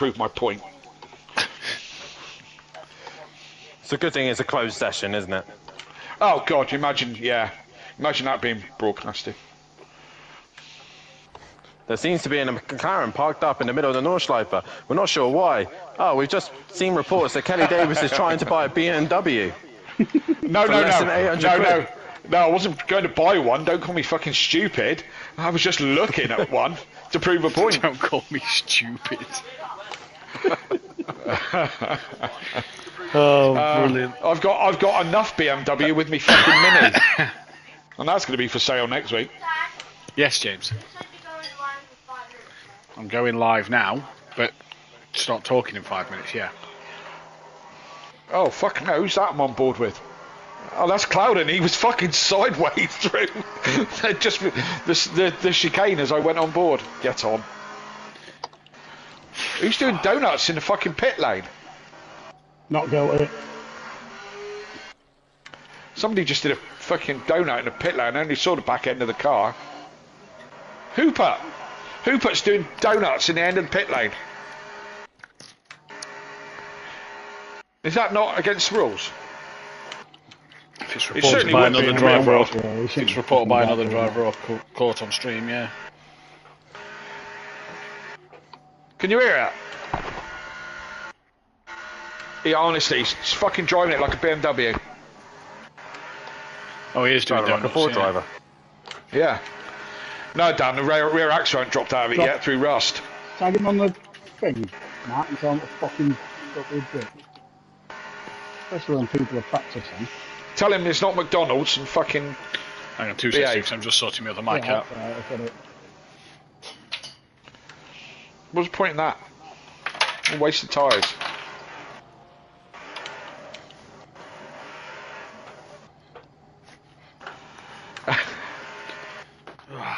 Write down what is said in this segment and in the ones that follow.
prove my point. It's a good thing it's a closed session, isn't it? Oh God, imagine that being broadcasted. There seems to be a McLaren parked up in the middle of the Nordschleife. We're not sure why. Oh, we've just seen reports that Kelly Davis is trying to buy a BMW. No, I wasn't going to buy one. Don't call me fucking stupid. I was just looking at one to prove a point. Don't call me stupid. Oh, brilliant! I've got enough BMW with me fucking Mini, and that's going to be for sale next week. Yes, James. I'm going live now, but start talking in 5 minutes. Yeah. Oh fuck no! Who's that I'm on board with? Oh, that's Clouden. He was fucking sideways through just the chicane as I went on board. Get on. Who's doing donuts in the fucking pit lane? Not guilty. Somebody just did a fucking donut in the pit lane. I only saw the back end of the car. Hooper's doing donuts in the end of the pit lane. Is that not against the rules? If it's reported by another driver, if it's reported by another driver or caught on stream, yeah. Can you hear that? Yeah, honestly, he's fucking driving it like a BMW. Oh, he is doing like a Ford driver. Yeah. No, Dan, the rear axle hasn't dropped out of it yet through rust. Tag him on the thing, Matt, and tell him to fucking got the bit. Especially when people are practicing. Tell him it's not McDonald's and fucking... Hang on, 2 seconds, I'm just sorting my other mic out. Right, I've got it. What's the point in that? Wasted tyres.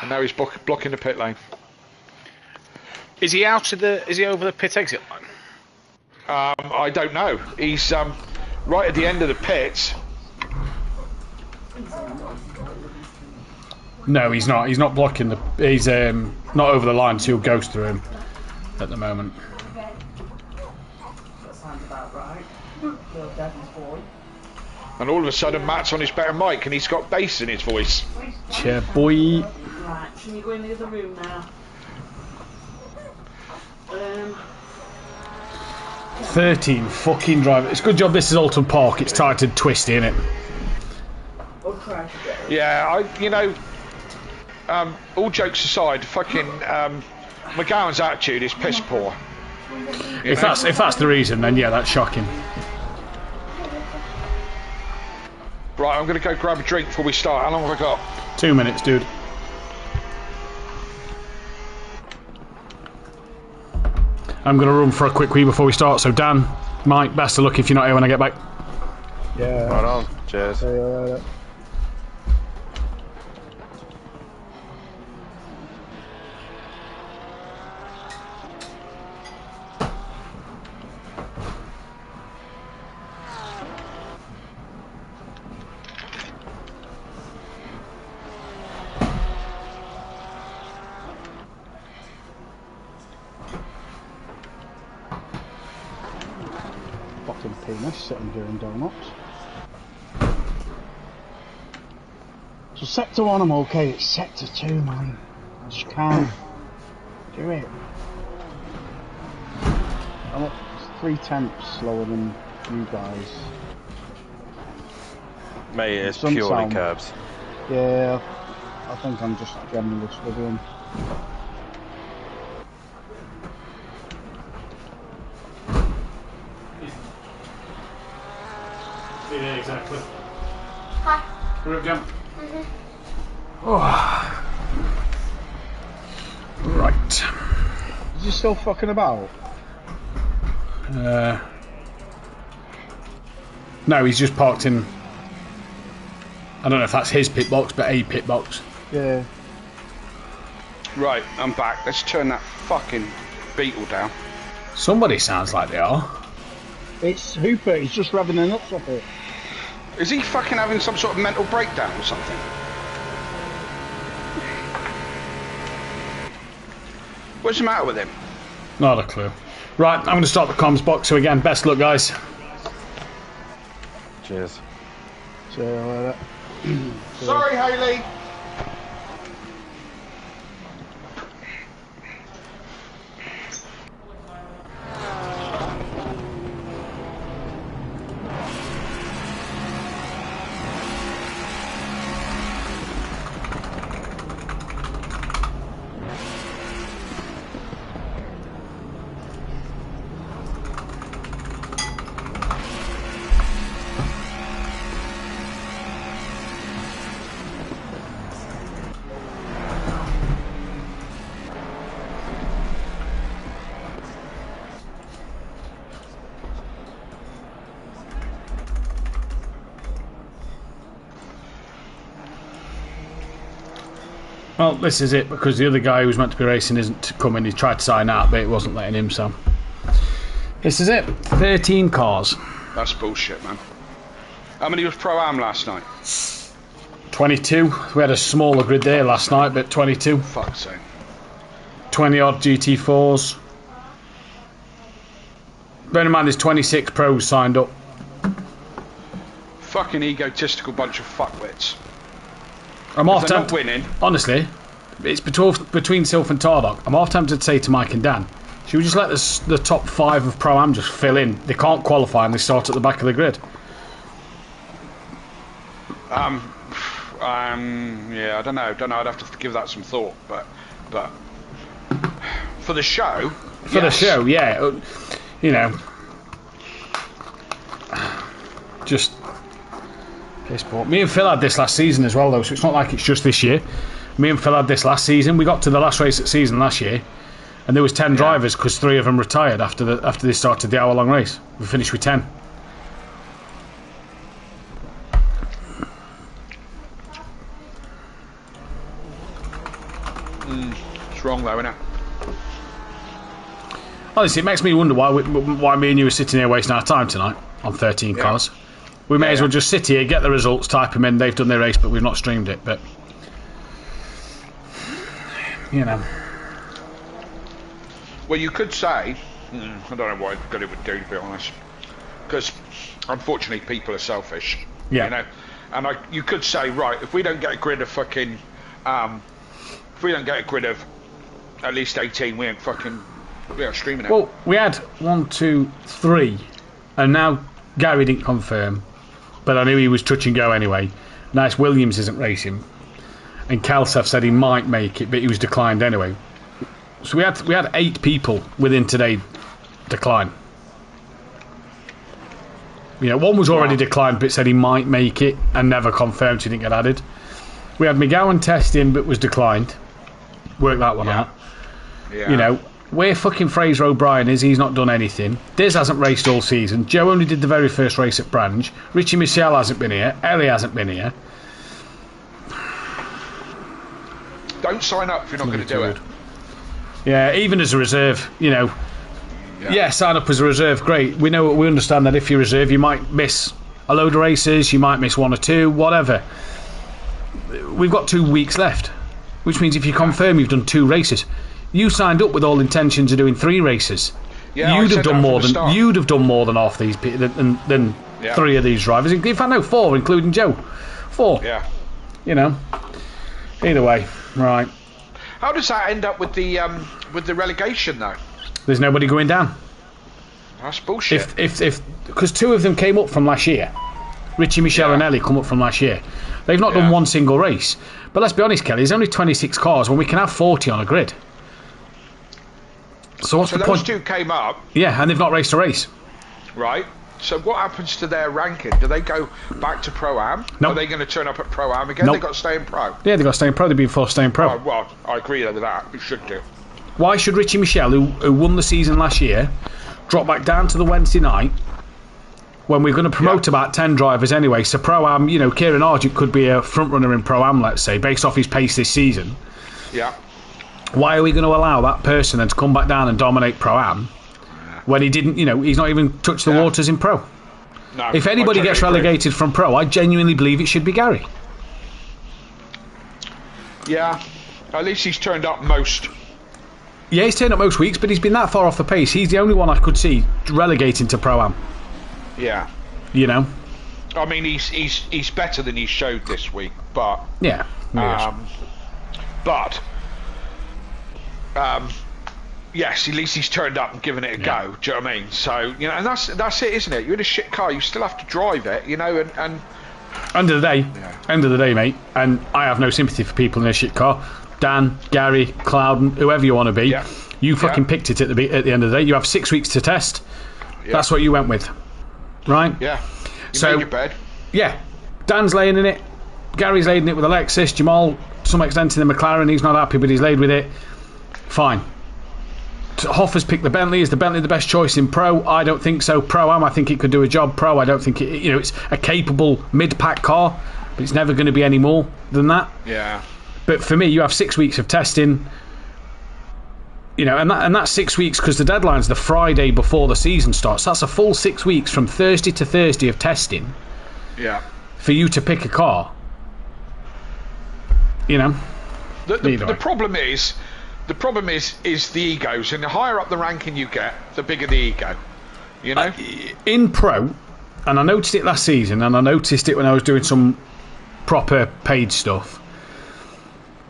And now he's blocking the pit lane. Is he out of the? Is he over the pit exit line? I don't know. He's right at the end of the pits. No, he's not. He's not blocking the. He's not over the line, so he'll ghost through him at the moment. That sounds about right. Little Daddy's boy. And all of a sudden, Matt's on his better mic, and he's got bass in his voice. Chair boy. Right, can you go in the other room now? 13 fucking driver. It's a good job this is Alton Park. It's tight and twisty, isn't it? Okay. Yeah, all jokes aside, fucking McGowan's attitude is piss poor. If that's the reason, then yeah, that's shocking. Right, I'm going to go grab a drink before we start. How long have I got? 2 minutes, dude. I'm going to run for a quick wee before we start. So Dan, Mike, best of luck if you're not here when I get back. Yeah. Right on. Cheers. Fucking penis sitting doing donuts. So sector 1 I'm okay, it's sector 2, man. I just can't do it. I'm up 3/10 slower than you guys. Mate, it's purely curbs. Yeah, I think I'm just generally struggling. Yeah, exactly. Hi. Hurry up, jump. Oh. Right. Is he still fucking about? No, he's just parked in. I don't know if that's his pit box, but a pit box. Yeah. Right, I'm back. Let's turn that fucking Beetle down. Somebody sounds like they are. It's Hooper, he's just revving the nuts off it. Is he fucking having some sort of mental breakdown or something? What's the matter with him? Not a clue. Right, I'm going to start the comms box. So again, best luck, guys. Cheers. See you later. Sorry, Hayley. Well, this is it, because the other guy who was meant to be racing isn't coming. He tried to sign out, but it wasn't letting him, so... This is it. 13 cars. That's bullshit, man. How many was Pro-Am last night? 22. We had a smaller grid there last night, but 22. Fuck's sake. 20-odd GT4s. Bear in mind, there's 26 pros signed up. Fucking egotistical bunch of fuckwits. I'm half They're not tempted. winning. Honestly, it's between Sylph and Tardock. I'm half tempted to say to Mike and Dan, should we just let the top 5 of Pro-Am just fill in? They can't qualify and they start at the back of the grid. Yeah, I don't know. I'd have to give that some thought, but for the show. For the show, yeah. You know, just. Me and Phil had this last season as well, though, so it's not like it's just this year. Me and Phil had this last season. We got to the last race of the season last year, and there was 10 drivers because 3 of them retired after they started the hour-long race. We finished with 10. It's wrong, though, isn't it? Honestly, it makes me wonder why me and you are sitting here wasting our time tonight on 13 cars. We may as well just sit here, get the results, type them in. They've done their race, but we've not streamed it. But you know, well, you could say, I don't know what good it would do, to be honest, because unfortunately people are selfish. Yeah. You know, and you could say, right, if we don't get a grid of fucking, if we don't get a grid of at least 18, we ain't streaming it. Well, we had 1, 2, 3, and now Gary didn't confirm. But I knew he was touch and go anyway. Nice Williams isn't racing, and Kalsef said he might make it, but he was declined anyway. So we had 8 people within today decline. You know, one was already declined, but said he might make it and never confirmed he didn't get added. We had McGowan testing, but was declined. Work that one out. Yeah. You know, where fucking Fraser O'Brien is, he's not done anything. Diz hasn't raced all season. Joe only did the very first race at Branch. Richie Michel hasn't been here. Ellie hasn't been here. Don't sign up if you're not going to do it. Yeah, even as a reserve, you know. Yeah, sign up as a reserve, great. We understand that if you reserve, you might miss a load of races, you might miss 1 or 2, whatever. We've got 2 weeks left, which means if you confirm you've done 2 races. You signed up with all intentions of doing 3 races. Yeah, you'd have done more than half these people than 3 of these drivers. In fact, no, 4, including Joe. 4. Yeah. You know. Either way, right. How does that end up with the relegation though? There's nobody going down. That's bullshit. If because 2 of them came up from last year. Richie Michel and Ellie come up from last year. They've not done 1 single race. But let's be honest, Kelly, there's only 26 cars when we can have 40 on a grid. So what's the point? Those 2 came up. Yeah, and they've not raced a race. Right. So what happens to their ranking? Do they go back to Pro-Am? No. Are they going to turn up at Pro-Am again? Nope. They've got to stay in Pro. Yeah, they've got to stay in Pro. They've been forced to stay in Pro. Oh, well, I agree with that. You should do. Why should Richie Michel, who won the season last year, drop back down to the Wednesday night when we're going to promote about 10 drivers anyway? So Pro-Am, you know, Kieran Argent could be a front runner in Pro-Am, let's say, based off his pace this season. Yeah. Why are we going to allow that person then to come back down and dominate Pro-Am when he didn't, you know, he's not even touched the waters in Pro? No, if anybody gets relegated from Pro, I genuinely believe it should be Gary. Yeah. At least he's turned up most Yeah, he's turned up most weeks, but he's been that far off the pace. He's the only one I could see relegating to Pro-Am. Yeah. You know? I mean, he's better than he showed this week, but... Yeah. Yes, at least he's turned up and given it a go. Do you know what I mean? So, you know, and that's it, isn't it? You're in a shit car, you still have to drive it, you know, and end of the day, mate, and I have no sympathy for people in a shit car. Dan, Gary, Clouden, whoever you want to be, you fucking picked it at the end of the day. You have 6 weeks to test. That's what you went with, right? Yeah. You made your bed. Yeah. Dan's laying in it. Gary's laying it with Alexis. Jamal, to some extent, in the McLaren. He's not happy, but he's laid with it. Fine. Hoffer's picked the Bentley. Is the Bentley the best choice in Pro? I don't think so. Pro-Am, I think it could do a job. Pro, I don't think it. You know, it's a capable mid-pack car, but it's never going to be any more than that. Yeah. But for me, you have 6 weeks of testing. You know, and that's 6 weeks because the deadline's the Friday before the season starts. That's a full 6 weeks from Thursday to Thursday of testing. Yeah. For you to pick a car. You know. The problem is. The problem is the egos, and the higher up the ranking you get, the bigger the ego. You know? In Pro, and I noticed it last season, and I noticed it when I was doing some proper paid stuff,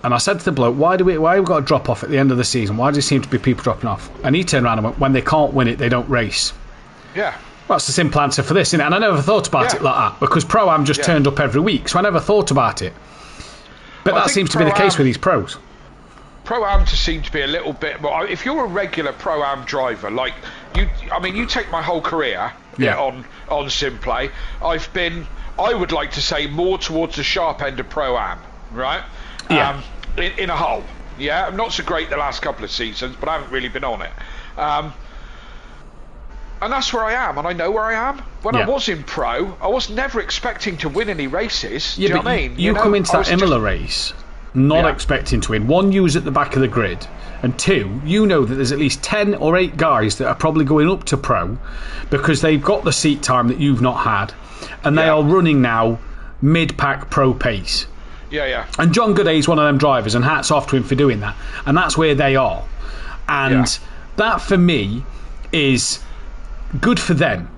and I said to the bloke, why have we got a drop off at the end of the season? Why does it seem to be people dropping off? And he turned around and went, when they can't win it, they don't race. Yeah. Well, that's the simple answer for this, isn't it? And I never thought about it like that, because Pro-Am just turned up every week, so I never thought about it. But that seems to be the case with these pros. Pro-Am to seem to be a little bit more. If you're a regular Pro-Am driver, like you, I mean, you take my whole career on Simplay. I would like to say, more towards the sharp end of Pro-Am, right? Yeah. In a whole, yeah. I'm not so great the last couple of seasons, but I haven't really been on it. And that's where I am, and I know where I am. When I was in Pro, I was never expecting to win any races. Do you know what I mean? You come into that Imola race not expecting to win. One, you was at the back of the grid, and two, you know that there's at least 10 or 8 guys that are probably going up to Pro because they've got the seat time that you've not had, and they are running now mid-pack Pro pace. Yeah. And John Gooday is one of them drivers, and hats off to him for doing that. And that's where they are. And that, for me, is good for them.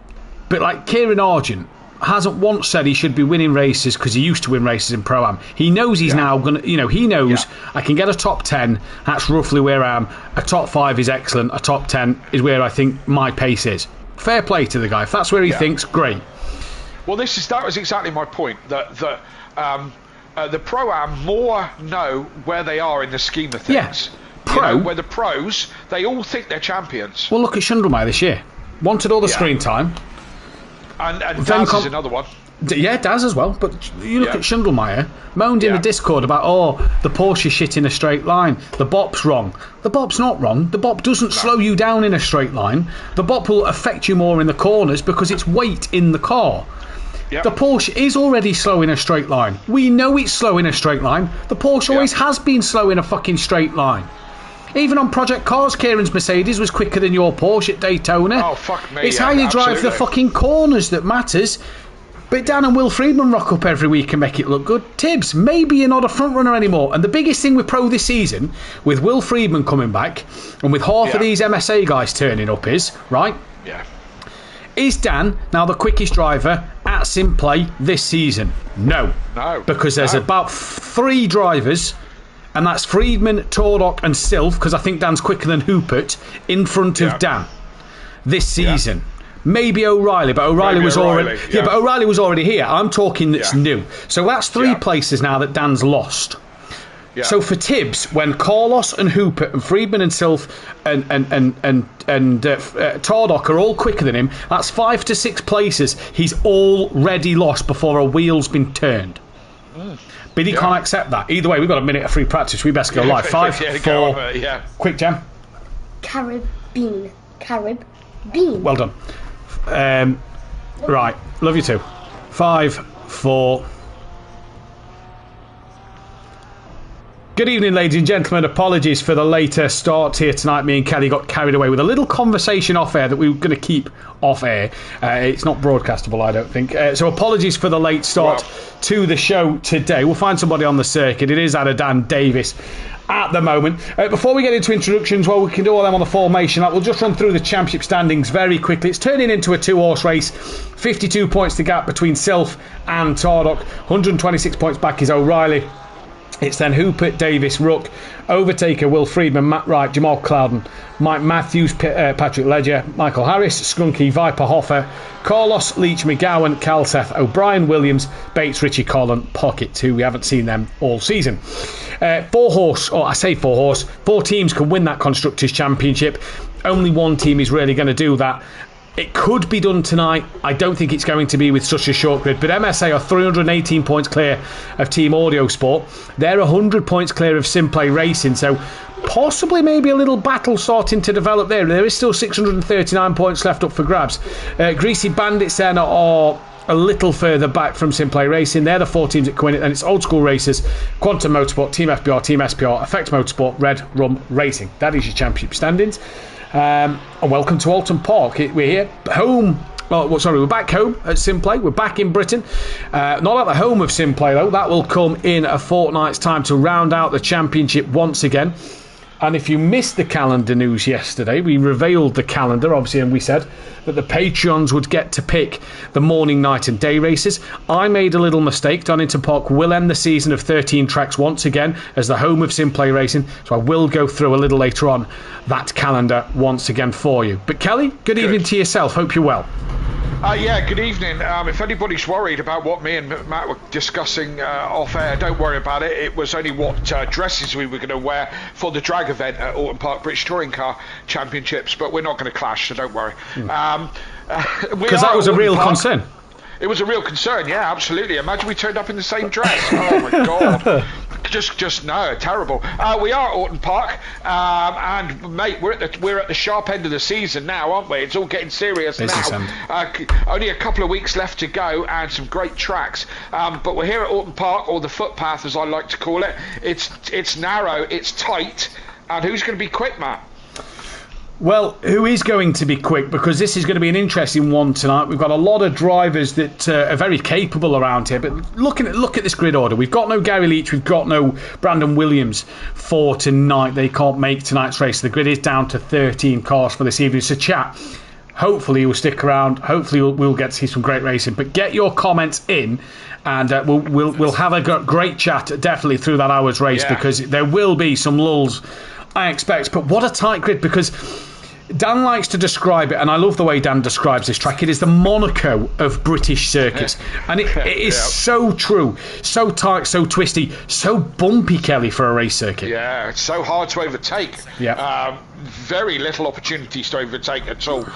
But like Kieran Argent hasn't once said he should be winning races because he used to win races in Pro-Am. He knows he's now going to, you know, he knows I can get a top 10. That's roughly where I am. A top 5 is excellent. A top 10 is where I think my pace is. Fair play to the guy. If that's where he thinks, great. Well, that was exactly my point. That the Pro-Am more know where they are in the scheme of things. Pro, you know, where the pros, they all think they're champions. Well, look at Schundelmeyer this year. Wanted all the screen time. And Daz is another one. Yeah, Daz as well. But you look at Schundelmeyer, moaned in the Discord about, the Porsche shit in a straight line. The bop's wrong. The bop's not wrong. The bop doesn't slow you down in a straight line. The bop will affect you more in the corners because it's weight in the car. Yep. The Porsche is already slow in a straight line. We know it's slow in a straight line. The Porsche always has been slow in a fucking straight line. Even on Project Cars, Kieran's Mercedes was quicker than your Porsche at Daytona. Oh, fuck me. It's how you drive the fucking corners that matters. But Dan and Will Friedman rock up every week and make it look good. Tibbs, maybe you're not a front runner anymore. And the biggest thing with Pro this season, with Will Friedman coming back, and with half of these MSA guys turning up is, right? Yeah. Is Dan now the quickest driver at Simplay this season? No. Because there's about 3 drivers, and that's Friedman, Tordock and Sylph, because I think Dan's quicker than Hoopert, in front of Dan this season. Maybe O'Reilly, but O'Reilly was already but O'Reilly was already here. I'm talking that's new. So that's 3 places now that Dan's lost. So for Tibbs, when Carlos and Hoopert and Friedman and Sylph and Tordock are all quicker than him, that's 5 to 6 places he's already lost before a wheel's been turned. But he can't accept that. Either way, we've got a minute of free practice. We best go live. 5, 4, quick jam. Caribbean. Well done. Right, love you too. 5, 4. Good evening, ladies and gentlemen. Apologies for the later start here tonight. Me and Kelly got carried away with a little conversation off air that we were going to keep off air. It's not broadcastable, I don't think. So apologies for the late start to the show today. We'll find somebody on the circuit. It is Dan Davis at the moment. Before we get into introductions, well, we can do all them on the formation. We'll just run through the championship standings very quickly. It's turning into a 2-horse race. 52 points the gap between Self and Tardock. 126 points back is O'Reilly. It's then Hooper, Davis, Rook, Overtaker, Will Friedman, Matt Wright, Jamal Clouden, Mike Matthews, Patrick Ledger, Michael Harris, Skunky, Viper Hoffer, Carlos, Leach, McGowan, Calseth, O'Brien, Williams, Bates, Richie Collin, Pocket, who we haven't seen them all season. 4-horse, or I say 4-horse, 4 teams can win that Constructors' Championship. Only one team is really going to do that. It could be done tonight. I don't think it's going to be with such a short grid, but MSA are 318 points clear of Team Audio Sport. They're 100 points clear of Simplay Racing, so possibly maybe a little battle starting to develop there. There is still 639 points left up for grabs. Greasy Bandits then are a little further back from Simplay Racing. They're the 4 teams that can win it, and it's Old School Racers, Quantum Motorsport, Team FBR, Team SPR, Effect Motorsport, Red Rum Racing. That is your championship standings. And welcome to Alton Park. We're here home. We're back home at Simplay. We're back in Britain. Not at the home of Simplay though. That will come in a fortnight's time to round out the championship once again. And if you missed the calendar news yesterday, we revealed the calendar, obviously, and we said that the Patreons would get to pick the morning, night and day races. I made a little mistake. Donington Park will end the season of 13 tracks once again as the home of Simplay Racing. So I will go through a little later on that calendar once again for you. But Kelly, good evening to yourself. Hope you're well. Yeah, good evening. If anybody's worried about what me and Matt were discussing off air, don't worry about it. It was only what dresses we were going to wear for the drag event at Alton Park British Touring Car Championships, but we're not going to clash, so don't worry. Because that was a real concern. It was a real concern, yeah, absolutely. Imagine we turned up in the same dress. Oh my God. Just no, terrible. We are at Alton Park, and mate, we're at the sharp end of the season now, aren't we? It's all getting serious now. Only a couple of weeks left to go, and some great tracks. But we're here at Alton Park, or the footpath, as I like to call it. It's narrow, it's tight, and who's going to be quick, Matt? Well, who is going to be quick? Because this is going to be an interesting one tonight. We've got a lot of drivers that are very capable around here. But look at this grid order. We've got no Gary Leach. We've got no Brandon Williams for tonight. They can't make tonight's race. The grid is down to 13 cars for this evening. So, chat, hopefully you'll stick around. Hopefully we'll get to see some great racing. But get your comments in, and we'll have a great chat definitely through that hour's race, because there will be some lulls, I expect. But what a tight grid, because Dan likes to describe it, and I love the way Dan describes this track. It is the Monaco of British circuits, and it is so true, so tight, so twisty, so bumpy, Kelly, for a race circuit. Yeah, it's so hard to overtake. Yeah. Very little opportunities to overtake at all.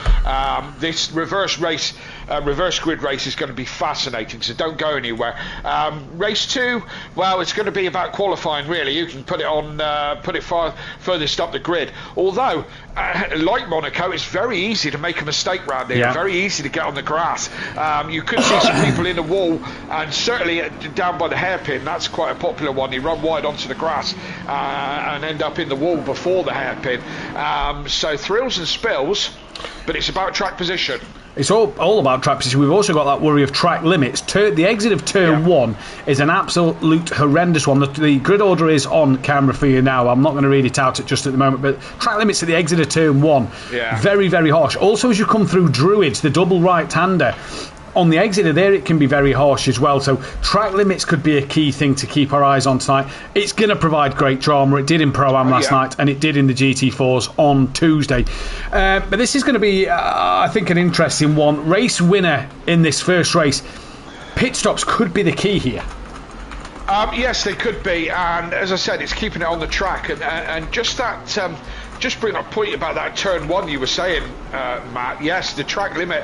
This reverse grid race is going to be fascinating, so don't go anywhere. Race 2, well, it's going to be about qualifying, really. You can put it furthest up the grid. Although, like Monaco, it's very easy to make a mistake round here. Very easy to get on the grass. You could see some people in the wall, and certainly down by the hairpin. That's quite a popular one. You run wide onto the grass and end up in the wall before the hairpin. So thrills and spills, but it's about track position. It's all about track position. We've also got that worry of track limits. The exit of turn 1 is an absolute horrendous one. The grid order is on camera for you now. I'm not going to read it out just at the moment, but track limits at the exit of turn 1, very, very harsh. Also, as you come through Druids, the double right-hander, on the exit of there, it can be very harsh as well. So track limits could be a key thing to keep our eyes on tonight. It's going to provide great drama. It did in Pro-Am last night, and it did in the GT4s on Tuesday. But this is going to be, I think, an interesting one. Race winner in this first race. Pit stops could be the key here. Yes, they could be, and as I said, it's keeping it on the track, and just that. Just bring up a point about that turn 1 you were saying, Matt. Yes, the track limit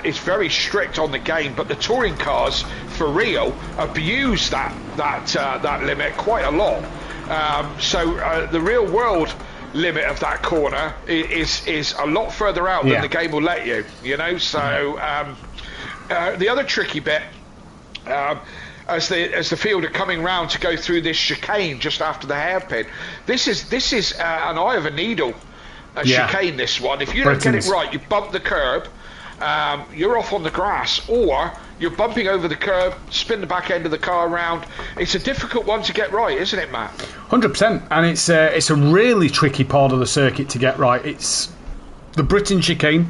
is very strict on the game, but the touring cars, for real, abuse that limit quite a lot. So the real world limit of that corner is a lot further out than the game will let you. You know, so the other tricky bit. as the field are coming round to go through this chicane just after the hairpin. This is an eye of a needle chicane, this one. If you don't get it right, you bump the curb, you're off on the grass, or you're bumping over the curb, spin the back end of the car around. It's a difficult one to get right, isn't it, Matt? 100%, and it's a really tricky part of the circuit to get right. It's the Britain chicane.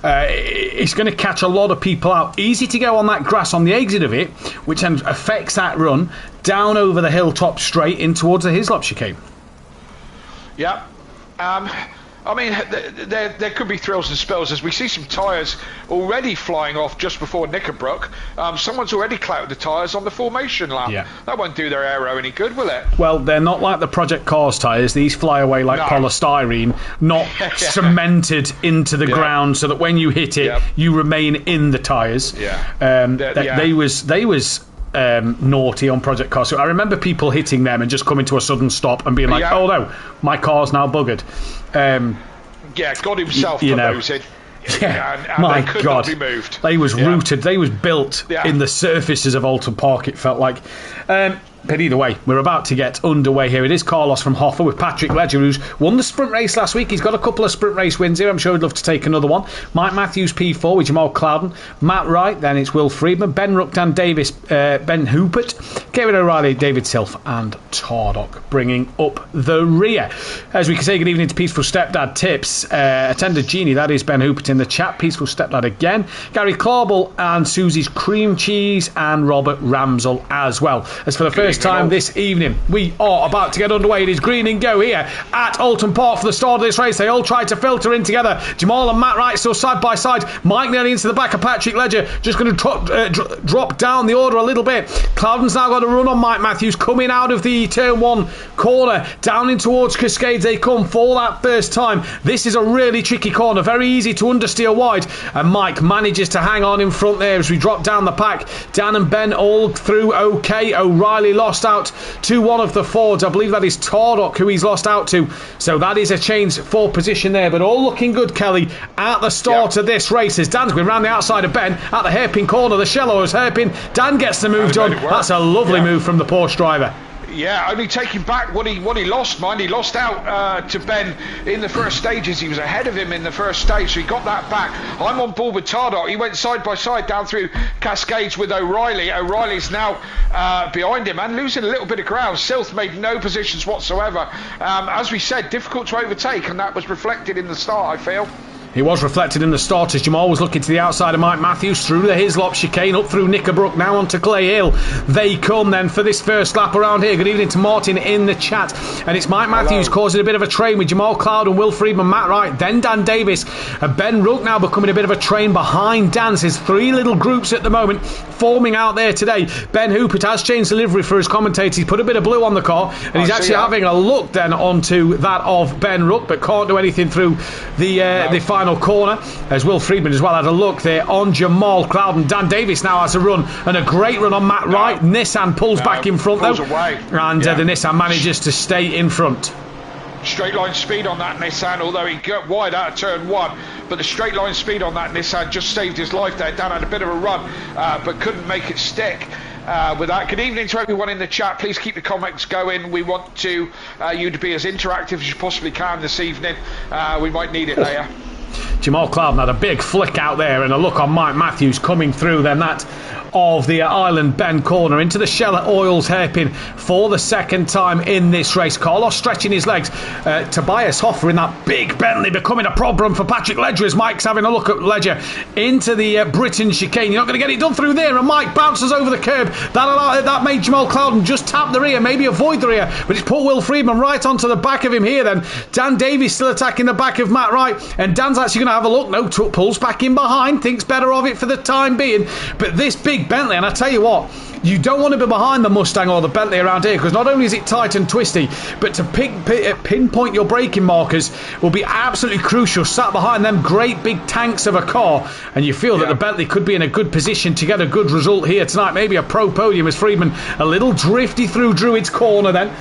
It's going to catch a lot of people out. Easy to go on that grass on the exit of it, which then affects that run down over the hilltop straight in towards the Hislop chicane. Yeah. I mean, there could be thrills and spills as we see some tyres already flying off just before Knickerbrook. Someone's already clouted the tyres on the formation lap. Yeah. That won't do their aero any good, will it? Well, they're not like the Project Cars tyres. These fly away like polystyrene, not cemented into the ground so that when you hit it, you remain in the tyres. Yeah. They was naughty on Project Corsa. I remember people hitting them and just coming to a sudden stop and being like, oh no, my car's now buggered. God himself put those in. And my they could God, not be moved. They was rooted. They was built in the surfaces of Alton Park, it felt like. But either way, we're about to get underway here. It is Carlos from Hoffa with Patrick Ledger, who's won the sprint race last week. He's got a couple of sprint race wins here. I'm sure he'd love to take another one. Mike Matthews P4 with Jamal Clouden. Matt Wright, then it's Will Friedman, Ben Rook, Dan Davis, Ben Hoopert, Kevin O'Reilly, David Silf and Tardock bringing up the rear. As we can say good evening to Peaceful Stepdad Tips. Attendant Genie, that is Ben Hoopert in the chat. Peaceful Stepdad again. Gary Clarbel and Susie's Cream Cheese and Robert Ramsell as well. As for the first time this evening, we are about to get underway. It is green and go here at Alton Park for the start of this race. They all tried to filter in together. Jamal and Matt Wright still side by side. Mike nearly into the back of Patrick Ledger, just going to drop down the order a little bit. Clouden's now got a run on Mike Matthews coming out of the turn 1 corner down in towards Cascades. They come for that first time. This is a really tricky corner, very easy to understeer wide, and Mike manages to hang on in front there as we drop down the pack. Dan and Ben all through okay. O'Reilly lost out to one of the Fords. I believe that is Tardock who he's lost out to. So that is a change for position there. But all looking good, Kelly, at the start of this race. As Dan's going round the outside of Ben at the hairpin corner. The Shellows hairpin. Dan gets the move done. That's a lovely move from the Porsche driver. Yeah, only taking back what he lost, mind. He lost out to Ben in the first stages. He was ahead of him in the first stage, so he got that back. I'm on board with Tardock. He went side by side down through Cascades with O'Reilly. O'Reilly's now behind him and losing a little bit of ground. Silth made no positions whatsoever. As we said, difficult to overtake, and that was reflected in the start, I feel. He was reflected in the start as Jamal was looking to the outside of Mike Matthews through the Hislop chicane up through Knickerbrook now onto Clay Hill. They come then for this first lap around here. Good evening to Martin in the chat, and it's Mike Matthews causing a bit of a train with Jamal Cloud and Will Friedman, Matt Wright, then Dan Davis and Ben Rook now becoming a bit of a train behind Dan. There's 3 little groups at the moment forming out there today. Ben Hoopert has changed the livery for his commentator. He's put a bit of blue on the car, and he's actually having a look then onto that of Ben Rook, but can't do anything through the final corner, as Will Friedman as well had a look there on Jamal Clouden. Dan Davis now has a run, and a great run on Matt Wright. Nissan pulls back in front though, and the Nissan manages to stay in front. Straight line speed on that Nissan, although he got wide out of turn 1, but the straight line speed on that Nissan just saved his life there. Dan had a bit of a run, but couldn't make it stick. With that, good evening to everyone in the chat. Please keep the comments going. We want to you to be as interactive as you possibly can this evening. We might need it later. Jamal Clouden had a big flick out there and a look on Mike Matthews coming through then that of the Island Bend corner into the Shell Oils hairpin for the second time in this race. Carlos stretching his legs. Tobias Hoffa in that big Bentley becoming a problem for Patrick Ledger as Mike's having a look at Ledger into the Britain chicane. You're not going to get it done through there, and Mike bounces over the curb. That made Jamal Clouden just tap the rear, maybe avoid the rear, but it's put Will Friedman right onto the back of him here then. Dan Davies still attacking the back of Matt Wright, and Dan's actually going to have a look. No, pulls back in behind, thinks better of it for the time being, but this big Bentley, and I tell you what, you don't want to be behind the Mustang or the Bentley around here, because not only is it tight and twisty, but to pinpoint your braking markers will be absolutely crucial, sat behind them great big tanks of a car, and you feel that the Bentley could be in a good position to get a good result here tonight, maybe a pro podium as Friedman a little drifty through Druid's corner then.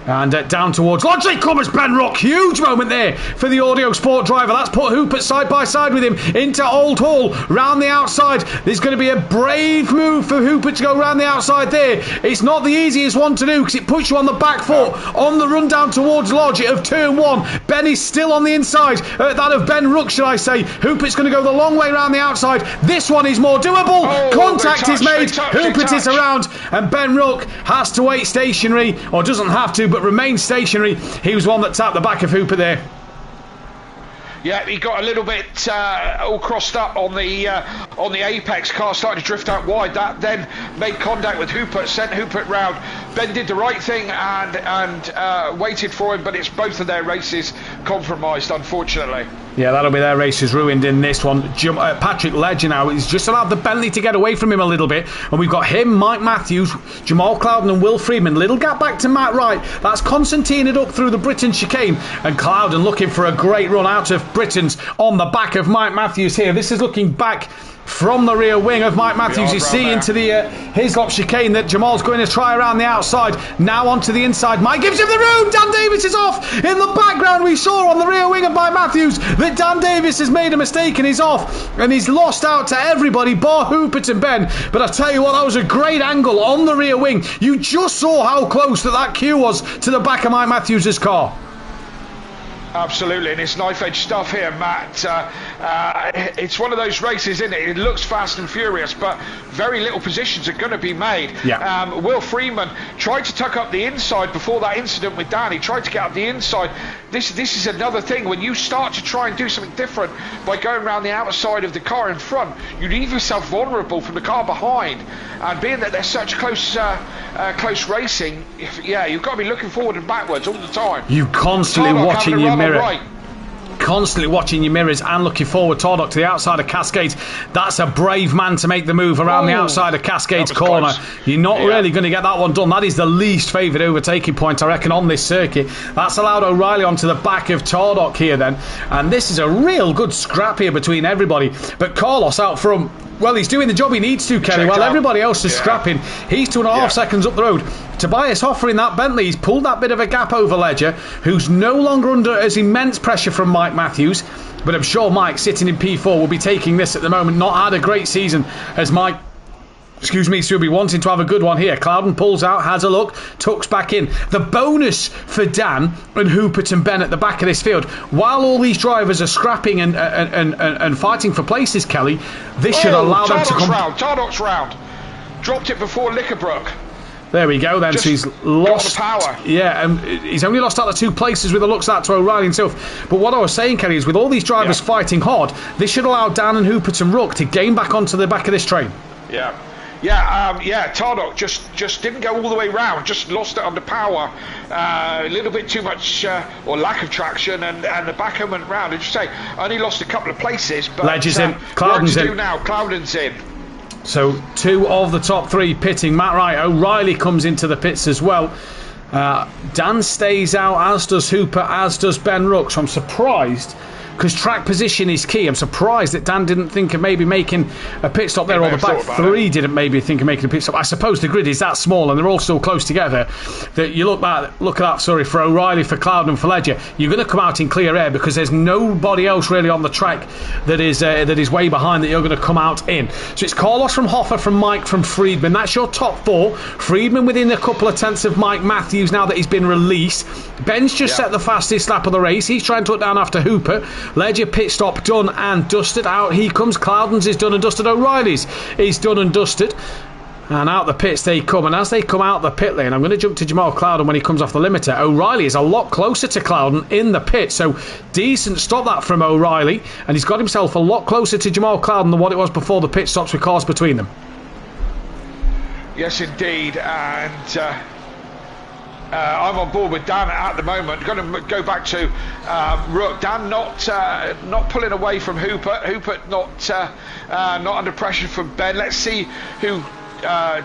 And down towards Lodge they come as Ben Rock. Huge moment there for the Audio Sport driver. That's put Hupert side by side with him into Old Hall. Round the outside. There's going to be a brave move for Hupert to go round the outside there. It's not the easiest one to do because it puts you on the back foot on the run down towards Lodge of turn 1. Ben is still on the inside. That of Ben Rook, should I say. Hupert's going to go the long way round the outside. This one is more doable. Contact is made. Hupert is around. And Ben Rook has to wait stationary. Or doesn't have to, but remains stationary. He was one that tapped the back of Hupert there. Yeah, he got a little bit all crossed up on the apex. Car started to drift out wide. That then made contact with Hupert, sent Hupert round. Ben did the right thing and waited for him, but it's both of their races compromised, unfortunately. Yeah, that'll be their races ruined in this one. Patrick Ledger now, he's just allowed the Bentley to get away from him a little bit. And we've got him, Mike Matthews, Jamal Clouden and Will Freeman. Little gap back to Matt Wright. That's Constantine up through the Britain chicane. And Clouden looking for a great run out of Britain's on the back of Mike Matthews here. This is looking back from the rear wing of Mike Matthews. You see into the Hislop chicane that Jamal's going to try around the outside. Now onto the inside. Mike gives him the room. Dan Davis is off. In the background we saw on the rear wing of Mike Matthews that Dan Davis has made a mistake and he's off. And he's lost out to everybody bar Hupert and Ben. But I tell you what, that was a great angle on the rear wing. You just saw how close that queue was to the back of Mike Matthews' car. Absolutely, and it's knife-edge stuff here, Matt. It's one of those races, isn't it? It looks fast and furious, but very little positions are going to be made. Yeah. Will Freeman tried to tuck up the inside before that incident with Dan. He tried to get up the inside. This is another thing. When you start to try and do something different by going around the outside of the car in front, you leave yourself vulnerable from the car behind. And being that they're such close racing, you've got to be looking forward and backwards all the time. You constantly watching your mirror. Right. Constantly watching your mirrors and looking forward. Tardock to the outside of Cascades. That's a brave man to make the move around the outside of Cascades corner. Close. You're not really going to get that one done. That is the least favoured overtaking point, I reckon, on this circuit. That's allowed O'Reilly onto the back of Tardock here then. And this is a real good scrap here between everybody. But Carlos out front, well, he's doing the job he needs to, Kelly, while everybody else is scrapping. He's 2.5 seconds up the road. Tobias Hoffer in that Bentley, he's pulled that bit of a gap over Ledger, who's no longer under as immense pressure from Mike Matthews. But I'm sure Mike, sitting in P4, will be taking this at the moment. Not had a great season as Mike, so be wanting to have a good one here. Clouden pulls out, has a look, tucks back in. The bonus for Dan and Hupert and Ben at the back of this field, while all these drivers are scrapping and fighting for places, Kelly, this should allow them to come. Tardock's round. Dropped it before Lickerbrook. There we go then. Just so he's lost power. Yeah, and he's only lost out the 2 places with the looks at to O'Reilly himself. But what I was saying, Kelly, is with all these drivers fighting hard, this should allow Dan and Hupert and Rook to gain back onto the back of this train. Tardock just didn't go all the way round, just lost it under power, a little bit too much or lack of traction, and the back end went round. As you say, only lost a couple of places, but Ledger's in, Clouden's in. Clouden's in. So 2 of the top 3 pitting. Matt Wright, O'Reilly comes into the pits as well. Dan stays out, as does Hupert, as does Ben Rook. So I'm surprised, because track position is key. I'm surprised that Dan didn't think of maybe making a pit stop there, or the back 3 didn't maybe think of making a pit stop. I suppose the grid is that small and they're all so close together that you look at that, for O'Reilly, for Cloud and for Ledger, you're going to come out in clear air because there's nobody else really on the track that is way behind that you're going to come out in. So it's Carlos from Hoffer, from Mike, from Friedman. That's your top 4. Friedman within a couple of tenths of Mike Matthews now that he's been released. Ben's just set the fastest lap of the race. He's trying to look down after Hupert. Ledger pit stop done and dusted. Out he comes. Clouden's is done and dusted. O'Reilly's is done and dusted. And out the pits they come. And as they come out the pit lane, I'm going to jump to Jamal Clouden when he comes off the limiter. O'Reilly is a lot closer to Clouden in the pit. So decent stop that from O'Reilly. And he's got himself a lot closer to Jamal Clouden than what it was before the pit stops with cars between them. Yes, indeed. And I'm on board with Dan at the moment. Going to go back to Rook. Dan not pulling away from Hupert. Hupert not under pressure from Ben. Let's see who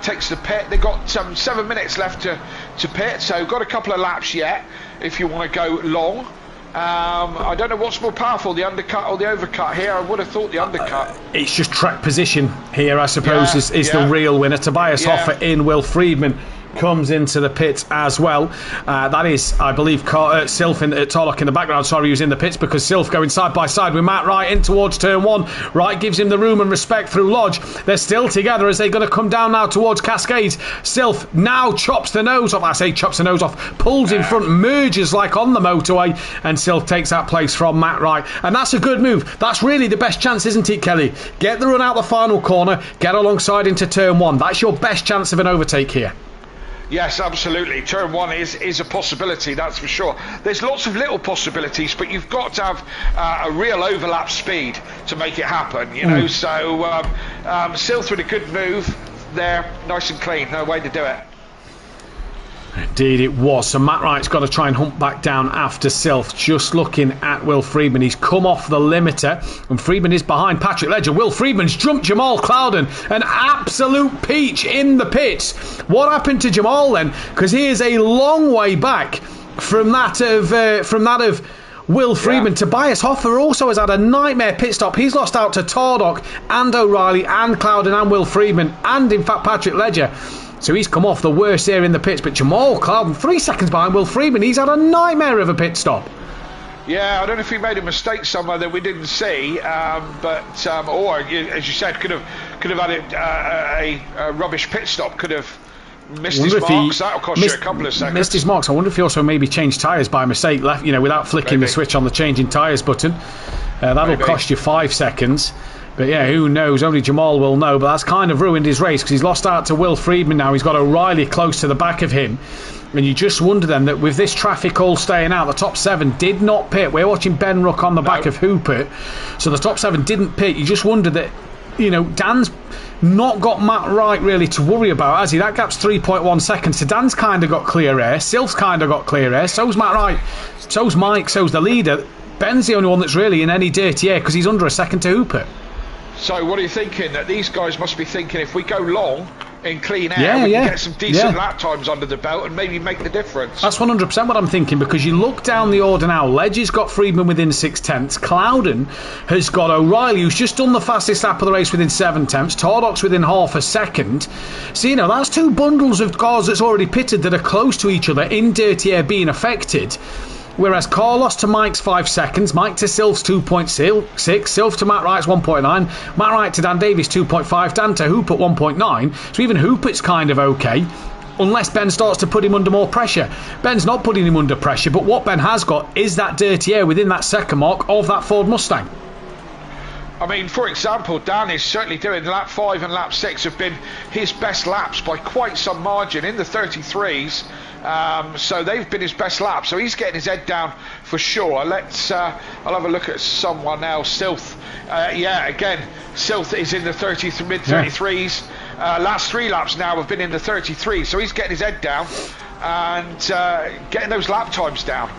takes the pit. They've got 7 minutes left to pit, so got a couple of laps yet if you want to go long. I don't know what's more powerful, the undercut or the overcut here. I would have thought the undercut. It's just track position here, I suppose, is the real winner. Tobias Hoffer in, Will Friedman comes into the pits as well. That is, I believe, Sylph Tarlock in the background, sorry, who's in the pits, because Sylph going side by side with Matt Wright in towards turn 1. Wright gives him the room and respect through Lodge. They're still together as they're going to come down now towards Cascades. Sylph now chops the nose off. I say chops the nose off, pulls in front, merges like on the motorway, and Sylph takes that place from Matt Wright. And that's a good move. That's really the best chance, isn't it, Kelly? Get the run out the final corner, get alongside into turn 1. That's your best chance of an overtake here. Yes, absolutely. Turn 1 is a possibility, that's for sure. There's lots of little possibilities, but you've got to have a real overlap speed to make it happen, you know. So Sylph with a good move there, nice and clean, no way to do it. Indeed it was. So Matt Wright's got to try and hump back down after Sylph. Just looking at Will Friedman. He's come off the limiter, and Friedman is behind Patrick Ledger. Will Friedman's jumped Jamal Clouden. An absolute peach in the pits. What happened to Jamal then? Because he is a long way back from that of Will Friedman. Tobias Hoffer also has had a nightmare pit stop. He's lost out to Tardock and O'Reilly and Clouden and Will Friedman and in fact Patrick Ledger. So he's come off the worst here in the pits. But Jamal Clouden, 3 seconds behind Will Friedman. He's had a nightmare of a pit stop. Yeah, I don't know if he made a mistake somewhere that we didn't see, but or as you said, could have had a rubbish pit stop. Could have missed his marks. That'll cost you a couple of seconds. Missed his marks. I wonder if he also maybe changed tyres by mistake, left, without flicking the switch on the changing tyres button. That'll cost you 5 seconds. But yeah, who knows? Only Jamal will know. But that's kind of ruined his race because he's lost out to Will Friedman now. He's got O'Reilly close to the back of him. And you just wonder then that with this traffic all staying out, the top 7 did not pit. We're watching Ben Ruck on the back of Hooper. So the top 7 didn't pit. You just wonder that, Dan's not got Matt Wright really to worry about, has he? That gap's 3.1 seconds. So Dan's kind of got clear air. Sylph's kind of got clear air. So's Matt Wright. So's Mike. So's the leader. Ben's the only one that's really in any dirty air because he's under a second to Hooper. So what are you thinking? That these guys must be thinking if we go long in clean air, we can get some decent lap times under the belt and maybe make the difference. That's 100% what I'm thinking, because you look down the order now. Ledger's got Friedman within 6/10. Clouden has got O'Reilly, who's just done the fastest lap of the race within 7/10. Tardock's within half a second. So, that's 2 bundles of cars that's already pitted that are close to each other in dirty air being affected. Whereas Carlos to Mike's 5 seconds, Mike to Sylph's 2.6, Sylph to Matt Wright's 1.9, Matt Wright to Dan Davies 2.5, Dan to Hooper 1.9. So even Hooper's kind of okay, unless Ben starts to put him under more pressure. Ben's not putting him under pressure, but what Ben has got is that dirty air within that second mark of that Ford Mustang. I mean, for example, Dan is certainly doing lap 5 and lap 6 have been his best laps by quite some margin in the 33s. So they've been his best laps. So he's getting his head down for sure. I'll have a look at someone else. Sylph, again, Sylph is in the mid 33s. Last 3 laps now have been in the 33s. So he's getting his head down and getting those lap times down.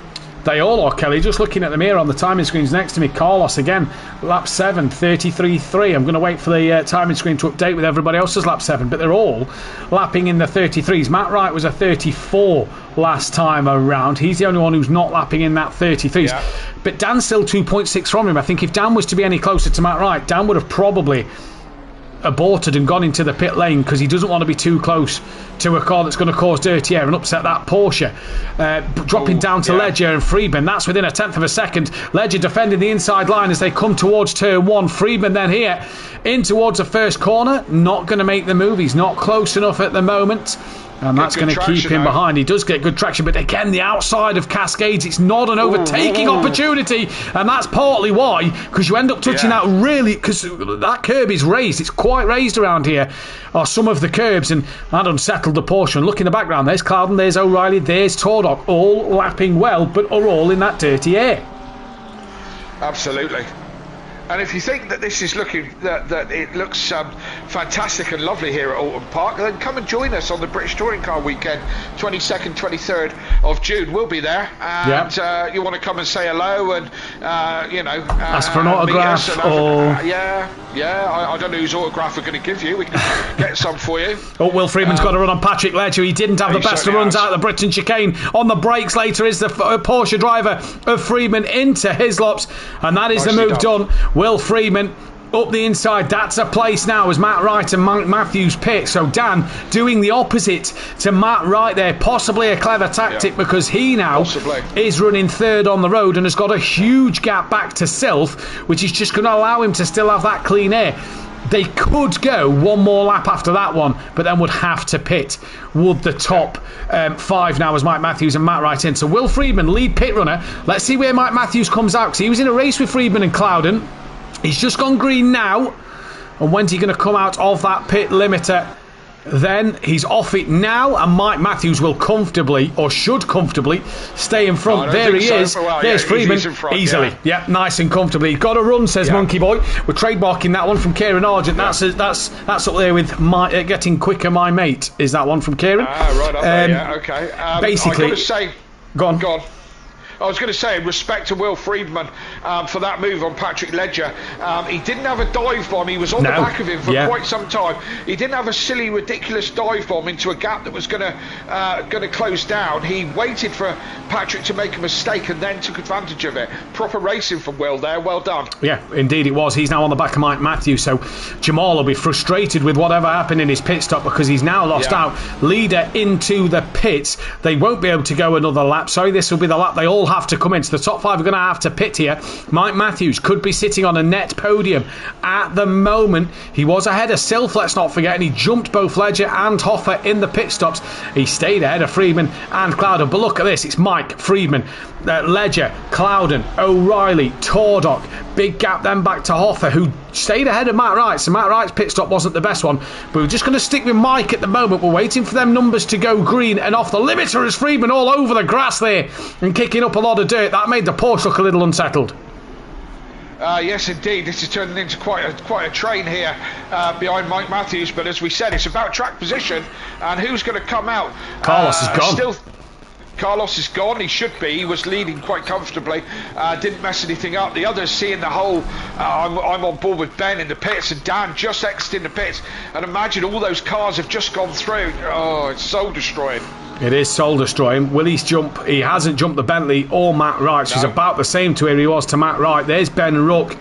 They all are, Kelly. Just looking at them here on the timing screens next to me. Carlos again, lap 7, 33.3. I'm going to wait for the timing screen to update with everybody else's lap 7, but they're all lapping in the 33s. Matt Wright was a 34 last time around. He's the only one who's not lapping in that 33s. Yeah. But Dan's still 2.6 from him. I think if Dan was to be any closer to Matt Wright, Dan would have probably aborted and gone into the pit lane because he doesn't want to be too close to a car that's going to cause dirty air and upset that Porsche. Dropping down to Ledger and Friedman, that's within 1/10 of a second. Ledger defending the inside line as they come towards turn 1. Friedman then here in towards the first corner, not going to make the move. He's not close enough at the moment, and that's going to keep him behind. He does get good traction, but again, the outside of Cascades, it's not an overtaking opportunity, and that's partly why, because you end up touching that really, because that curb is raised. It's quite raised around here, are some of the curbs, and that unsettled the Porsche. And look in the background, there's Clouden, there's O'Reilly, there's Tardock, all lapping well, but are all in that dirty air. Absolutely. And if you think that this is looking that it looks fantastic and lovely here at Alton Park, then come and join us on the British Touring Car Weekend, 22nd, 23rd of June. We'll be there, and you want to come and say hello and ask for an autograph I don't know whose autograph we're going to give you. We can get some for you. Will Friedman's got to run on Patrick Ledger. He didn't have the best of runs out of the Britain chicane. On the brakes later is the Porsche driver of Friedman into Hislop's, and that is the move done. Will Friedman up the inside. That's a place now as Matt Wright and Mike Matthews pit. So Dan doing the opposite to Matt Wright there. Possibly a clever tactic because he now is running third on the road and has got a huge gap back to Sylph, which is just going to allow him to still have that clean air. They could go one more lap after that one, but then would have to pit. Would the top 5 now as Mike Matthews and Matt Wright in. So Will Friedman, lead pit runner. Let's see where Mike Matthews comes out, because he was in a race with Friedman and Clouden. He's just gone green now. And when's he going to come out of that pit limiter? Then he's off it now, and Mike Matthews will comfortably, or should comfortably, stay in front. There he is. Well, there's Freeman. Front, easily. Yeah, nice and comfortably. Got to run, says Monkey Boy. We're trademarking that one from Kieran Argent. That's up there with my getting quicker, my mate. Is that one from Kieran? Right up there, yeah, okay. Basically, I've got to say, go on. I was going to say, respect to Will Friedman for that move on Patrick Ledger. He didn't have a dive bomb. He was on the back of him for quite some time. He didn't have a silly, ridiculous dive bomb into a gap that was going to close down. He waited for Patrick to make a mistake and then took advantage of it. Proper racing from Will there. Well done. Yeah, indeed it was. He's now on the back of Mike Matthews, so Jamal will be frustrated with whatever happened in his pit stop because he's now lost out. Leader into the pits. They won't be able to go another lap. Sorry, this will be the lap they all have to come into. The top 5 are going to have to pit here. Mike Matthews could be sitting on a net podium at the moment. He was ahead of Sylph, let's not forget, and he jumped both Ledger and Hoffer in the pit stops. He stayed ahead of Freeman and Clouden. But look at this, it's Mike, Freeman, Ledger, Clouden, O'Reilly, Tordock. Big gap then back to Hoffer, who stayed ahead of Matt Wright. So Matt Wright's pit stop wasn't the best one, but we're just going to stick with Mike at the moment. We're waiting for them numbers to go green, and off the limiter is Freeman all over the grass there and kicking up a lot of dirt. That made the Porsche look a little unsettled. Yes, indeed. This is turning into quite a train here behind Mike Matthews. But as we said, it's about track position and who's going to come out. Carlos is gone. Carlos is gone. He should be. He was leading quite comfortably. Didn't mess anything up. The others seeing the whole. I'm on board with Ben in the pits and Dan just exiting the pits. And imagine all those cars have just gone through. Oh, it's soul destroying. It is soul destroying. Willie's jump. He hasn't jumped the Bentley or Matt Wright. So he's about the same to where he was to Matt Wright. There's Ben Rook,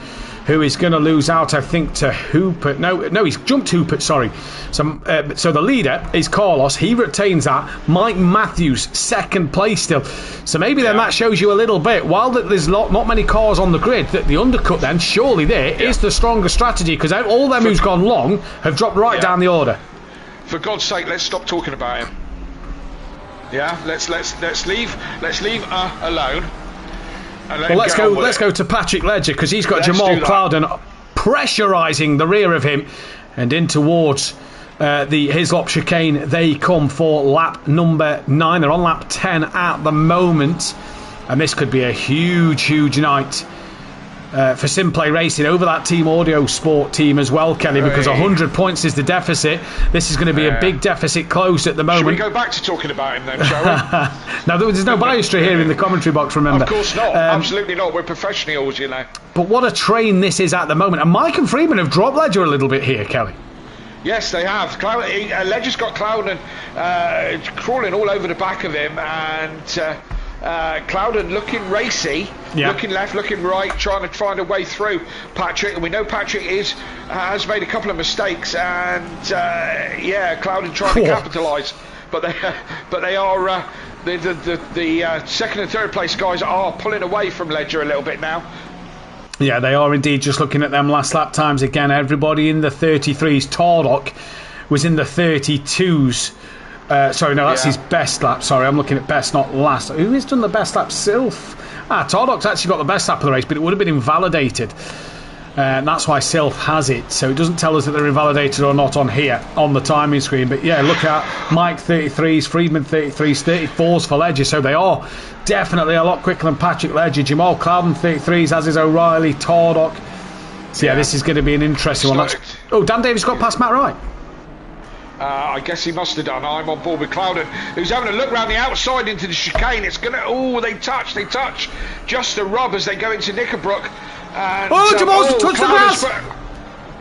who is going to lose out, I think, to Hooper. No, he's jumped Hooper, sorry. So the leader is Carlos. He retains that. Mike Matthews, second place still. So maybe then that shows you a little bit. While there's not many cars on the grid, that the undercut then, surely there is the stronger strategy, because all them who's gone long have dropped right down the order. For God's sake, let's stop talking about him. Yeah, let's leave alone. Well, let's go to Patrick Ledger, because he's got Jamal Clouden pressurising the rear of him, and in towards the Hislop chicane they come for lap number 9. They're on lap 10 at the moment, and this could be a huge night for Simplay Racing over that Team Audio Sport team as well, Kelly, because 100 points is the deficit. This is going to be a big deficit close at the moment. Should we go back to talking about him then, shall we? Now, there's no biostry here in the commentary box, remember. Of course not, absolutely not. We're professionals, you know. But what a train this is at the moment. And Mike and Freeman have dropped Ledger a little bit here, Kelly. Yes, they have. Ledger's got Clouden crawling all over the back of him, and Clouden looking racy, looking left, looking right, trying to find a way through Patrick. And we know Patrick has made a couple of mistakes, and Clouden trying to capitalise. But they are the second and third place guys are pulling away from Ledger a little bit now. Yeah, they are indeed. Just looking at them last lap times again, everybody in the 33s. Tordock was in the 32s. Sorry, no, that's his best lap. Sorry, I'm looking at best, not last. Who has done the best lap? Sylph. Tordock's actually got the best lap of the race, but it would have been invalidated. And that's why Sylph has it. So it doesn't tell us that they're invalidated or not on here, on the timing screen. But yeah, look at Mike 33s, Friedman 33s, 34s for Ledger. So they are definitely a lot quicker than Patrick Ledger. Jamal Clouden 33s, as is O'Reilly, Tordock. So yeah, this is going to be an interesting one. Dan Davis got past Matt Wright. I guess he must have done. I'm on board with Clouden, who's having a look round the outside into the chicane. It's going to... they touch. Just a rub as they go into Knickerbrook. And, Jamal's touched the grass!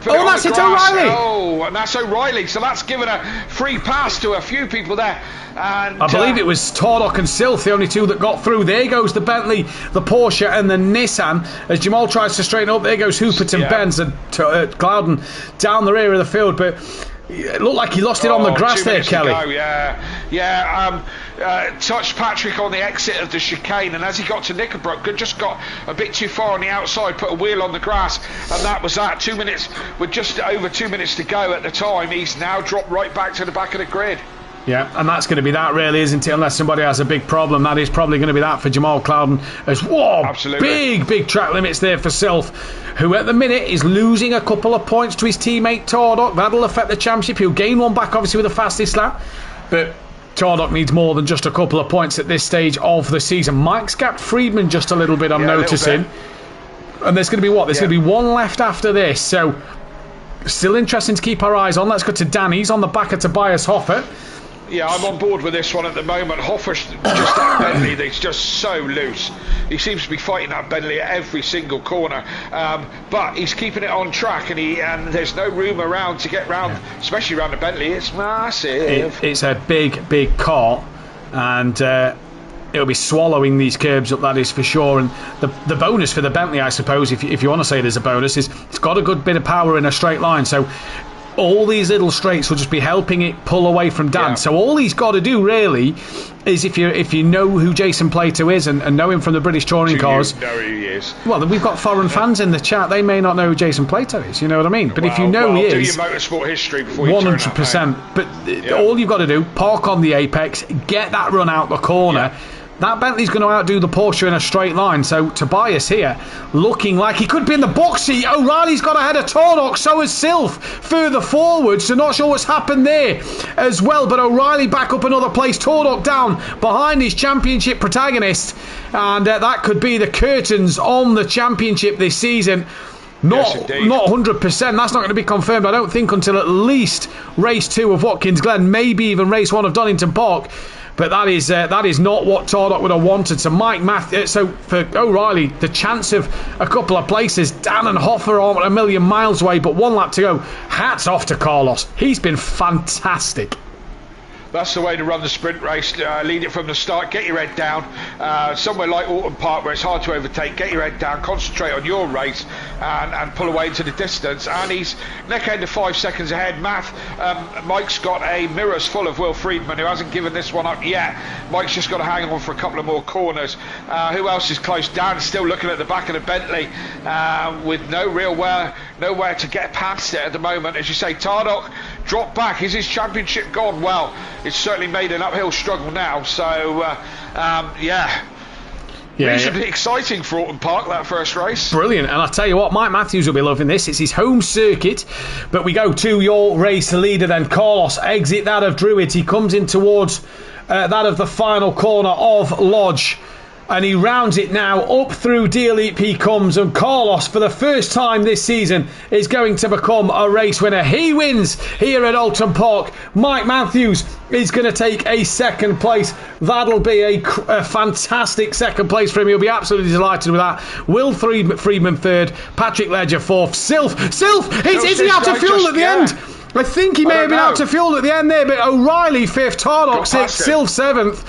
Oh, that's it, O'Reilly. Oh, and that's O'Reilly. So that's given a free pass to a few people there. And I believe it was Tordock and Silf, the only two that got through. There goes the Bentley, the Porsche, and the Nissan. As Jamal tries to straighten up, there goes Hupert and Benz and Clouden down the rear of the field. But it looked like he lost it on the grass there, Kelly. Touched Patrick on the exit of the chicane, and as he got to Knickerbrook, just got a bit too far on the outside, put a wheel on the grass, and that was that. 2 minutes, with just over 2 minutes to go at the time, he's now dropped right back to the back of the grid. Yeah, and that's going to be that, really, isn't it? Unless somebody has a big problem, that is probably going to be that for Jamal Clouden. As big track limits there for Silf, who at the minute is losing a couple of points to his teammate Tordock. That'll affect the championship. He'll gain one back, obviously, with the fastest lap, but Tordock needs more than just a couple of points at this stage of the season. Mike's gapped Friedman just a little bit, I'm noticing. And there's going to be what? There's going to be one left after this, so still interesting to keep our eyes on. Let's go to Dan. He's on the back of Tobias Hoffer. Yeah, I'm on board with this one at the moment. Hoffer's just that Bentley that's just so loose. He seems to be fighting that Bentley at every single corner, but he's keeping it on track, and there's no room around to get round, especially around the Bentley. It's massive. It's a big car, and it'll be swallowing these curbs up, that is for sure. And the bonus for the Bentley, I suppose, if you want to say there's a bonus, is it's got a good bit of power in a straight line, so all these little straights will just be helping it pull away from Dan. Yeah. So all he's got to do really is, if you know who Jason Plato is and know him from the British touring cars. You know who he is. Well, we've got foreign fans in the chat. They may not know who Jason Plato is. You know what I mean? But if you know who he is, do your motorsport history before you 100%. But all you've got to do, park on the apex, get that run out the corner. Yeah. That Bentley's going to outdo the Porsche in a straight line. So Tobias here looking like he could be in the box seat. O'Reilly's got ahead of Tordock, so has Silf further forward, so not sure what's happened there as well. But O'Reilly back up another place, Tordock down behind his championship protagonist, and that could be the curtains on the championship this season. Not 100%. That's not going to be confirmed, I don't think, until at least race 2 of Watkins Glen, maybe even race 1 of Donington Park. But that is not what Tordock would have wanted. So so for O'Reilly, the chance of a couple of places, Dan and Hoffer are a million miles away, but 1 lap to go. Hats off to Carlos. He's been fantastic. That's the way to run the sprint race. Lead it from the start. Get your head down. Somewhere like Alton Park, where it's hard to overtake, get your head down, concentrate on your race, and pull away into the distance. And he's neck end of 5 seconds ahead. Mike's got a mirrors full of Will Friedman, who hasn't given this one up yet. Mike's just got to hang on for a couple of more corners. Who else is close? Dan's still looking at the back of the Bentley, with nowhere to get past it at the moment. As you say, Tordock dropped back. Is his championship gone? Well, it's certainly made an uphill struggle now. So, reasonably exciting for Alton Park, that first race. Brilliant. And I'll tell you what, Mike Matthews will be loving this. It's his home circuit. But we go to your race leader then. Carlos exit that of Druids. He comes in towards that of the final corner of Lodge. And he rounds it now. Up through D-Elite he comes, and Carlos, for the first time this season, is going to become a race winner. He wins here at Alton Park. Mike Matthews is going to take a second place. That'll be a fantastic second place for him. He'll be absolutely delighted with that. Will Friedman third, Patrick Ledger fourth. Silf, is he out of fuel at the end? I think he may have been out to fuel at the end there, but O'Reilly 5th, Tordock 6th, Silf 7th.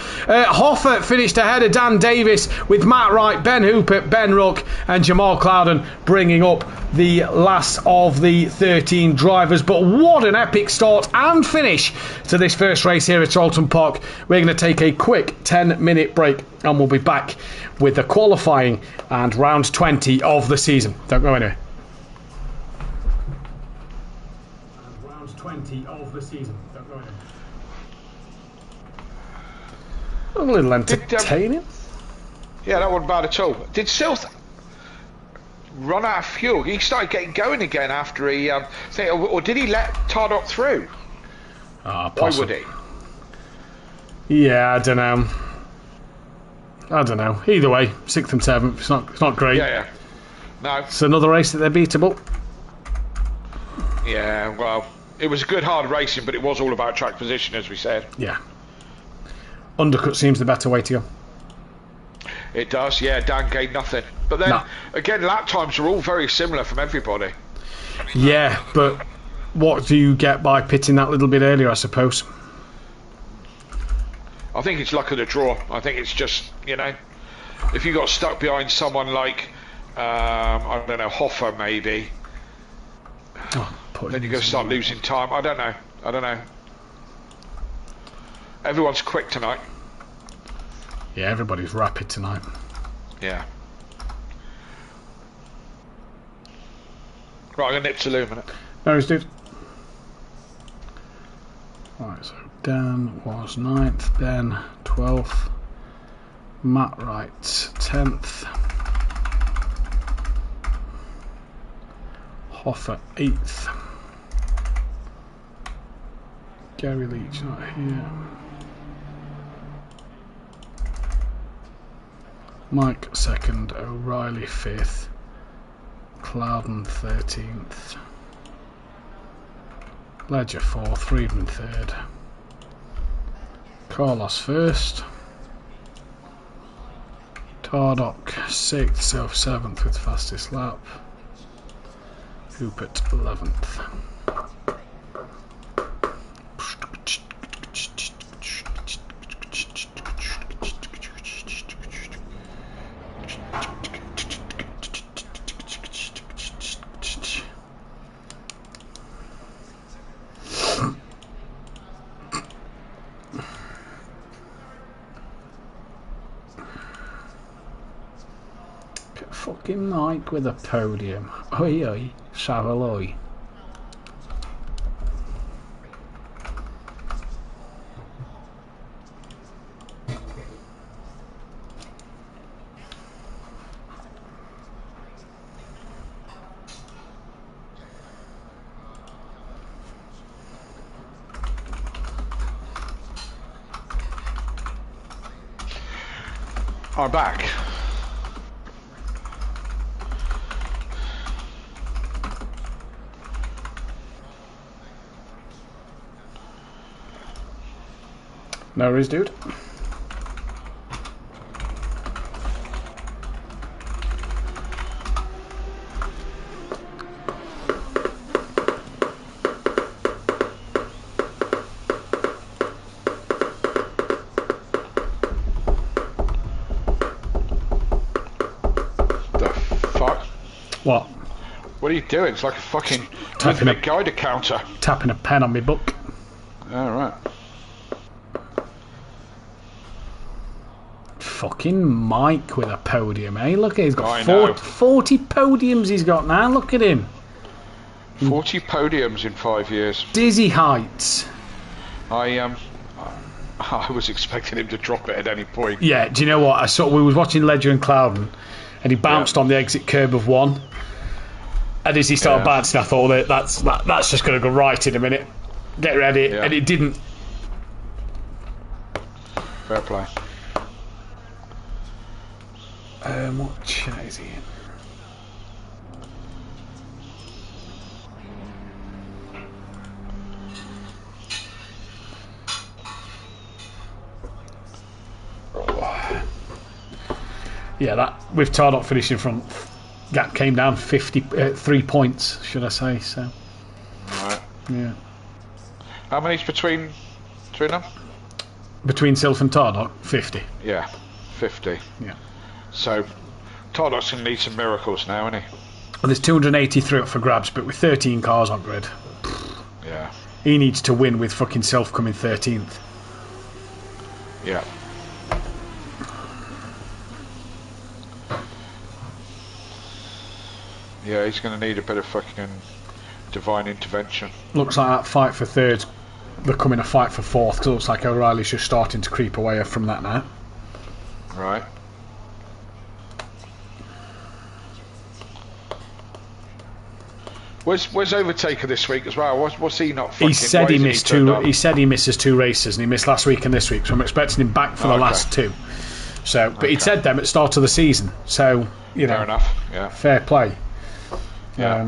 Hoffer finished ahead of Dan Davis, with Matt Wright, Ben Hupert, Ben Ruck and Jamal Clouden bringing up the last of the 13 drivers. But what an epic start and finish to this first race here at Alton Park. We're going to take a quick 10-minute break and we'll be back with the qualifying and round 20 of the season. Don't go anywhere. Of the season. A little entertaining. That wasn't bad at all. Did Silf run out of fuel? He started getting going again after he or did he let Tordock through? Why would he? Yeah, I don't know. Either way, 6th and 7th. It's not great. Yeah. No. It's another race that they're beatable. Yeah, well, it was good hard racing, but it was all about track position, as we said. Yeah. Undercut seems the better way to go. It does, yeah. Dan gained nothing. But then, again, lap times are all very similar from everybody. Yeah, but what do you get by pitting that little bit earlier, I suppose? I think it's luck of the draw. I think it's just, you know, if you got stuck behind someone like, I don't know, Hoffer maybe, then you're going to start losing time. I don't know. Everyone's quick tonight. Yeah, everybody's rapid tonight. Yeah. Right, I'm going to nip to loo a minute. No worries, dude. Right, so Dan was 9th, Ben 12th, Matt Wright 10th, Hoffer 8th, Gary Leach not here, Mike 2nd, O'Reilly 5th, Clouden 13th, Ledger 4th, Friedman 3rd, Carlos 1st, Tardock 6th, Self 7th with fastest lap, Hupert 11th. Fucking Mike with a podium. Oi oi, Savaloy. I'm back. No worries, dude. The fuck? What? What are you doing? It's like a fucking Tapping rhythmic Geiger counter. Tapping a pen on my book. All right. Fucking Mike with a podium, eh? Look, he's got I know. 40 podiums he's got now. Look at him. 40 podiums in 5 years. Dizzy heights. I was expecting him to drop it at any point. Yeah, do you know what? We was watching Ledger and Clouden, and he bounced on the exit curb of one. And as he started bouncing, I thought that's just going to go right in a minute. Get ready, and it didn't. Fair play. What chat is he in? Yeah, that with Tardock finishing front, gap came down 3 points, should I say? So, Right. yeah. How many's between them? Between Sylph and Tardock, 50. Yeah, 50. Yeah. So, Tardock's going to need some miracles now, isn't he? Well, there's 283 up for grabs, but with 13 cars on grid, Yeah. he needs to win with fucking Sylph coming 13th. Yeah. Yeah, he's going to need a bit of fucking divine intervention. Looks like that fight for third's becoming a fight for fourth, because it looks like O'Reilly's just starting to creep away from that now. Right. Where's Overtaker this week as well? What's he not fucking... He said he missed turned two. up? He said he misses 2 races, and he missed last week and this week. So I'm expecting him back for the Okay. last 2. So, but he'd said them at the start of the season. So you know, Fair enough. Yeah. fair play. Yeah.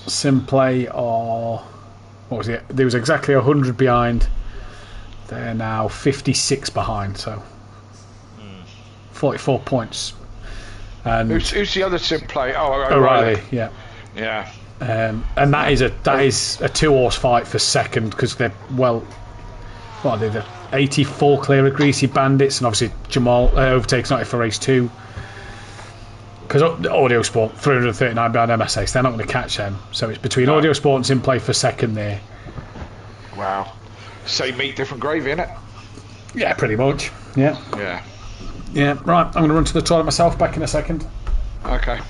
Simplay or what was it? There was exactly 100 behind. They're now 56 behind. So 44 points. And who's the other sim play? Oh, O'Reilly, yeah. Yeah. And that is a 2-horse fight for second because they're what are they? The 84 clear of Greasy Bandits, and obviously Jamal overtakes 90 for race 2. Because Audio Sport 339 behind MSX, they're not going to catch them. So it's between Audio Sport and Sim Play for second there. Wow. Same meat, different gravy, innit? Yeah, pretty much. Yeah. Yeah. Yeah. Right, I'm going to run to the toilet myself. Back in a second. Okay.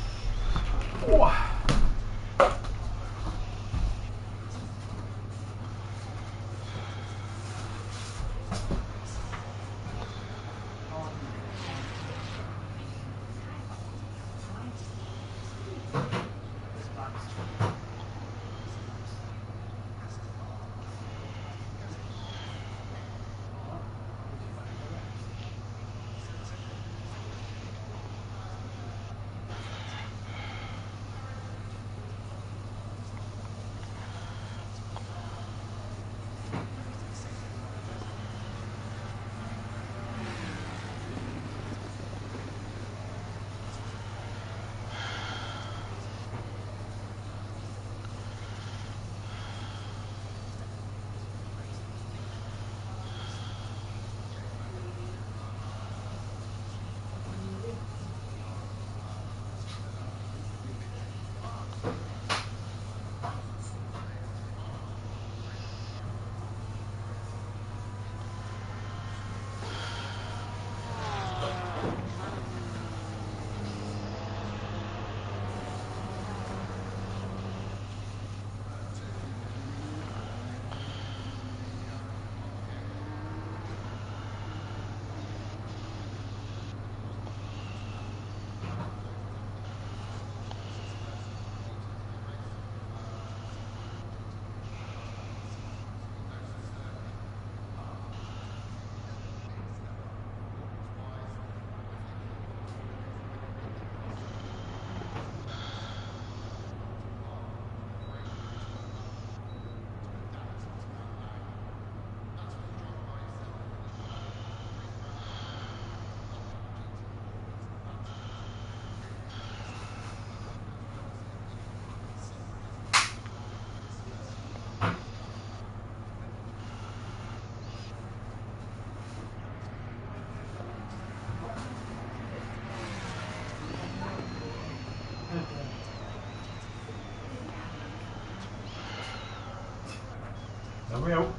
There we go.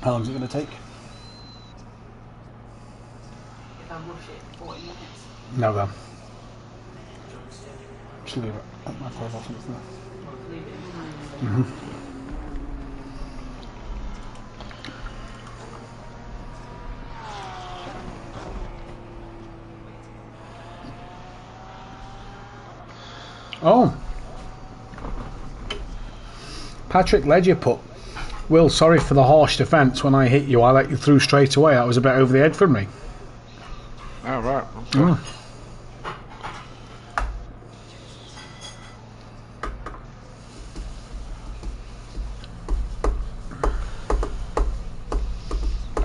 How long is it going to take? If I rush it, 40 minutes. No, then. Just leave it at my profile. Leave it in mind. Oh. Patrick Ledger put, Will, sorry for the harsh defence. When I hit you, I let you through straight away. That was a bit over the head for me. Oh, right. Okay.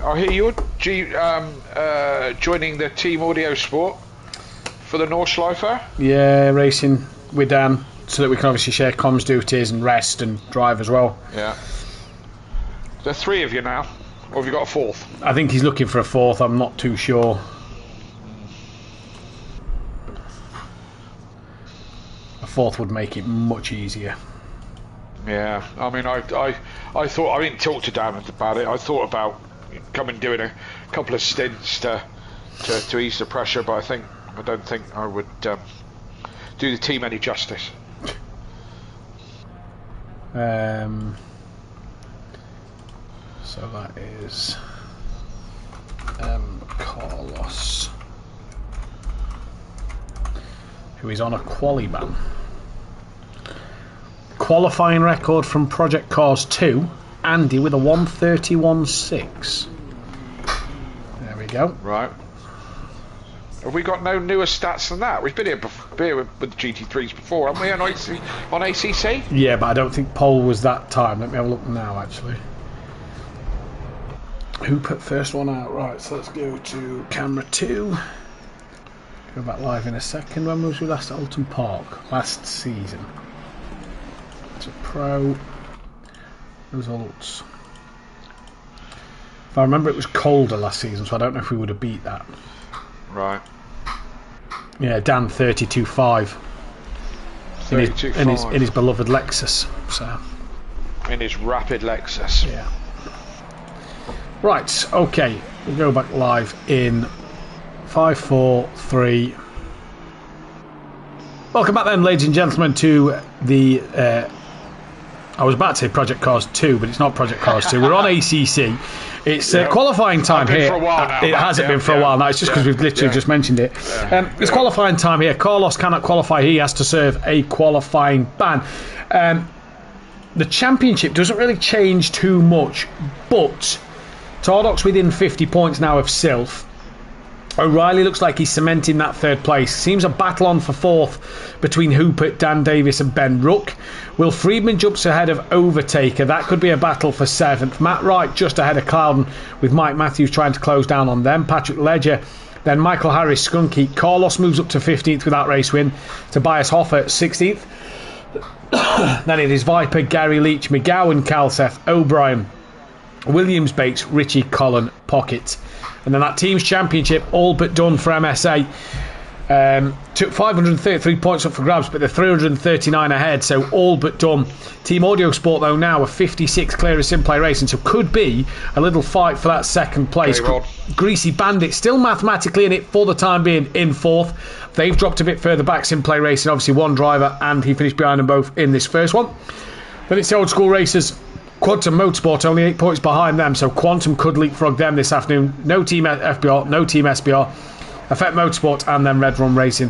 I hear you're joining the Team Audio Sport for the Nordschleife. Yeah, racing with Dan, so that we can obviously share comms duties and rest and drive as well. Yeah. There are 3 of you now, or have you got a 4th? I think he's looking for a 4th, I'm not too sure. A 4th would make it much easier. Yeah, I mean, I thought, I didn't talk to Dan about it. I thought about coming doing a couple of stints to ease the pressure, but I don't think I would do the team any justice. So that is Carlos, who is on a quali ban. Qualifying record from Project Cars 2, Andy with a 1:31.6. There we go. Right. Have we got no newer stats than that? We've been here with the GT3s before, haven't we, on ACC? Yeah, but I don't think pole was that time. Let me have a look now, actually. Who put first one out? Right, so let's go to camera 2. Go back live in a second. When was we last at Alton Park? Last season. It's a pro. Results. If I remember, it was colder last season, so I don't know if we would have beat that. Right. Yeah, Dan 32.5. In his beloved Lexus. So. In his rapid Lexus. Yeah. Right, okay. We'll go back live in 5, 4, 3. Welcome back then, ladies and gentlemen, to the... I was about to say Project Cars 2, but it's not Project Cars 2. We're on ACC. It's qualifying time here. For a while now, it hasn't been for a while now. It's just because we've literally just mentioned it. It's qualifying time here. Carlos cannot qualify. He has to serve a qualifying ban. The championship doesn't really change too much, but Tardoc's within 50 points now of Sylph. O'Reilly looks like he's cementing that third place. Seems a battle on for fourth between Hooper, Dan Davis and Ben Rook. Will Friedman jumps ahead of Overtaker. That could be a battle for seventh. Matt Wright just ahead of Clouden with Mike Matthews trying to close down on them. Patrick Ledger, then Michael Harris, Skunky. Carlos moves up to 15th with that race win. Tobias Hoffer 16th. Then it is Viper, Gary Leach, McGowan, Calseth, O'Brien, Williams, Bates, Richie, Collin, Pocket. And then that team's championship all but done for MSA. Took 533 points up for grabs, but they're 339 ahead, so all but done. Team Audio Sport, though, now a 56 clear of Simplay Racing, so could be a little fight for that second place. Greasy Bandit still mathematically in it for the time being in fourth. They've dropped a bit further back, Simplay Racing, obviously one driver, and he finished behind them both in this first one. Then it's the Old School Racers. Quantum Motorsport only 8 points behind them, so Quantum could leapfrog them this afternoon. No Team FBR, no Team SBR. Effect Motorsport and then Red Run Racing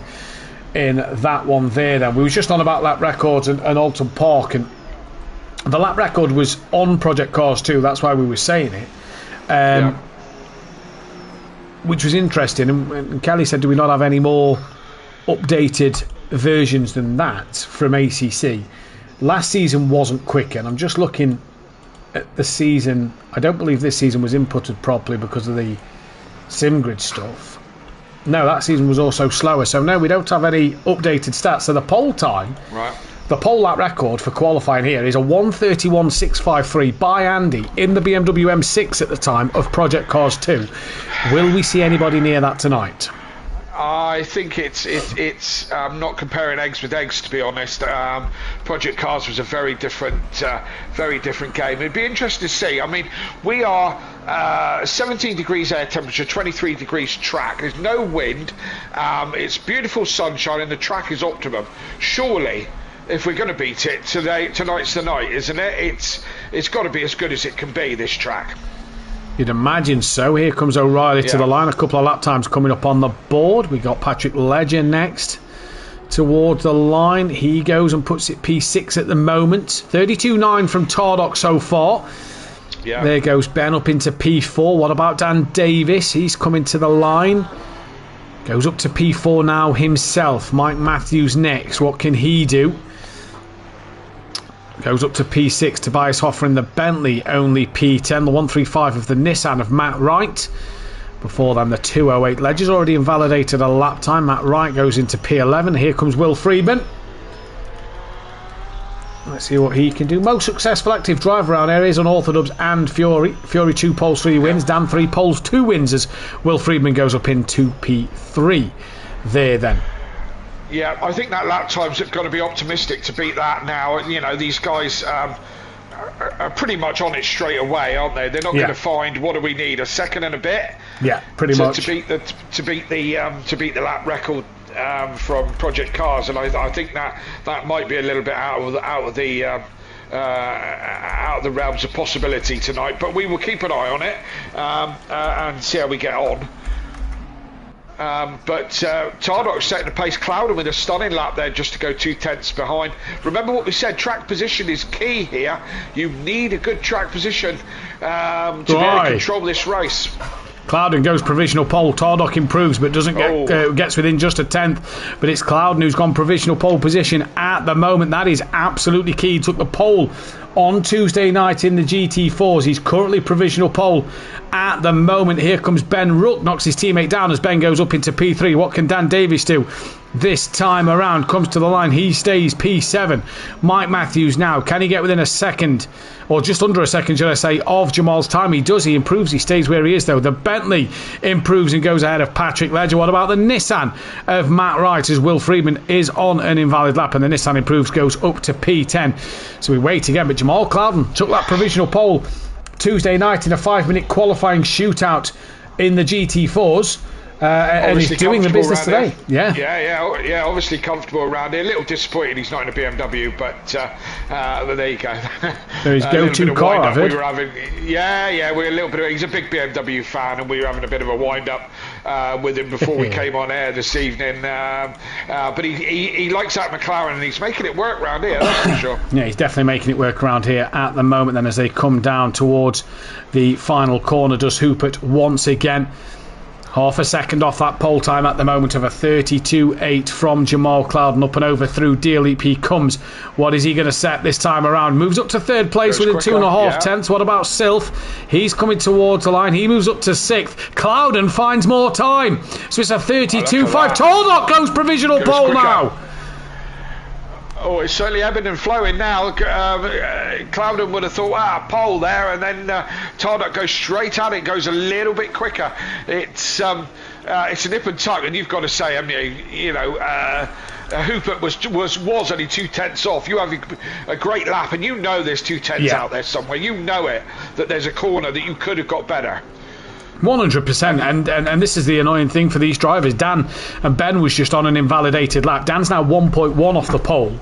in that one there. Then we were just on about lap records and Alton Park, and the lap record was on Project Cars 2. That's why we were saying it, which was interesting. And Kelly said, "Do we not have any more updated versions than that from ACC?" Last season wasn't quicker, and I'm just looking at the season. I don't believe this season was inputted properly because of the SimGrid stuff. No, that season was also slower. So no, we don't have any updated stats. So the pole time, the pole lap record for qualifying here is a 1:31.653 by Andy in the BMW M6 at the time of Project Cars 2. Will we see anybody near that tonight? I think it's not comparing eggs with eggs, to be honest. Project Cars was a very different game. It'd be interesting to see. I mean, we are 17 degrees air temperature, 23 degrees track. There's no wind. It's beautiful sunshine, and the track is optimum. Surely, if we're going to beat it tonight's the night, isn't it? It's got to be as good as it can be, this track. You'd imagine so. Here comes O'Reilly to the line. A couple of lap times coming up on the board. We got Patrick Ledger next towards the line. He goes and puts it P6 at the moment. 32.9 from Tardock so far. Yeah. There goes Ben up into P4. What about Dan Davis? He's coming to the line. Goes up to P4 now himself. Mike Matthews next. What can he do? Goes up to P6. Tobias Hoffer in the Bentley, only P10. The 135 of the Nissan of Matt Wright. Before then, the 208 Ledger's already invalidated a lap time. Matt Wright goes into P11. Here comes Will Friedman. Let's see what he can do. Most successful active driver around here is Unorthodox and Fury. Fury 2 poles, 3 wins. Dan 3 poles, 2 wins as Will Friedman goes up into P3. There then. Yeah, I think that lap time's going to be optimistic to beat that now. You know, these guys are pretty much on it straight away, aren't they? They're not going to find, what do we need, a second and a bit? Yeah, pretty much. To beat the lap record from Project Cars, and I think that might be a little bit out of the realms of possibility tonight. But we will keep an eye on it and see how we get on. But Tardoc's setting the pace. Clouden with a stunning lap there just to go 2/10 behind. Remember what we said, track position is key here. You need a good track position to be able to control this race. Clouden goes provisional pole. Tardock improves but doesn't gets within just a 10th. But it's Clouden who's gone provisional pole position at the moment. That is absolutely key. He took the pole on Tuesday night in the GT4s. He's currently provisional pole at the moment. Here comes Ben Rook, knocks his teammate down as Ben goes up into P3. What can Dan Davies do this time around? Comes to the line, he stays P7. Mike Matthews now, can he get within a second, or just under a second should I say, of Jamal's time? He does, he improves, he stays where he is though. The Bentley improves and goes ahead of Patrick Ledger. What about the Nissan of Matt Wright, as Will Friedman is on an invalid lap, and the Nissan improves, goes up to P10. So we wait again, but Jamal Clouden took that provisional pole Tuesday night in a 5-minute qualifying shootout in the GT4s. And he's doing the business today. Yeah, obviously comfortable around here. A little disappointed he's not in a BMW, but there you go. There his go-to car, I've heard. We were having, we're a little bit. He's a big BMW fan, and we were having a bit of a wind-up with him before we came on air this evening. But he likes that McLaren, and he's making it work around here. That's for sure. Yeah, he's definitely making it work around here at the moment. Then, as they come down towards the final corner, does Hupert once again. Half a second off that pole time at the moment of a 32.8 from Jamal Clouden. Up and over through Dealeep he comes. What is he going to set this time around? Moves up to third place within 2.5 tenths. What about Sylph? He's coming towards the line. He moves up to 6th. Clouden finds more time. So it's a 32.5. Tardock goes provisional pole now. Oh, it's certainly ebbing and flowing now. Clouden would have thought, pole there, and then Tardock goes straight at it, goes a little bit quicker. It's a nip and tuck, and you've got to say, haven't you, Hupert was only 2/10 off. You have a great lap, and you know there's 2/10 out there somewhere. You know it, that there's a corner that you could have got better. 100%, and this is the annoying thing for these drivers. Dan and Ben was just on an invalidated lap. Dan's now 1.1 off the pole,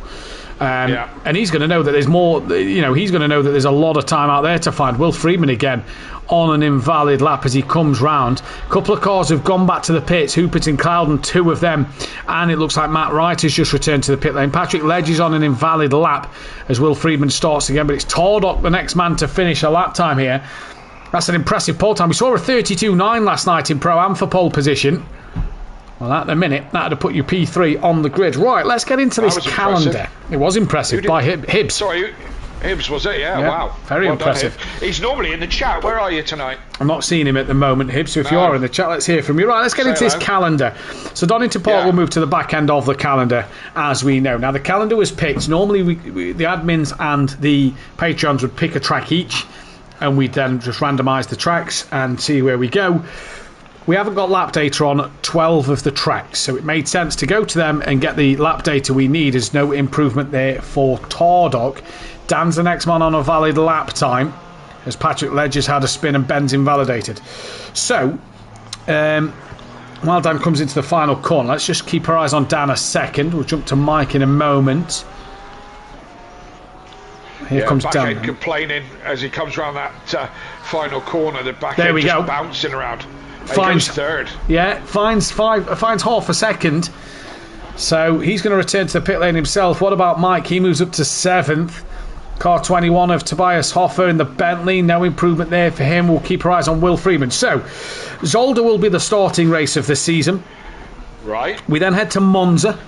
and he's going to know that there's more. He's going to know that there's a lot of time out there to find. Will Friedman again on an invalid lap as he comes round. A couple of cars have gone back to the pits. Hupert and Clouden, 2 of them, and it looks like Matt Wright has just returned to the pit lane. Patrick Ledge is on an invalid lap as Will Friedman starts again, but it's Tardock, the next man to finish a lap time here. That's an impressive pole time. We saw a 32.9 last night in Pro-Am for pole position. Well, at the minute, that would have put you P3 on the grid. Right, let's get into this calendar. Impressive. It was impressive by Hibbs. Sorry, Hibbs, was it? Yeah, wow. Very impressive. He's normally in the chat. Where are you tonight? I'm not seeing him at the moment, Hibbs, so if you are in the chat, let's hear from you. Right, let's get into this calendar. So Donington Park will move to the back end of the calendar, as we know. Now, the calendar was picked. Normally, the admins and the Patreons would pick a track each, and we'd then just randomise the tracks and see where we go. We haven't got lap data on 12 of the tracks, so it made sense to go to them and get the lap data we need. There's no improvement there for Tardock. Dan's the next man on a valid lap time, as Patrick Ledger's had a spin and Ben's invalidated. So, while Dan comes into the final corner, let's just keep our eyes on Dan a second. We'll jump to Mike in a moment. Here comes Dan. Complaining as he comes around that final corner. The back end just bouncing around. Finds third. Yeah, finds half a second. So he's going to return to the pit lane himself. What about Mike? He moves up to 7th. Car 21 of Tobias Hoffer in the Bentley. No improvement there for him. We'll keep our eyes on Will Friedman. So Zolder will be the starting race of the season. Right. We then head to Monza.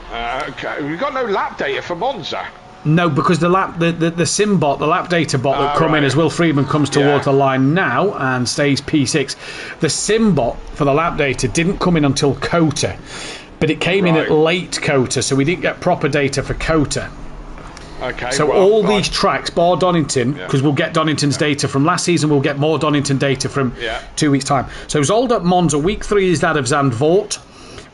Okay. We've got no lap data for Monza. No, because the SimBot, the lap data bot that come in as Will Friedman comes towards the line now and stays P6. The SimBot for the lap data didn't come in until COTA, but it came in at late COTA, so we didn't get proper data for COTA. Okay. So all these tracks, bar Donington, because we'll get Donington's data from last season, we'll get more Donington data from 2 weeks' time. So Zolder, Monza, week 3 is that of Zandvoort.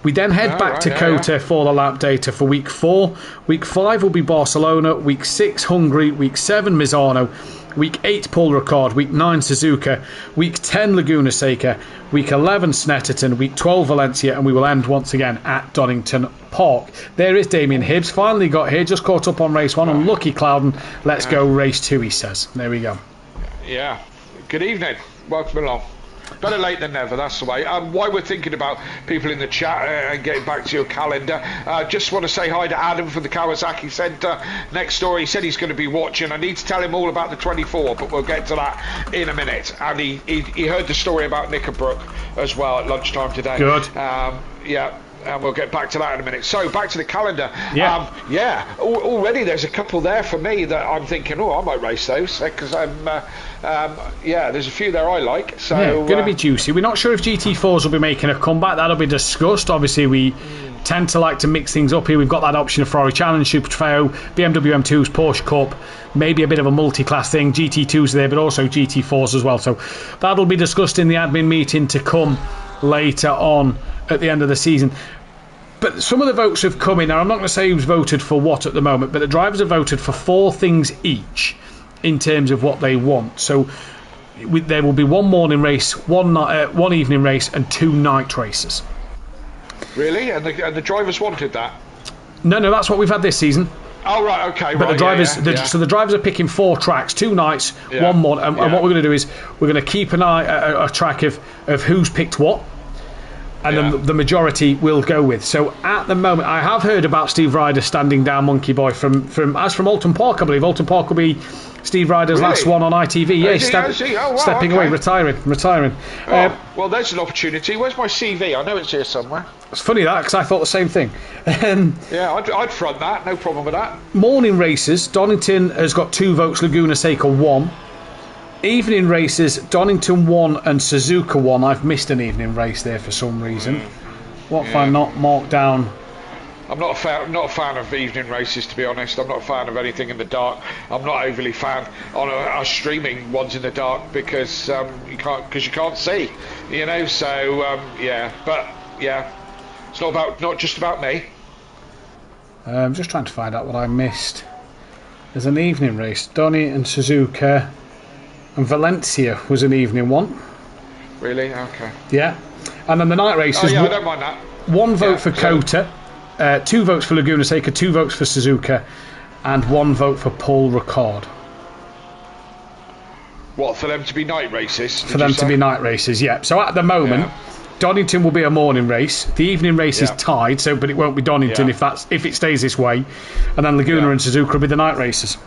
We then head back to COTA for the lap data for week 4. Week 5 will be Barcelona. Week 6, Hungary. Week 7, Misano. Week 8, Paul Ricard. Week 9, Suzuka. Week 10, Laguna Seca. Week 11, Snetterton. Week 12, Valencia. And we will end once again at Donington Park. There is Damien Hibbs. Finally got here. Just caught up on race 1. Unlucky Clouden. Let's go race 2, he says. There we go. Yeah. Good evening. Welcome along. Better late than never, that's the way. While we're thinking about people in the chat and getting back to your calendar, just want to say hi to Adam from the Kawasaki Centre next door. He said he's going to be watching. I need to tell him all about the 24, but we'll get to that in a minute. And he heard the story about Knickerbrook as well at lunchtime today. Good. Yeah. And we'll get back to that in a minute. So, back to the calendar. Yeah. Already there's a couple there for me that I'm thinking, I might race those, because there's a few there I like. So, going to be juicy. We're not sure if GT4s will be making a comeback. That'll be discussed. Obviously, we tend to like to mix things up here. We've got that option of Ferrari Challenge, Super Trofeo, BMW M2s, Porsche Cup, maybe a bit of a multi-class thing. GT2s there, but also GT4s as well. So, that'll be discussed in the admin meeting to come later on at the end of the season. But some of the votes have come in. Now, I'm not going to say who's voted for what at the moment, but the drivers have voted for 4 things each in terms of what they want. So there will be 1 morning race, 1 evening race, and 2 night races. Really? And the drivers wanted that? No, that's what we've had this season. Oh, right, okay. But the drivers, so the drivers are picking 4 tracks, 2 nights, 1 morning. And what we're going to do is we're going to keep an eye, a track of who's picked what. And then the majority will go with. So at the moment, I have heard about Steve Ryder standing down Monkey Boy from Alton Park, I believe. Alton Park will be Steve Ryder's last one on ITV. Yeah, stepping away, retiring. Well, there's an opportunity. Where's my CV? I know it's here somewhere. It's funny that, because I thought the same thing. I'd front that. No problem with that. Morning races. Donington has got 2 votes. Laguna Seca 1. Evening races, Donington 1 and Suzuka 1. I've missed an evening race there for some reason. What if I not marked down? I'm not a fan of evening races, to be honest. I'm not a fan of anything in the dark. I'm not overly fan on our streaming ones in the dark because you can't see, So it's not just about me. I'm just trying to find out what I missed. There's an evening race, Donny and Suzuka. And Valencia was an evening one. Really? Okay. Yeah. And then the night races. I don't mind that. 1 vote for Kota, 2 votes for Laguna Seca, 2 votes for Suzuka, and 1 vote for Paul Ricard. What, for them to be night races? For them to be night races, yeah. So at the moment, Donington will be a morning race. The evening race is tied, but it won't be Donington if it stays this way. And then Laguna and Suzuka will be the night races.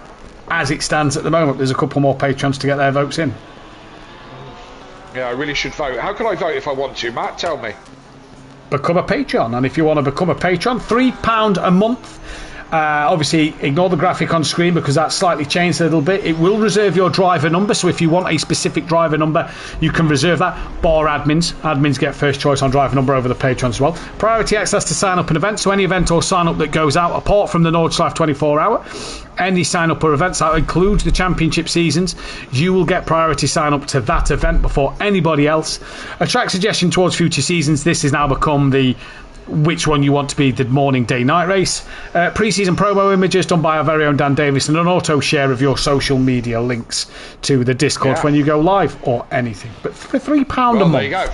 As it stands at the moment, there's a couple more patrons to get their votes in. Yeah, I really should vote. How can I vote if I want to, Matt? Tell me. Become a patron, and if you want to become a patron, £3 a month. Obviously, ignore the graphic on screen because that's slightly changed a little bit. It will reserve your driver number, so if you want a specific driver number, you can reserve that. Bar admins. Admins get first choice on driver number over the patrons as well. Priority access to sign up an event, so any event or sign up that goes out, apart from the Nordschleife 24 hour, any sign up or events that includes the championship seasons, you will get priority sign up to that event before anybody else. A track suggestion towards future seasons. This has now become the which one you want to be the morning, day, night race. Pre-season promo images done by our very own Dan Davis, and an auto share of your social media links to the Discord when you go live or anything. But for £3 a month. There you go.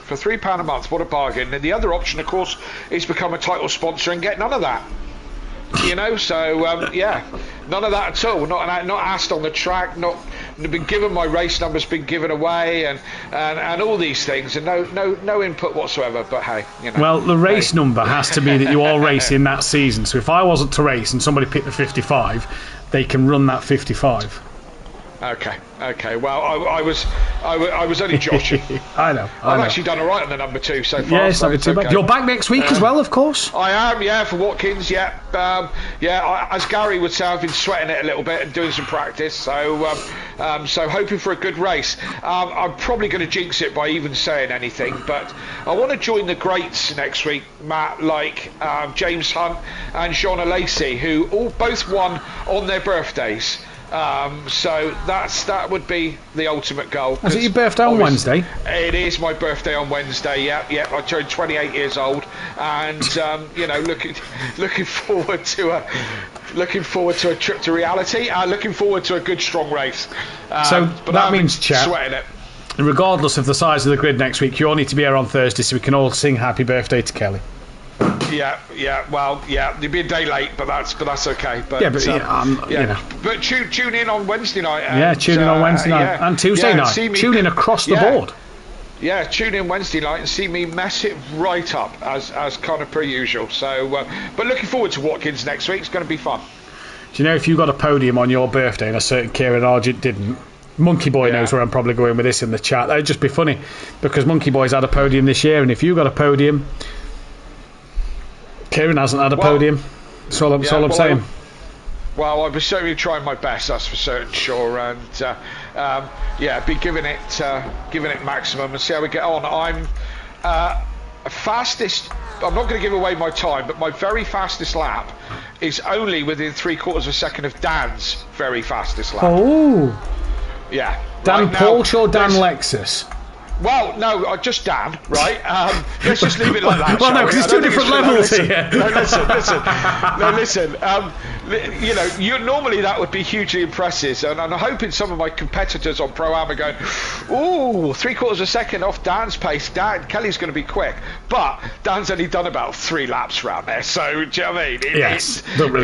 For £3 a month, what a bargain. And the other option, of course, is become a title sponsor and get none of that. None of that at all. Not asked on the track, not been given my race numbers, been given away, and all these things, and no input whatsoever. But hey, Well, the race number has to be that you all race in that season. So if I wasn't to race and somebody picked the 55, they can run that 55. Okay. Well, I was only joshing. I know. I've actually done all right on the number 2 so far. Yeah, it's not too bad. You're back next week as well, of course. I am, for Watkins. As Gary would say, I've been sweating it a little bit and doing some practice. So hoping for a good race. I'm probably going to jinx it by even saying anything, but I want to join the greats next week, Matt, like James Hunt and Shauna Lacey, who both won on their birthdays. So that would be the ultimate goal. Is it your birthday on Wednesday? It is my birthday on Wednesday. Yeah. I turned 28 years old, and looking forward to a trip to reality. Looking forward to a good strong race. So that means, chat, sweating it. Regardless of the size of the grid next week, you all need to be here on Thursday so we can all sing happy birthday to Kelly. You'd be a day late, but that's okay. But But tune in on Wednesday night. Tune in on Wednesday night and Tuesday night. Tune in across the board. Yeah, tune in Wednesday night and see me mess it right up as kind of per usual. So, but looking forward to Watkins next week. It's going to be fun. Do you know if you got a podium on your birthday and a certain Kieran Argent didn't? Monkey Boy knows where I'm probably going with this in the chat. That'd just be funny because Monkey Boy's had a podium this year, and if you got a podium, Kieran hasn't had a podium. That's all I'm saying. Well, I'll be certainly trying my best, that's for certain, sure, and be giving it maximum and see how we get on. I'm fastest. I'm not going to give away my time, but my very fastest lap is only within 3/4 of a second of Dan's very fastest lap. Oh, yeah. Dan right Porsche or Dan Lexus? Well, no, just Dan, right? Let's just leave it like that. Well, no, because it's 2 different levels here. Listen. Normally that would be hugely impressive, and I'm hoping some of my competitors on Pro-Am are going, ooh, 3/4 of a second off Dan's pace. Kelly's going to be quick, but Dan's only done about 3 laps around there, so do you know what I mean?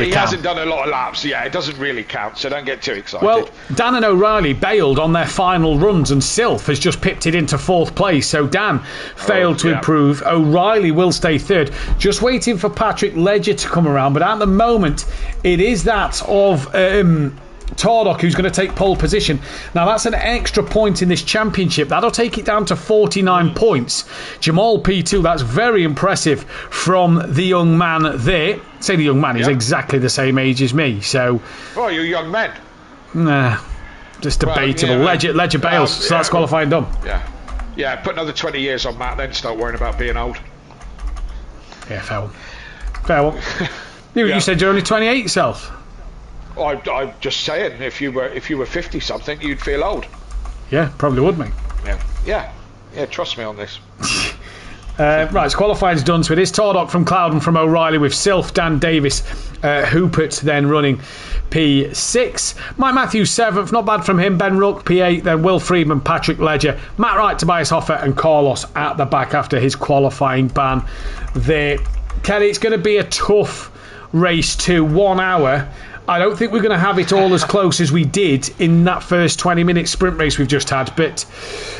He hasn't done a lot of laps. Yeah, it doesn't really count, so don't get too excited. Well, Dan and O'Reilly bailed on their final runs, and Sylph has just pipped it into 4th place, so Dan failed to improve. O'Reilly will stay 3rd, just waiting for Patrick Ledger to come around, but at the moment it is that of Tardock who's going to take pole position. Now that's an extra point in this championship. That'll take it down to 49 points. Jamal P2, that's very impressive from the young man there. Say the young man, he's exactly the same age as me, so... Oh, you're young men. Nah, just debatable. Ledger bails, so that's qualifying done. Yeah, put another 20 years on Matt, then start worrying about being old. Yeah, fair one. You said you're only 28 yourself. I'm just saying, if you were 50 something, you'd feel old. Yeah, probably would, mate. Yeah, trust me on this. Right, so qualifying's done. So it is Tardock from Clouden from O'Reilly with Sylph, Dan Davis, Hoopert then running P6. Mike Matthews 7th, not bad from him. Ben Rook P8, then Will Friedman, Patrick Ledger, Matt Wright, Tobias Hoffer, and Carlos at the back after his qualifying ban there. Kelly, it's going to be a tough race to 1 hour. I don't think we're going to have it all as close as we did in that first 20-minute sprint race we've just had, but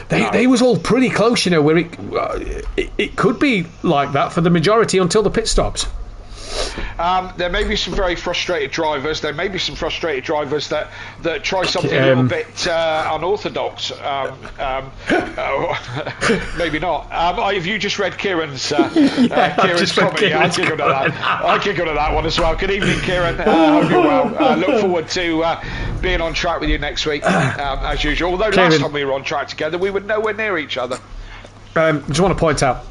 they was all pretty close, where it could be like that for the majority until the pit stops. There may be some very frustrated drivers. There may be some frustrated drivers that try something a little bit unorthodox. Maybe not. Have you just read Kieran's comment? I giggled at that one as well. Good evening, Kieran. Hope you're well. Look forward to being on track with you next week, as usual. Although Kieran, last time we were on track together, we were nowhere near each other. Just want to point out,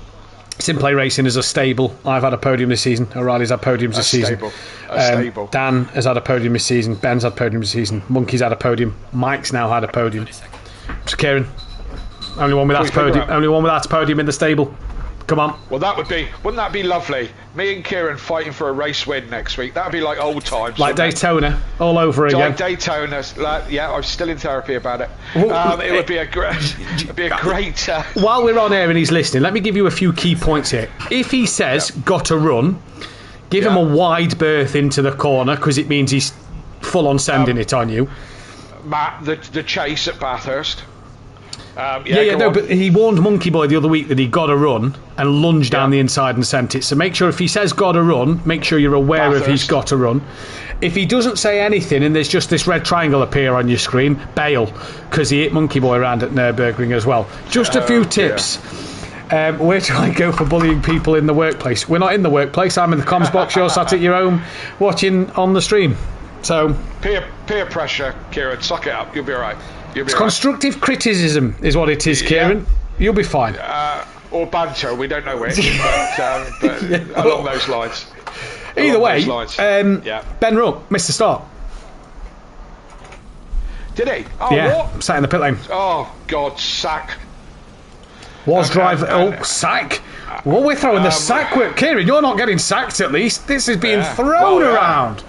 Simplay Racing is a stable. I've had a podium this season. O'Reilly's had podiums this season. Stable. Dan has had a podium this season. Ben's had podium this season. Monkey's had a podium. Mike's now had a podium. So Kieran, only one with that podium in the stable. Come on. Well, wouldn't that be lovely? Me and Kieran fighting for a race win next week. That'd be like old times. Like Daytona, all over again. Like Daytona. I'm still in therapy about it. It would be a great. While we're on air and he's listening, let me give you a few key points here. If he says got to run, give him a wide berth into the corner because it means he's full on sending it on you. Matt, the chase at Bathurst. But he warned Monkey Boy the other week that he got to run and lunged down the inside and sent it. So make sure if he says got to run, make sure you're aware of he's got to run. If he doesn't say anything and there's just this red triangle appear on your screen, bail, because he hit Monkey Boy around at Nürburgring as well. Just a few tips. Where do I go for bullying people in the workplace? We're not in the workplace. I'm in the comms box. You're sat at your home watching on the stream. So peer pressure, Kieran. Suck it up. You'll be all right. It's constructive criticism is what it is, Kieran. You'll be fine. Or banter, we don't know which, but along those lines. Either way, Ben Rook missed the start. Did he? Oh, what? Sat in the pit lane. Oh, God, sack. Sack? Well, we're throwing the sack with Kieran. You're not getting sacked, at least. This is being thrown around.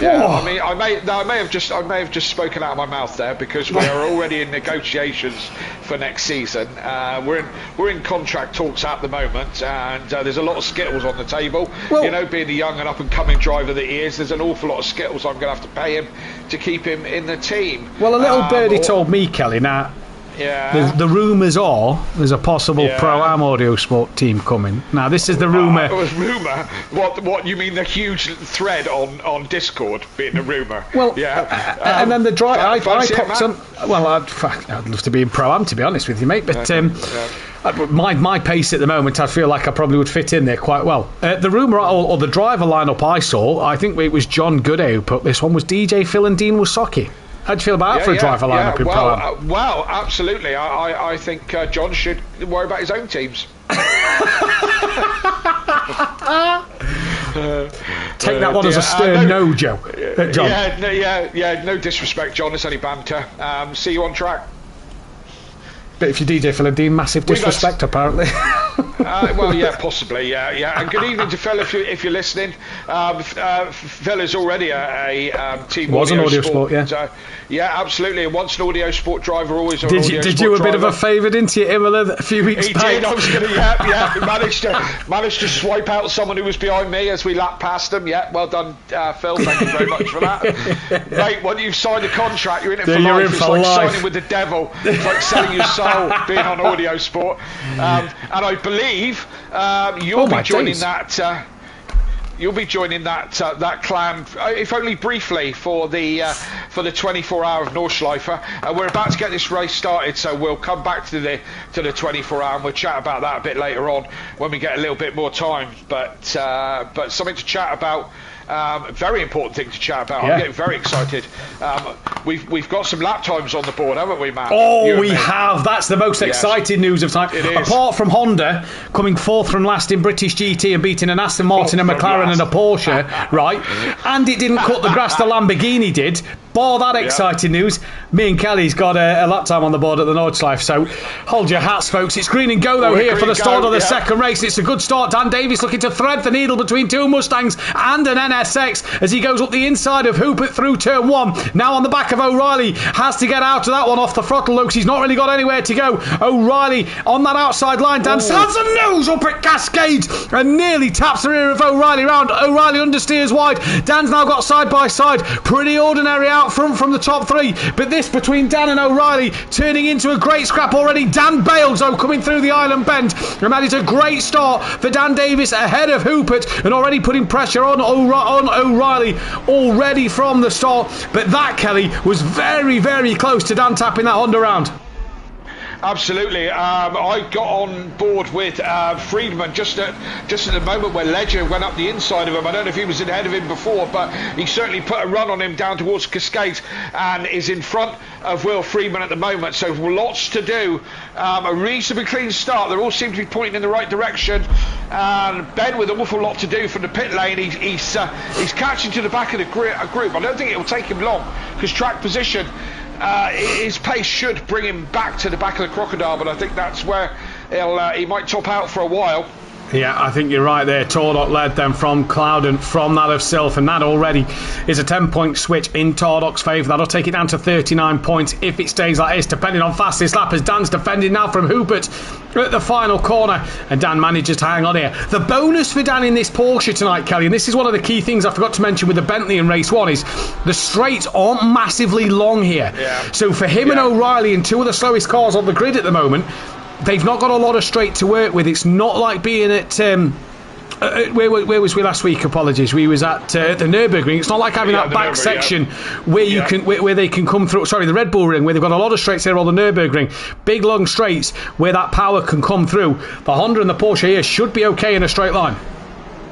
Yeah, I mean, I may have just spoken out of my mouth there because we are already in negotiations for next season. We're in contract talks at the moment, and there's a lot of skittles on the table. Well, being the young and up and coming driver that he is, there's an awful lot of skittles I'm going to have to pay him to keep him in the team. Well, a little birdie told me, Kelly. Now, Yeah. The rumours are there's a possible Pro-Am Audio Sport team coming. Now, this is the rumour. It was rumour? What you mean the huge thread on Discord being a rumour? Well, yeah. And then the drive. I it, popped some. Well, I'd love to be in Pro-Am, to be honest with you, mate. But my pace at the moment, I feel like I probably would fit in there quite well. The rumour or the driver lineup I saw, I think it was John Gooday who put this one, was DJ Phil and Dean Wasocki. How do you feel about that for a driver lineup in Pro-Am? Well, absolutely. I think John should worry about his own teams. Take that one as a stern no, Joe. John. Yeah. No disrespect, John. It's only banter. See you on track. But if you DJ Phil and Dean, massive disrespect apparently. Well, yeah, possibly, yeah. And good evening to Phil if you're listening. Phil is already a team. Was an audio sport, yeah. Yeah, absolutely. And once an audio sport driver, always an audio sport driver. Did you a bit of a favour, didn't you, Imola, a few weeks back? He did. I was going to, managed to swipe out someone who was behind me as we lapped past them. Yeah, well done, Phil. Thank you very much for that. Mate, when you've signed a contract, you're in it for life. It's like signing with the devil. It's like selling your soul, being on audio sport. And I believe you'll be joining that. You'll be joining that clan, if only briefly, for the 24-hour of Nordschleife. We're about to get this race started, so we'll come back to the 24-hour and we'll chat about that a bit later on when we get a little bit more time. But something to chat about. Very important thing to chat about. I'm getting very excited. We've got some lap times on the board, haven't we, Matt? Oh, we have. That's the most exciting news of time. It is. Apart from Honda coming fourth from last in British GT and beating an Aston Martin, a McLaren and a Porsche, right? And it didn't cut the grass the Lamborghini did. Bar that exciting news. Me and Kelly's got a lap time on the board at the Nordschleife, so hold your hats, folks. It's green and go, though, here for the start of the second race. It's a good start. Dan Davis looking to thread the needle between two Mustangs and an NSX as he goes up the inside of Hooper through turn one. Now on the back of O'Reilly. Has to get out of that one off the throttle, Luke. He's not really got anywhere to go. O'Reilly on that outside line. Dan slams a nose up at Cascade and nearly taps the rear of O'Reilly round. O'Reilly understeers wide. Dan's now got side by side. Pretty ordinary out front from the top three, but this between Dan and O'Reilly turning into a great scrap already. Dan Bales, though, coming through the island bend, and that is a great start for Dan Davis ahead of Hoopert and already putting pressure on O'Reilly already from the start. But that, Kelly, was very, very close to Dan tapping that Honda round. Absolutely. I got on board with Friedman just at the moment where Ledger went up the inside of him. I don't know if he was ahead of him before, but he certainly put a run on him down towards Cascade and is in front of Will Friedman at the moment. So lots to do. A reasonably clean start. They all seem to be pointing in the right direction. And Ben with an awful lot to do from the pit lane. He's catching to the back of the group. I don't think it will take him long because track position. His pace should bring him back to the back of the Crocodile, but I think that's where he might top out for a while. Yeah, I think you're right there. Tordok led them from Clouden, from that of Sylph, and that already is a 10-point switch in Tordok's favour. That'll take it down to 39 points if it stays like this, depending on fastest lap, as Dan's defending now from Hoopert at the final corner, and Dan manages to hang on here. The bonus for Dan in this Porsche tonight, Kelly, and this is one of the key things I forgot to mention with the Bentley in race one, is the straights aren't massively long here. Yeah. So for him and O'Reilly and two of the slowest cars on the grid at the moment, they've not got a lot of straight to work with. It's not like being at where was we last week? Apologies. We was at the Nürburgring. It's not like having that back section where you can where they can come through. Sorry, the Red Bull Ring, where they've got a lot of straights there on the Nürburgring. Big long straights where that power can come through. The Honda and the Porsche here should be okay in a straight line.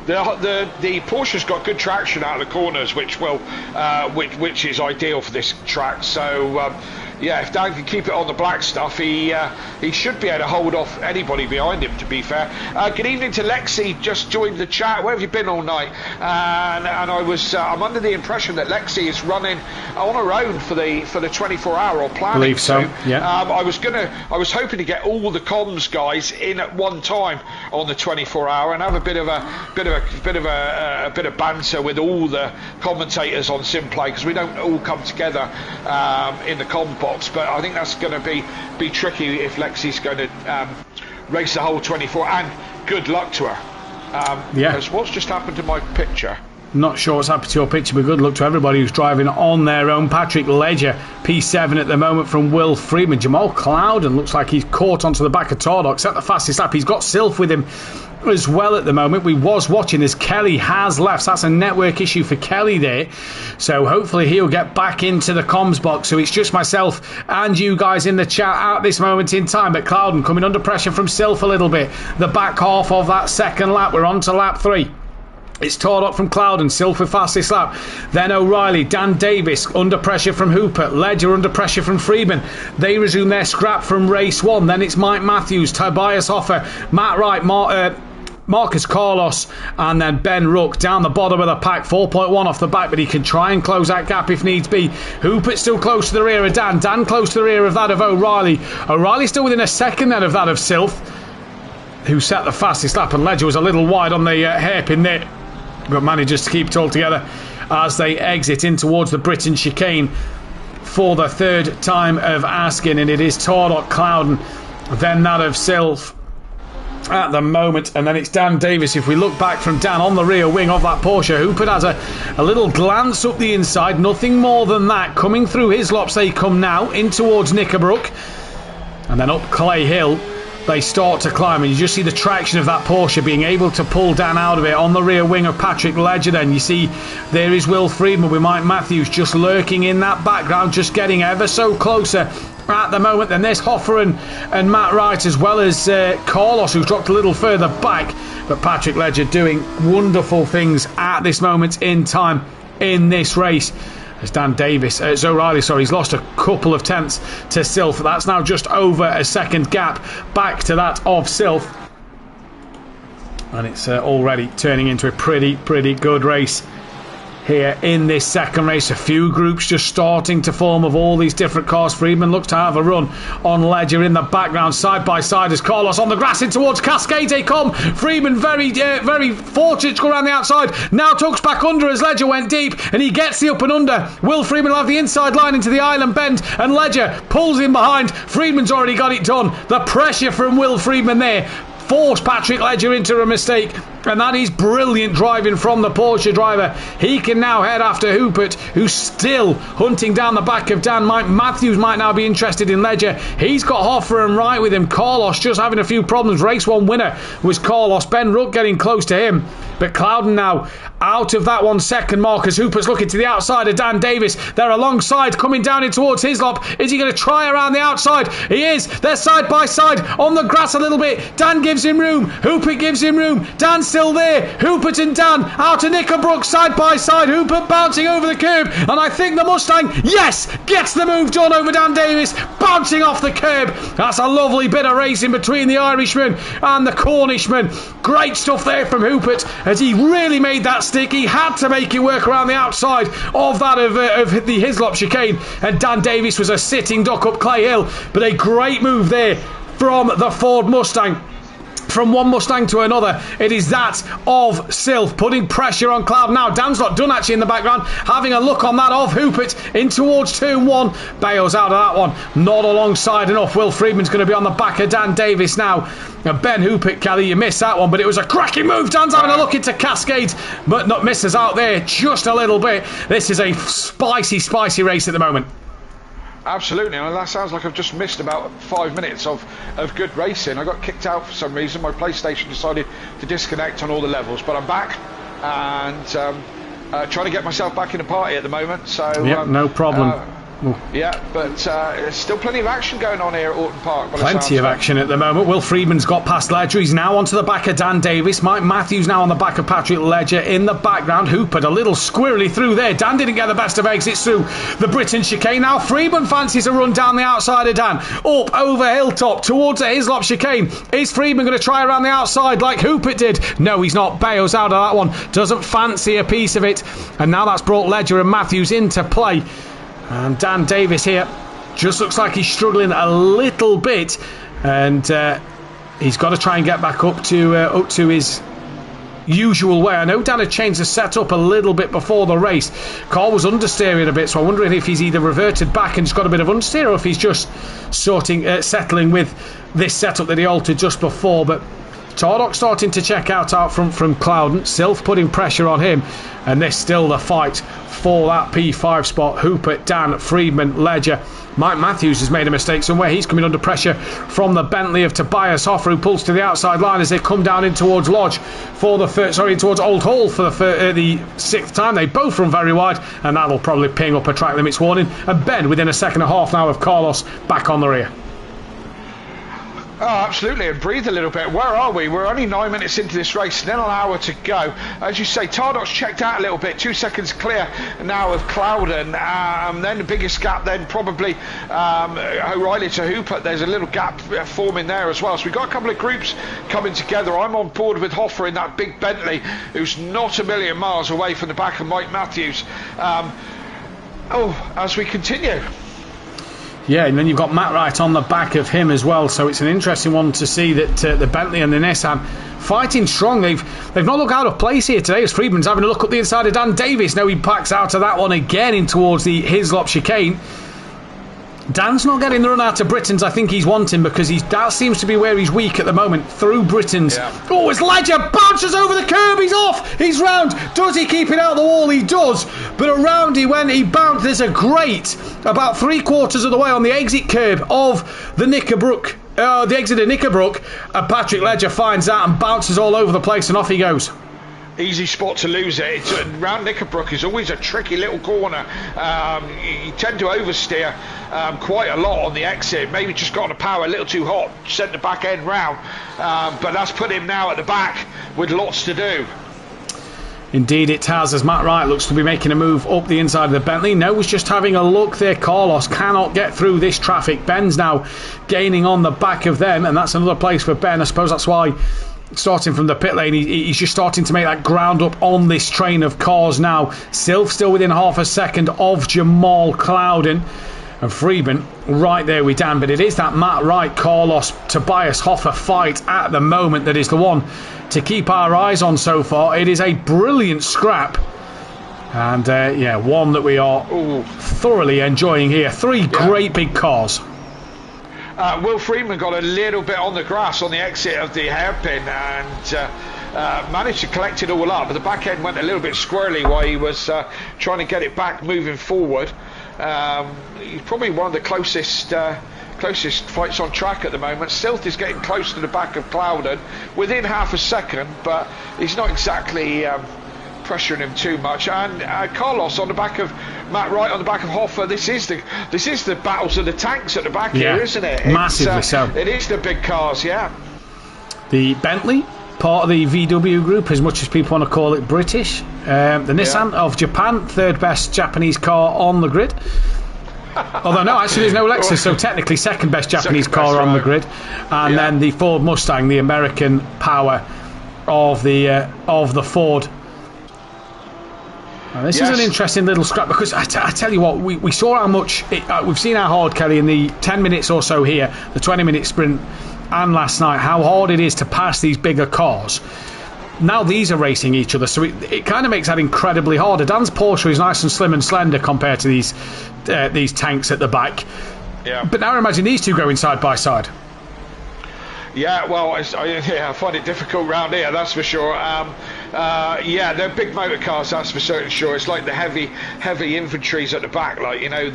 The Porsche's got good traction out of the corners, which is ideal for this track. So. If Dan can keep it on the black stuff, he should be able to hold off anybody behind him, to be fair. Good evening to Lexi, just joined the chat. Where have you been all night? And I'm under the impression that Lexi is running on her own for the 24-hour or planning. Believe so. Yeah. I was hoping to get all the comms guys in at one time on the 24-hour and have a bit of banter with all the commentators on Simplay, because we don't all come together in the comm box. But I think that's going to be tricky if Lexi's going to race the whole 24. And good luck to her. Because what's just happened to my picture? Not sure what's happened to your picture, but good luck to everybody who's driving on their own. Patrick Ledger, P7 at the moment from Will Freeman. Jamal Clouden looks like he's caught onto the back of Tordok. Set the fastest lap. He's got Sylph with him as well at the moment. We was watching as Kelly has left. So that's a network issue for Kelly there. So hopefully he'll get back into the comms box. So it's just myself and you guys in the chat at this moment in time. But Clouden coming under pressure from Sylph a little bit. The back half of that second lap. We're on to lap 3. It's Tordok from Clouden, Sylph with fastest lap. Then O'Reilly, Dan Davis under pressure from Hooper, Ledger under pressure from Freeman. They resume their scrap from race 1. Then it's Mike Matthews, Tobias Hoffer, Matt Wright, Marcus Carlos, and then Ben Rook down the bottom of the pack. 4.1 off the back, but he can try and close that gap if needs be. Hooper still close to the rear of Dan close to the rear of that of O'Reilly. O'Reilly still within a second then of that of Sylph, who set the fastest lap, and Ledger was a little wide on the hairpin there, but manages to keep it all together as they exit in towards the Britain chicane for the third time of asking. And it is Tordok, Clouden, then that of Sylph at the moment, and then it's Dan Davis. If we look back from Dan on the rear wing of that Porsche, Hooper has a little glance up the inside, nothing more than that. Coming through his lops they come now in towards Knickerbrook, and then up Clay Hill they start to climb, and you just see the traction of that Porsche being able to pull Dan out of it. On the rear wing of Patrick Ledger, then you see there is Will Freeman with Mike Matthews just lurking in that background, just getting ever so closer at the moment. Then there's Hoffer and Matt Wright, as well as Carlos, who's dropped a little further back. But Patrick Ledger doing wonderful things at this moment in time in this race. As Dan Davis, O'Reilly, he's lost a couple of tenths to Sylph. That's now just over a second gap back to that of Sylph. And it's already turning into a pretty good race here in this second race. A few groups just starting to form of all these different cars. Freeman looks to have a run on Ledger in the background, side by side as Carlos on the grass in towards Cascade they come. Freeman very fortunate to go around the outside, now tucks back under as Ledger went deep, and he gets the up and under. Will Freeman will have the inside line into the island bend, and Ledger pulls in behind. Freeman's already got it done. The pressure from Will Freeman there forced Patrick Ledger into a mistake, and that is brilliant driving from the Porsche driver. He can now head after Hoopert, who's still hunting down the back of Dan. Mike Matthews might now be interested in Ledger. He's got Hoffer and Wright with him. Carlos just having a few problems. Race 1 winner was Carlos. Ben Rook getting close to him, but Clouden now out of that 1 second mark as Hooper's looking to the outside of Dan Davis. They're alongside, coming down in towards his lop. Is he going to try around the outside? He is. They're side by side on the grass a little bit. Dan gives him room. Hooper gives him room. Dan's still there. Hooper and Dan out to Knickerbrook side by side. Hooper bouncing over the curb, and I think the Mustang, yes, gets the move done over Dan Davis, bouncing off the curb. That's a lovely bit of racing between the Irishman and the Cornishman. Great stuff there from Hooper as he really made that stick. He had to make it work around the outside of that of the Hislop chicane, and Dan Davis was a sitting duck up Clay Hill, but a great move there from the Ford Mustang. From one Mustang to another, it is that of Sylph putting pressure on Cloud now. Dan's not done actually in the background, having a look on that of Hoopert in towards turn 1. Bales out of that one, not alongside enough. Will Freeman's going to be on the back of Dan Davis now. And Ben Hoopert, Kelly, you missed that one, but it was a cracking move. Dan's having a look into Cascade, but not misses out there just a little bit. This is a spicy race at the moment. Absolutely, and that sounds like I've just missed about 5 minutes of good racing. I got kicked out for some reason. My PlayStation decided to disconnect on all the levels, but I'm back and trying to get myself back in a party at the moment. So yep, no problem. Yeah, but there's still plenty of action going on here at Orton Park. Plenty of action at the moment. Will Freeman's got past Ledger. He's now onto the back of Dan Davis. Mike Matthews now on the back of Patrick Ledger in the background. Hooper a little squirrely through there. Dan didn't get the best of exits through the Britain chicane. Now Freeman fancies a run down the outside of Dan. Up over Hilltop towards the Hislop chicane. Is Freeman going to try around the outside like Hooper did? No, he's not. Bales out of that one. Doesn't fancy a piece of it. And now that's brought Ledger and Matthews into play. And Dan Davis here just looks like he's struggling a little bit, and he's got to try and get back up to his usual way. I know Dan had changed the setup a little bit before the race. Car was understeering a bit, so I'm wondering if he's either reverted back and just got a bit of understeer, or if he's just settling with this setup that he altered just before. But Tardok starting to check out front from Clouden. Sylph putting pressure on him. And there's still the fight for that P5 spot. Hooper, Dan, Friedman, Ledger. Mike Matthews has made a mistake somewhere. He's coming under pressure from the Bentley of Tobias Hoffer, who pulls to the outside line as they come down in towards Lodge for the towards Old Hall for the 6th time. They both run very wide, and that'll probably ping up a track limits warning. And Ben within a second and a half now of Carlos back on the rear. Oh, absolutely, and breathe a little bit. Where are we? We're only 9 minutes into this race, then an hour to go. As you say, Tardok's checked out a little bit, 2 seconds clear now of Clouden. Then the biggest gap then probably O'Reilly to Hooper. There's a little gap forming there as well. So we've got a couple of groups coming together. I'm on board with Hoffer in that big Bentley, who's not a million miles away from the back of Mike Matthews. As we continue. Yeah, and then you've got Matt Wright on the back of him as well, so it's an interesting one to see that the Bentley and the Nissan fighting strong. They've not looked out of place here today as Friedman's having a look up the inside of Dan Davis. Now he backs out of that one again in towards the Hislop chicane. Dan's not getting the run out of Britons I think he's wanting, because that seems to be where he's weak at the moment, through Britons. Yeah. Oh, it's Ledger, bounces over the curb, he's off, he's round. Does he keep it out the wall? He does, but around he went, he bounced. There's a grate about 3/4 of the way on the exit curb of the Knickerbrook, the exit of Knickerbrook, and Patrick Ledger finds that and bounces all over the place, and off he goes. Easy spot to lose it. Round Knickerbrook is always a tricky little corner. You tend to oversteer quite a lot on the exit. Maybe just got the power a little too hot, sent the back end round. But that's put him now at the back with lots to do. Indeed it has, as Matt Wright looks to be making a move up the inside of the Bentley. No, was just having a look there. Carlos cannot get through this traffic. Ben's now gaining on the back of them, and that's another place for Ben. I suppose that's why, starting from the pit lane, he's just starting to make that ground up on this train of cars now. Sylph still within half a second of Jamal Clouden, and Friedman right there with Dan. But it is that Matt Wright, Carlos, Tobias Hoffer fight at the moment that is the one to keep our eyes on so far. It is a brilliant scrap, and one that we are thoroughly enjoying here. Three great big cars. Will Friedman got a little bit on the grass on the exit of the hairpin and managed to collect it all up, but the back end went a little bit squirrely while he was trying to get it back moving forward. He's probably one of the closest fights on track at the moment. Sylph is getting close to the back of Clouden within half a second, but he's not exactly pressuring him too much. And Carlos on the back of Matt Wright on the back of Hoffer. This is the battles of the tanks at the back here, isn't it? Massively so. It is the big cars, yeah. The Bentley, part of the VW group, as much as people want to call it British. The Nissan of Japan, third best Japanese car on the grid. Although no, actually there's no Lexus, so technically second best Japanese car on the grid. And then the Ford Mustang, the American power of the Ford. Now, this is an interesting little scrap, because I tell you what, we saw how much we've seen how hard, Kelly, in the 10 minutes or so here, the 20-minute sprint, and last night, how hard it is to pass these bigger cars. Now these are racing each other, so it kind of makes that incredibly harder. Dan's Porsche is nice and slim and slender compared to these tanks at the back. Yeah. But now imagine these two going side by side. Yeah, well, I find it difficult round here, that's for sure. They're big motor cars, that's for certain sure. It's like the heavy infantries at the back, like, you know,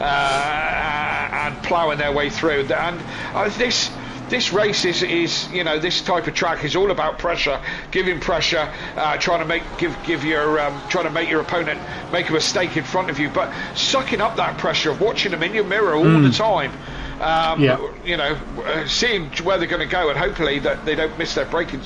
and ploughing their way through. And this race is you know, this type of track is all about pressure, giving pressure, trying to make your opponent make a mistake in front of you, but sucking up that pressure of watching them in your mirror all the time. You know, seeing where they're going to go, and hopefully that they don't miss their braking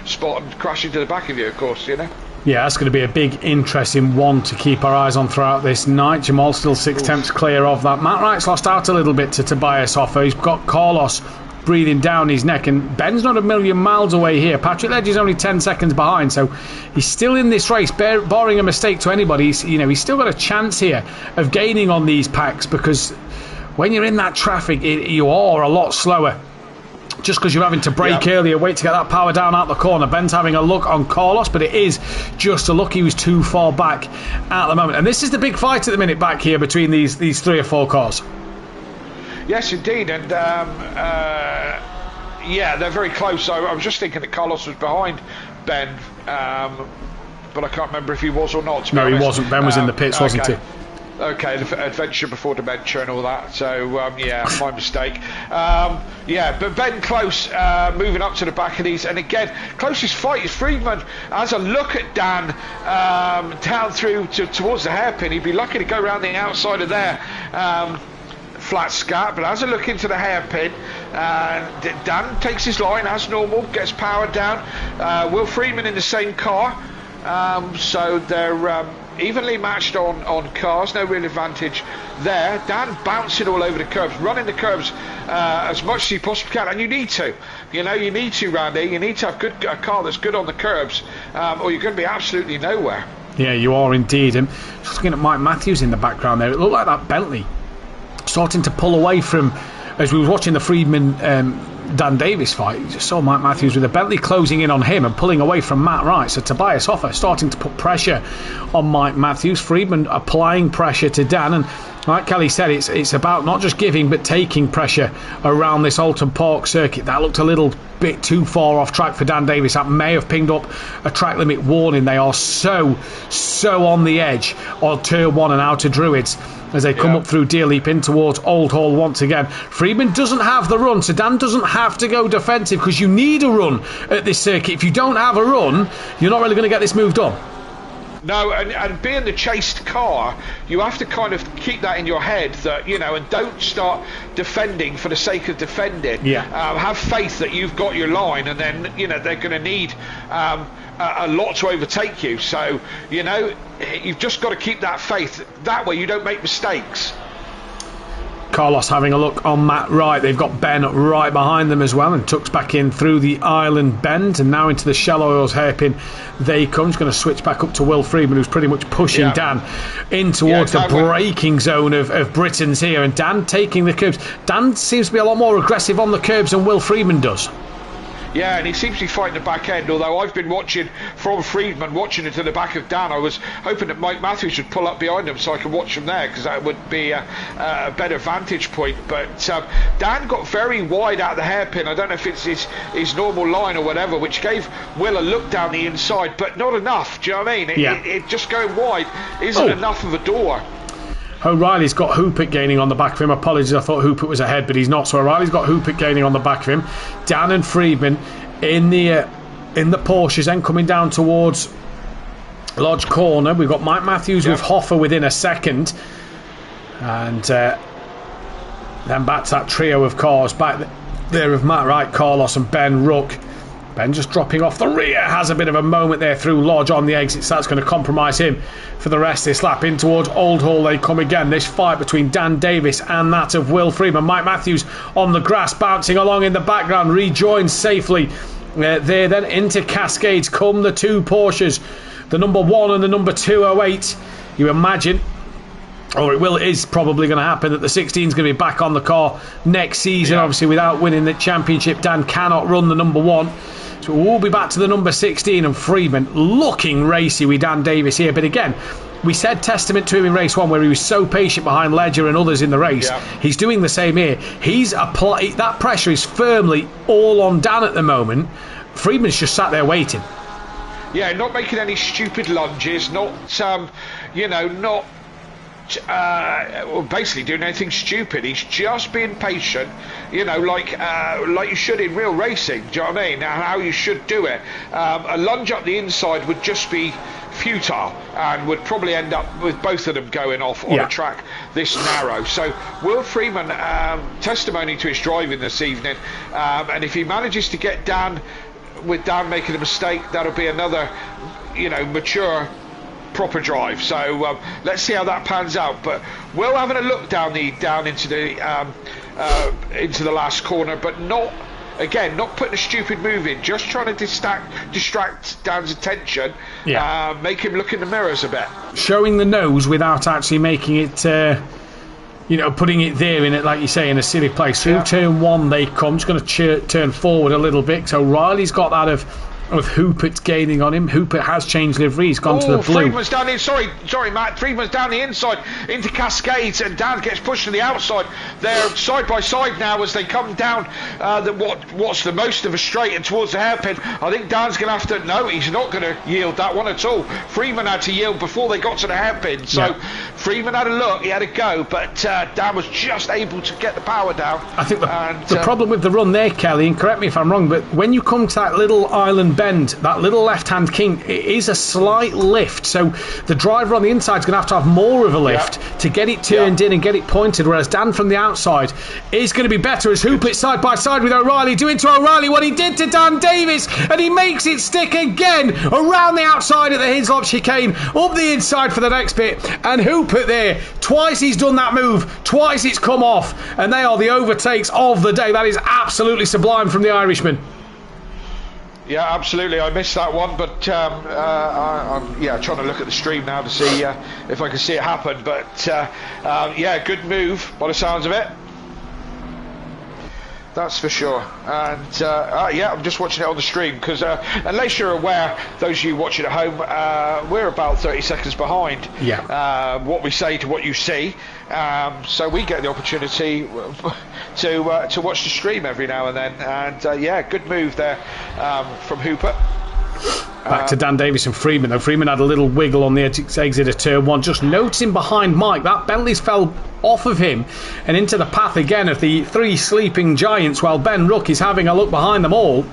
spot and crash into the back of you, of course, you know. Yeah, that's going to be a big, interesting one to keep our eyes on throughout this night. Jamal still 6 tenths clear of that. Matt Wright's lost out a little bit to Tobias Hoffer. He's got Carlos breathing down his neck, and Ben's not a million miles away here. Patrick Ledger's only 10 seconds behind, so he's still in this race, barring a mistake to anybody. He's still got a chance here of gaining on these packs, because when you're in that traffic, you are a lot slower. Just because you're having to brake earlier, wait to get that power down out the corner. Ben's having a look on Carlos, but it is just a look. He was too far back at the moment. And this is the big fight at the minute back here between these 3 or 4 cars. Yes, indeed. And Yeah, they're very close. I was just thinking that Carlos was behind Ben, but I can't remember if he was or not. No, he wasn't. Ben was in the pits, wasn't he? Okay, the adventure before dementia and all that. So yeah, my mistake. Yeah, but Ben close, moving up to the back of these, and again, closest fight is Friedman. As a look at Dan down through towards the hairpin, he'd be lucky to go around the outside of there. Flat scat, but as I look into the hairpin, Dan takes his line as normal, gets powered down. Will Friedman in the same car, so they're evenly matched on cars, no real advantage there. Dan bouncing all over the curbs, running the curbs as much as he possibly can, and you need to, you need to, Randy. You need to have a car that's good on the curbs, or you're going to be absolutely nowhere. Yeah, you are indeed. And just looking at Mike Matthews in the background there, it looked like that Bentley starting to pull away from, as we was watching the Friedman Dan Davis fight, you just saw Mike Matthews with a Bentley closing in on him and pulling away from Matt Wright. So Tobias Hoffer starting to put pressure on Mike Matthews, Friedman applying pressure to Dan, and like Kelly said, it's about not just giving but taking pressure around this Alton Park circuit. That looked a little bit too far off track for Dan Davis. That may have pinged up a track limit warning. They are so on the edge on Turn 1 and Outer Druids as they come up through Deer Leap in towards Old Hall once again. Friedman doesn't have the run, so Dan doesn't have to go defensive, because you need a run at this circuit. If you don't have a run, you're not really going to get this moved on. No, and being the chased car, you have to kind of keep that in your head, that and don't start defending for the sake of defending. Have faith that you've got your line, and then they're going to need a lot to overtake you. So you've just got to keep that faith. That way you don't make mistakes. Carlos having a look on Matt Wright. They've got Ben right behind them as well, and tucks back in through the island bend, and now into the Shell Oils hairpin they come. He's going to switch back up to Will Friedman, who's pretty much pushing Dan in towards the braking zone of Britain's here, and Dan taking the curbs. Dan seems to be a lot more aggressive on the curbs than Will Friedman does. Yeah, and he seems to be fighting the back end, although I've been watching from Friedman, watching into the back of Dan. I was hoping that Mike Matthews would pull up behind him so I could watch him there, because that would be a better vantage point. But Dan got very wide out of the hairpin. I don't know if it's his normal line or whatever, which gave Will a look down the inside, but not enough. Do you know what I mean? It just going wide isn't enough of a door. O'Reilly's got Hoopert gaining on the back of him. Apologies, I thought Hoopert was ahead, but he's not. So O'Reilly's got Hoopert gaining on the back of him. Dan and Friedman in the Porsches, then coming down towards Lodge Corner. We've got Mike Matthews with Hoffer within a second, and then back to that trio of cars back there of Matt Wright, Carlos and Ben Ruck. Ben just dropping off the rear, has a bit of a moment there through Lodge on the exits. That's going to compromise him for the rest of this lap. In towards Old Hall they come again. This fight between Dan Davis and that of Will Friedman. Mike Matthews on the grass, bouncing along in the background, rejoins safely there. Then into Cascades come the two Porsches, the number 1 and the number 208. You imagine, or it is probably going to happen, that the 16 is going to be back on the car next season. Obviously, without winning the championship, Dan cannot run the number 1. So we'll be back to the number 16, and Friedman looking racy with Dan Davis here. But again, we said testament to him in race 1, where he was so patient behind Ledger and others in the race. He's doing the same here. That pressure is firmly all on Dan at the moment. Friedman's just sat there waiting. Yeah, not making any stupid lunges, not basically doing anything stupid. He's just being patient, like you should in real racing. Do you know what I mean? And how you should do it. A lunge up the inside would just be futile and would probably end up with both of them going off on a track this narrow. So Will Friedman, testimony to his driving this evening, and if he manages to get Dan, with Dan making a mistake, that'll be another mature proper drive. So let's see how that pans out. But Will having a look down into the last corner, but not putting a stupid move in, just trying to distract Dan's attention, make him look in the mirrors a bit, showing the nose without actually making it putting it there in it, like you say, in a silly place. Through turn 1 they come. Just going to turn forward a little bit. So Riley's got that of of Hoopert gaining on him. Hoopert has changed livery. He's gone to the blue. Friedman's down the sorry, Matt. Friedman's down the inside into Cascades, and Dan gets pushed to the outside. They're side by side now as they come down what's the most of a straight and towards the hairpin. I think Dan's going to have to. No, he's not going to yield that one at all. Freeman had to yield before they got to the hairpin. So Freeman had a look, he had a go, but Dan was just able to get the power down. I think the problem with the run there, Kelly, and correct me if I'm wrong, but when you come to that little island bend, that little left-hand kink, it is a slight lift, so the driver on the inside is going to have more of a lift to get it turned in and get it pointed, whereas Dan from the outside is going to be better as Hoopert side by side with O'Reilly, doing to O'Reilly what he did to Dan Davis, and he makes it stick again around the outside of the Hislop chicane, up the inside for the next bit, and Hoopert there, twice he's done that move, twice it's come off, and they are the overtakes of the day. That is absolutely sublime from the Irishman. Yeah, absolutely. I missed that one, but I'm trying to look at the stream now to see if I can see it happen. But good move by the sounds of it. That's for sure. And I'm just watching it on the stream because unless you're aware, those of you watching at home, we're about 30 seconds behind what we say to what you see. So we get the opportunity to watch the stream every now and then. And good move there from Hoopert. Back to Dan Davis and Freeman, though. Freeman had a little wiggle on the exit of turn one, just noticing behind Mike that Bentley's fell off of him and into the path again of the three sleeping giants, while Ben Rook is having a look behind them all.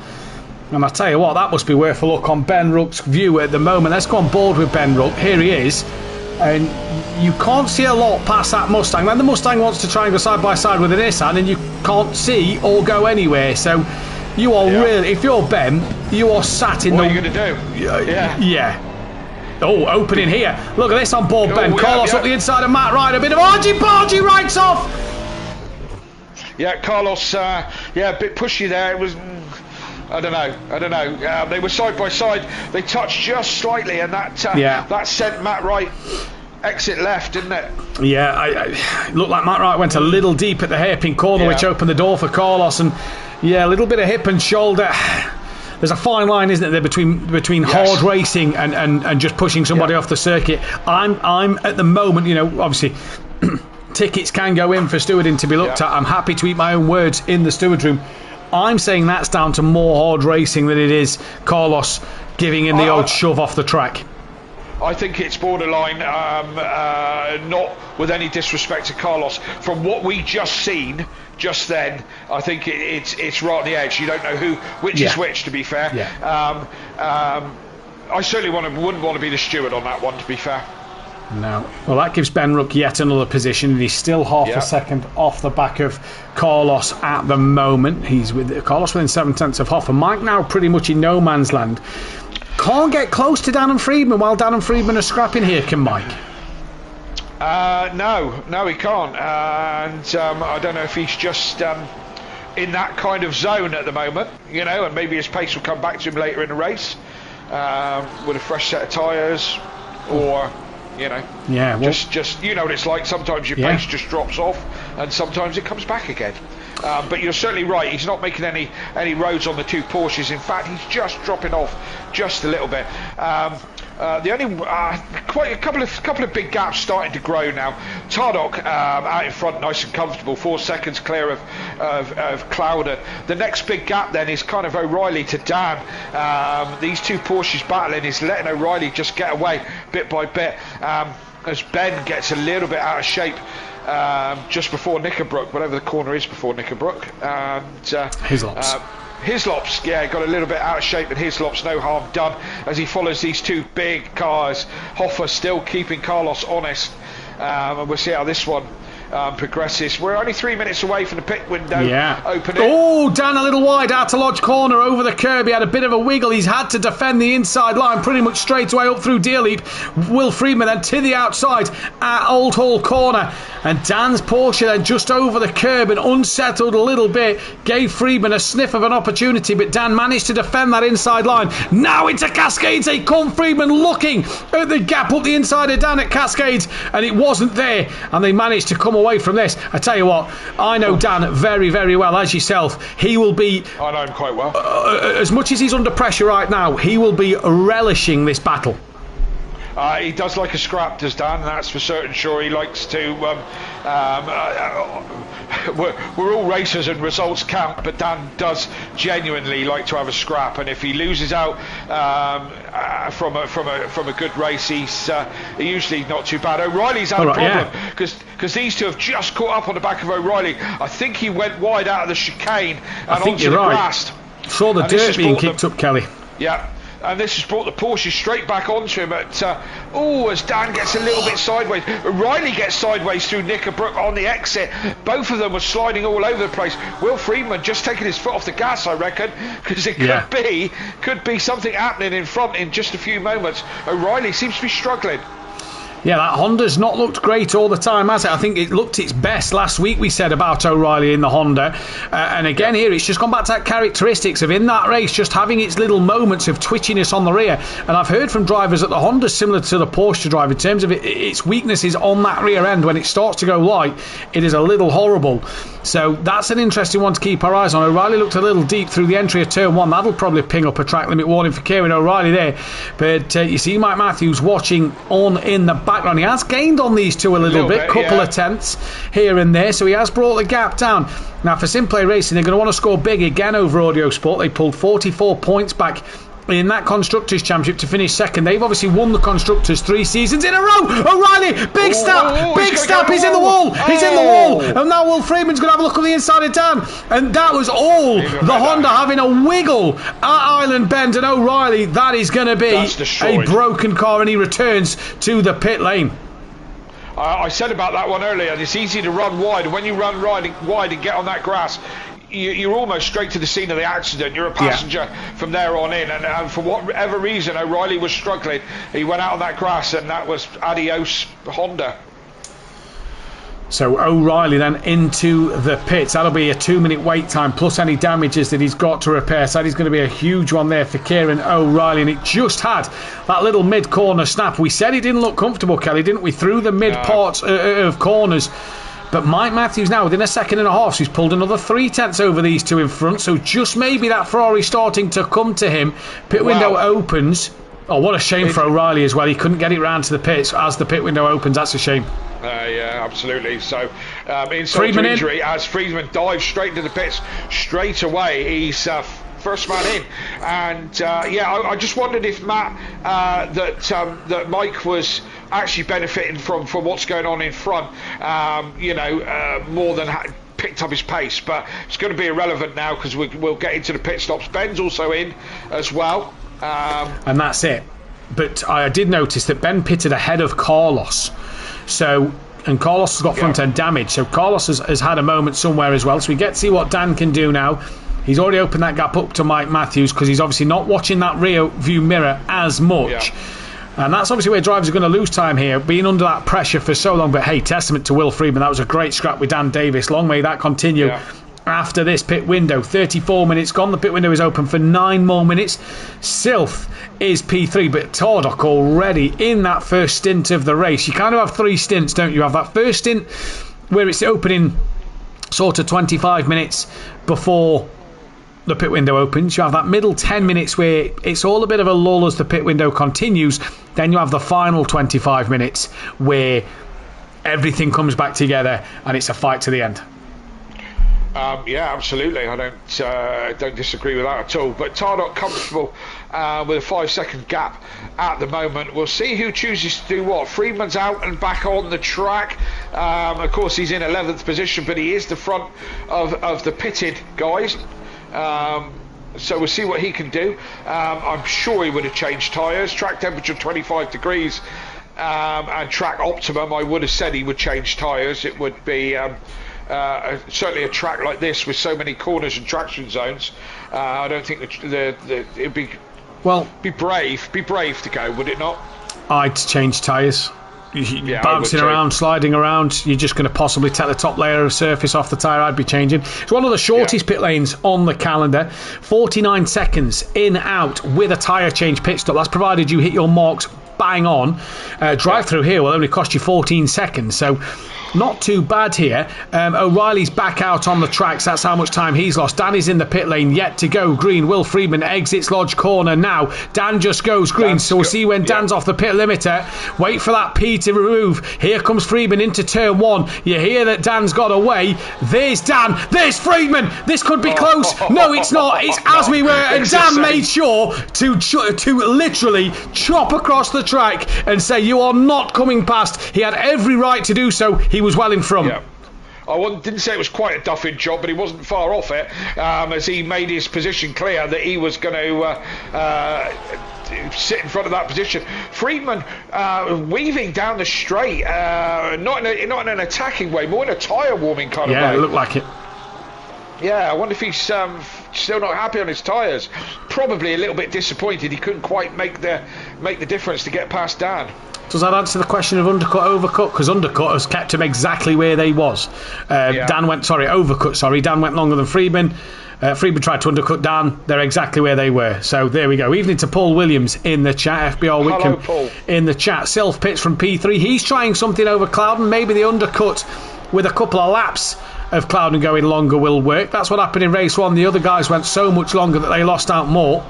And I tell you what, that must be worth a look on Ben Rook's view at the moment. Let's go on board with Ben Rook. Here he is, and you can't see a lot past that Mustang. Then the Mustang wants to try and go side by side with the Nissan, and you can't see or go anywhere. So you are really, if you're Ben, you are sat in what are you going to do? Yeah. Oh, opening here. Look at this on board, Ben. Carlos up the inside of Matt Ryan. A bit of argy-bargy rights off. Yeah, Carlos, a bit pushy there. It was, I don't know. They were side by side. They touched just slightly, and that sent Matt Wright exit left, didn't it? Yeah, it looked like Matt Wright went a little deep at the hairpin corner, which opened the door for Carlos, and a little bit of hip and shoulder. There's a fine line, isn't there, between hard racing and just pushing somebody off the circuit. I'm at the moment, obviously tickets can go in for stewarding to be looked at. I'm happy to eat my own words in the steward room. I'm saying that's down to more hard racing than it is Carlos giving in the old shove off the track. I think it's borderline, not with any disrespect to Carlos. From what we just seen just then, I think it's right on the edge. You don't know which is which, to be fair. I certainly wouldn't want to be the steward on that one, to be fair. No. Well, that gives Ben Rook yet another position, and he's still half a second off the back of Carlos at the moment. He's with Carlos within 7/10 of Hoffa. Mike now pretty much in no man's land. Can't get close to Dan and Friedman while Dan and Friedman are scrapping here, can Mike? No, he can't. And I don't know if he's just in that kind of zone at the moment, and maybe his pace will come back to him later in the race with a fresh set of tyres, or just you know what it's like. Sometimes your pace just drops off, and sometimes it comes back again. But you're certainly right. He's not making any roads on the two Porsches. In fact, he's just dropping off just a little bit. The only quite a couple of big gaps starting to grow now. Tardok out in front, nice and comfortable, 4 seconds clear of Clowder. The next big gap then is kind of O'Reilly to Dan. These two Porsches battling is letting O'Reilly just get away bit by bit as Ben gets a little bit out of shape. Just before Knickerbrook, whatever the corner is before Knickerbrook, and Hislops, got a little bit out of shape, and Hislops, no harm done as he follows these two big cars. Hoffa still keeping Carlos honest, and we'll see how this one progresses. We're only 3 minutes away from the pit window opening. Oh, Dan a little wide out to Lodge corner over the curb. He had a bit of a wiggle. He's had to defend the inside line pretty much straight away up through Deer Leap. Will Freeman then to the outside at Old Hall corner, and Dan's Porsche then just over the curb and unsettled a little bit, gave Freeman a sniff of an opportunity, but Dan managed to defend that inside line. Now into Cascades they come. Freeman looking at the gap up the inside of Dan at Cascades, and it wasn't there, and they managed to come away from this. I tell you what, I know Dan very, very well, as yourself. He will be... I know him quite well. As much as he's under pressure right now, he will be relishing this battle. He does like a scrap, does Dan, that's for certain sure. He likes to... we're all racers and results count, but Dan does genuinely like to have a scrap, and if he loses out from a good race, he's usually not too bad. O'Reilly's had a problem because these two have just caught up on the back of O'Reilly. I think he went wide out of the chicane and onto the grass. Saw the dirt being kicked up, Kelly. Yeah. And this has brought the Porsche straight back onto him as Dan gets a little bit sideways. Riley gets sideways through Knickerbrook on the exit. Both of them were sliding all over the place. Will Friedman just taking his foot off the gas, I reckon, because it could be something happening in front in just a few moments. O'Reilly seems to be struggling. Yeah, that Honda's not looked great all the time, has it? I think it looked its best last week, we said, about O'Reilly in the Honda. And again here, it's just gone back to that characteristics of, in that race, just having its little moments of twitchiness on the rear. And I've heard from drivers that the Honda's similar to the Porsche drive in terms of its weaknesses on that rear end. When it starts to go light, it is a little horrible. So that's an interesting one to keep our eyes on. O'Reilly looked a little deep through the entry of turn 1. That'll probably ping up a track limit warning for Kieran O'Reilly there. But you see Mike Matthews watching on in the background. He has gained on these two a little bit, couple of tenths here and there, so he has brought the gap down. Now for Simplay Racing, they're going to want to score big again over Audio Sport. They pulled 44 points back in that Constructors' Championship to finish second. They've obviously won the Constructors 3 seasons in a row. O'Reilly, big step, he's in the wall, he's in the wall, and now Will Freeman's going to have a look on the inside of Dan, and that was all the Honda having a wiggle at Island Bend, and O'Reilly, that is going to be a broken car, and he returns to the pit lane. I said about that one earlier, and it's easy to run wide, and when you run wide and get on that grass, you're almost straight to the scene of the accident. You're a passenger from there on in, and for whatever reason O'Reilly was struggling. He went out on that grass, and that was adios Honda. So O'Reilly then into the pits. That'll be a 2-minute wait time plus any damages that he's got to repair. So that is going to be a huge one there for Kieran O'Reilly, and it just had that little mid-corner snap. We said he didn't look comfortable, Kelly, didn't we, through the mid-parts of corners. But Mike Matthews now, within a second and a half, so he's pulled another 3 tenths over these two in front. So just maybe that Ferrari starting to come to him. Pit window opens. Oh, what a shame for O'Reilly as well. He couldn't get it round to the pits as the pit window opens. That's a shame. Yeah, absolutely. So, insult to injury as Friedman dives straight into the pits straight away. He's first man in, and I just wondered if Matt that Mike was actually benefiting from what's going on in front. More than picked up his pace, but it's going to be irrelevant now because we'll get into the pit stops. Ben's also in as well. And that's it. But I did notice that Ben pitted ahead of Carlos. And Carlos has got front end damage. So Carlos has had a moment somewhere as well. So we get to see what Dan can do now. He's already opened that gap up to Mike Matthews because he's obviously not watching that rear view mirror as much. And that's obviously where drivers are going to lose time here, being under that pressure for so long. But hey, testament to Will Freeman. That was a great scrap with Dan Davis. Long may that continue. After this pit window, 34 minutes gone. The pit window is open for 9 more minutes. Sylph is P3, but Tardock already in that first stint of the race. You kind of have 3 stints, don't you? You have that first stint where it's opening sort of 25 minutes before the pit window opens. You have that middle 10 minutes where it's all a bit of a lull as the pit window continues. Then you have the final 25 minutes where everything comes back together and it's a fight to the end. Absolutely. I don't disagree with that at all. But Tardock comfortable with a 5-second gap at the moment. We'll see who chooses to do what. Freeman's out and back on the track. Of course, he's in 11th position, but he is the front of the pitted guys. So we'll see what he can do. I'm sure he would have changed tyres. Track temperature 25 degrees and track optimum. I would have said he would change tyres. It would be certainly a track like this with so many corners and traction zones. I don't think it'd be brave to go, would it not? I'd change tyres. Bouncing around, sliding around, you're just going to possibly take the top layer of surface off the tyre. I'd be changing. It's one of the shortest pit lanes on the calendar. 49 seconds in out with a tyre change pit stop. That's provided you hit your marks bang on. Drive through here will only cost you 14 seconds, so not too bad here. O'Reilly's back out on the tracks. That's how much time he's lost. Dan is in the pit lane, yet to go green. Will Friedman exits Lodge Corner now. Dan just goes green, so we'll see when Dan's off the pit limiter. Wait for that P to remove. Here comes Friedman into turn 1. You hear that Dan's got away. There's Dan. There's Friedman. This could be close. No, it's not. It's as we were. And Dan made sure to literally chop across the track and say, you are not coming past. He had every right to do so. He was well in front. Yeah. I didn't say it was quite a duffing job, but he wasn't far off it, as he made his position clear that he was going to sit in front of that position. Friedman weaving down the straight, not in an attacking way, more in a tyre warming kind of way. Yeah, it looked like it. Yeah, I wonder if he's still not happy on his tyres. Probably a little bit disappointed. He couldn't quite make the difference to get past Dan. Does that answer the question of undercut, overcut? Because undercut has kept him exactly where they was. Overcut, sorry. Dan went longer than Friedman. Friedman tried to undercut Dan. They're exactly where they were. So there we go. Evening to Paul Williams in the chat. FBR Wickham in the chat. Self pits from P3. He's trying something over Clouden. Maybe the undercut with a couple of laps of Clouden going longer will work. That's what happened in race 1. The other guys went so much longer that they lost out more.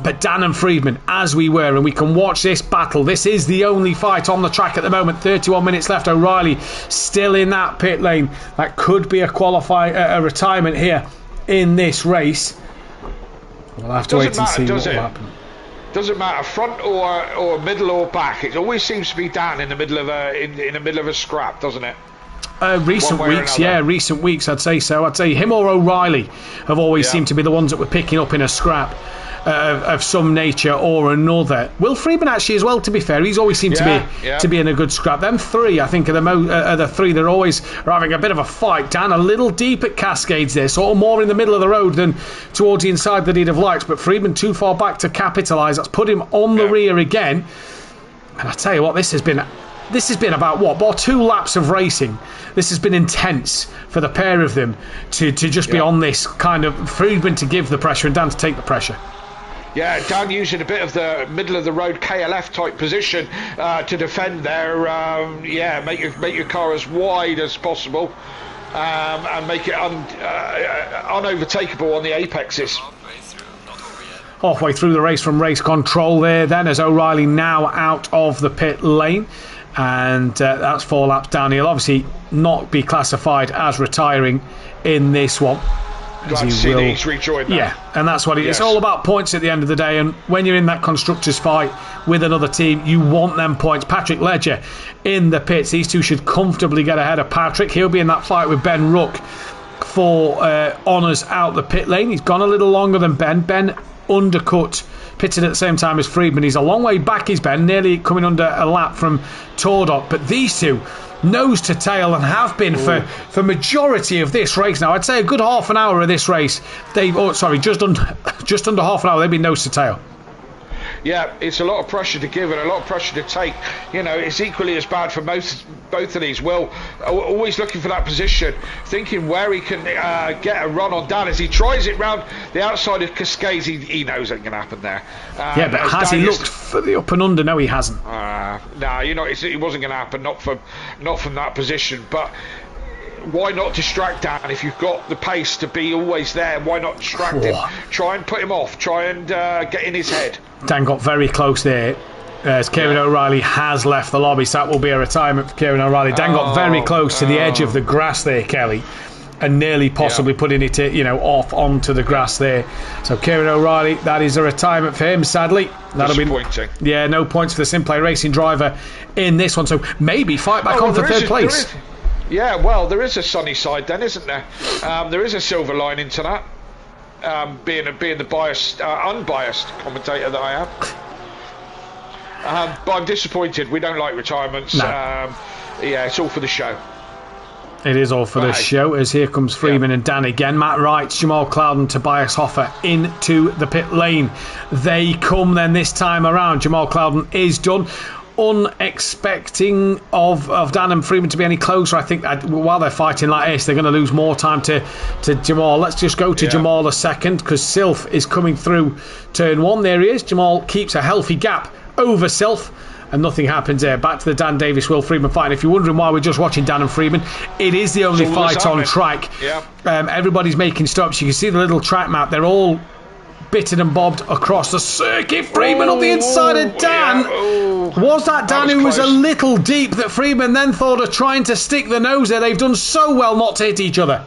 But Dan and Friedman, as we were, and we can watch this battle. This is the only fight on the track at the moment. 31 minutes left. O'Reilly still in that pit lane. That could be a retirement here in this race. We'll have to wait and see what will happen. Doesn't matter, front or middle or back. It always seems to be Dan in the middle of a scrap, doesn't it? Recent weeks, I'd say so. I'd say him or O'Reilly have always seemed to be the ones that were picking up in a scrap of some nature or another. Will Friedman actually as well, to be fair, he's always seemed to be in a good scrap. Them three, I think, are the three that are having a bit of a fight. Dan a little deep at Cascades there, sort of more in the middle of the road than towards the inside that he'd have liked, but Friedman too far back to capitalise. That's put him on the rear again. And I tell you what, this has been about 2 laps of racing. This has been intense for the pair of them to just be on this kind of Friedman to give the pressure and Dan to take the pressure. Yeah, Dan using a bit of the middle of the road KLF type position to defend there. Make your car as wide as possible and make it unovertakeable on the apexes. Halfway through the race from race control there then, as O'Reilly now out of the pit lane. And that's 4 laps down. He'll obviously not be classified as retiring in this one. Glad to see that he's rejoined that. Yeah, and that's what it's all about, points at the end of the day. And when you're in that constructors fight with another team, you want them points. Patrick Ledger in the pits. These two should comfortably get ahead of Patrick. He'll be in that fight with Ben Rook for honours out the pit lane. He's gone a little longer than Ben. Ben undercut, pitted at the same time as Friedman. He's a long way back, is Ben, nearly coming under a lap from Tordot. But these two, nose to tail, and have been for majority of this race now. I'd say a good half an hour of this race. Just under half an hour they've been nose to tail. Yeah, it's a lot of pressure to give and a lot of pressure to take. You know, it's equally as bad for both of these. Will always looking for that position, thinking where he can get a run on Dan as he tries it round the outside of Cascades. He knows it can happen there. But has he looked for the up and under? No, he hasn't. No, it wasn't going to happen. Not from that position. But why not distract Dan if you've got the pace to be always there? Why not distract him? Try and put him off. Try and get in his head. Dan got very close there as Kieran O'Reilly has left the lobby, so that will be a retirement for Kieran O'Reilly. Dan got very close to the edge of the grass there, Kelly, and nearly possibly putting it off onto the grass there. So Kieran O'Reilly, that is a retirement for him, sadly. That'll disappointing. No points for the Simplay Racing driver in this one, so maybe fight back on for third place. Yeah, well, there is a sunny side then, isn't there? There is a silver lining to that. Being the unbiased commentator that I am. But I'm disappointed. We don't like retirements. No. It's all for the show. It is all for the show, as here comes Freeman and Dan again. Matt Wright, Jamal Clouden, Tobias Hoffer into the pit lane. They come then this time around. Jamal Clouden is done. Unexpecting of Dan and Freeman to be any closer. I think while they're fighting like this, they're going to lose more time to Jamal. Let's just go to Jamal a second, because Sylph is coming through turn 1. There he is. Jamal keeps a healthy gap over Sylph and nothing happens there. Back to the Dan Davis, Will Freeman fight. And if you're wondering why we're just watching Dan and Freeman, it is the only fight on track. Yeah. Everybody's making stops. You can see the little track map. They're all bitted and bobbed across the circuit. Freeman on the inside of Dan. Was that Dan who was a little deep that Freeman then thought of trying to stick the nose there? They've done so well not to hit each other.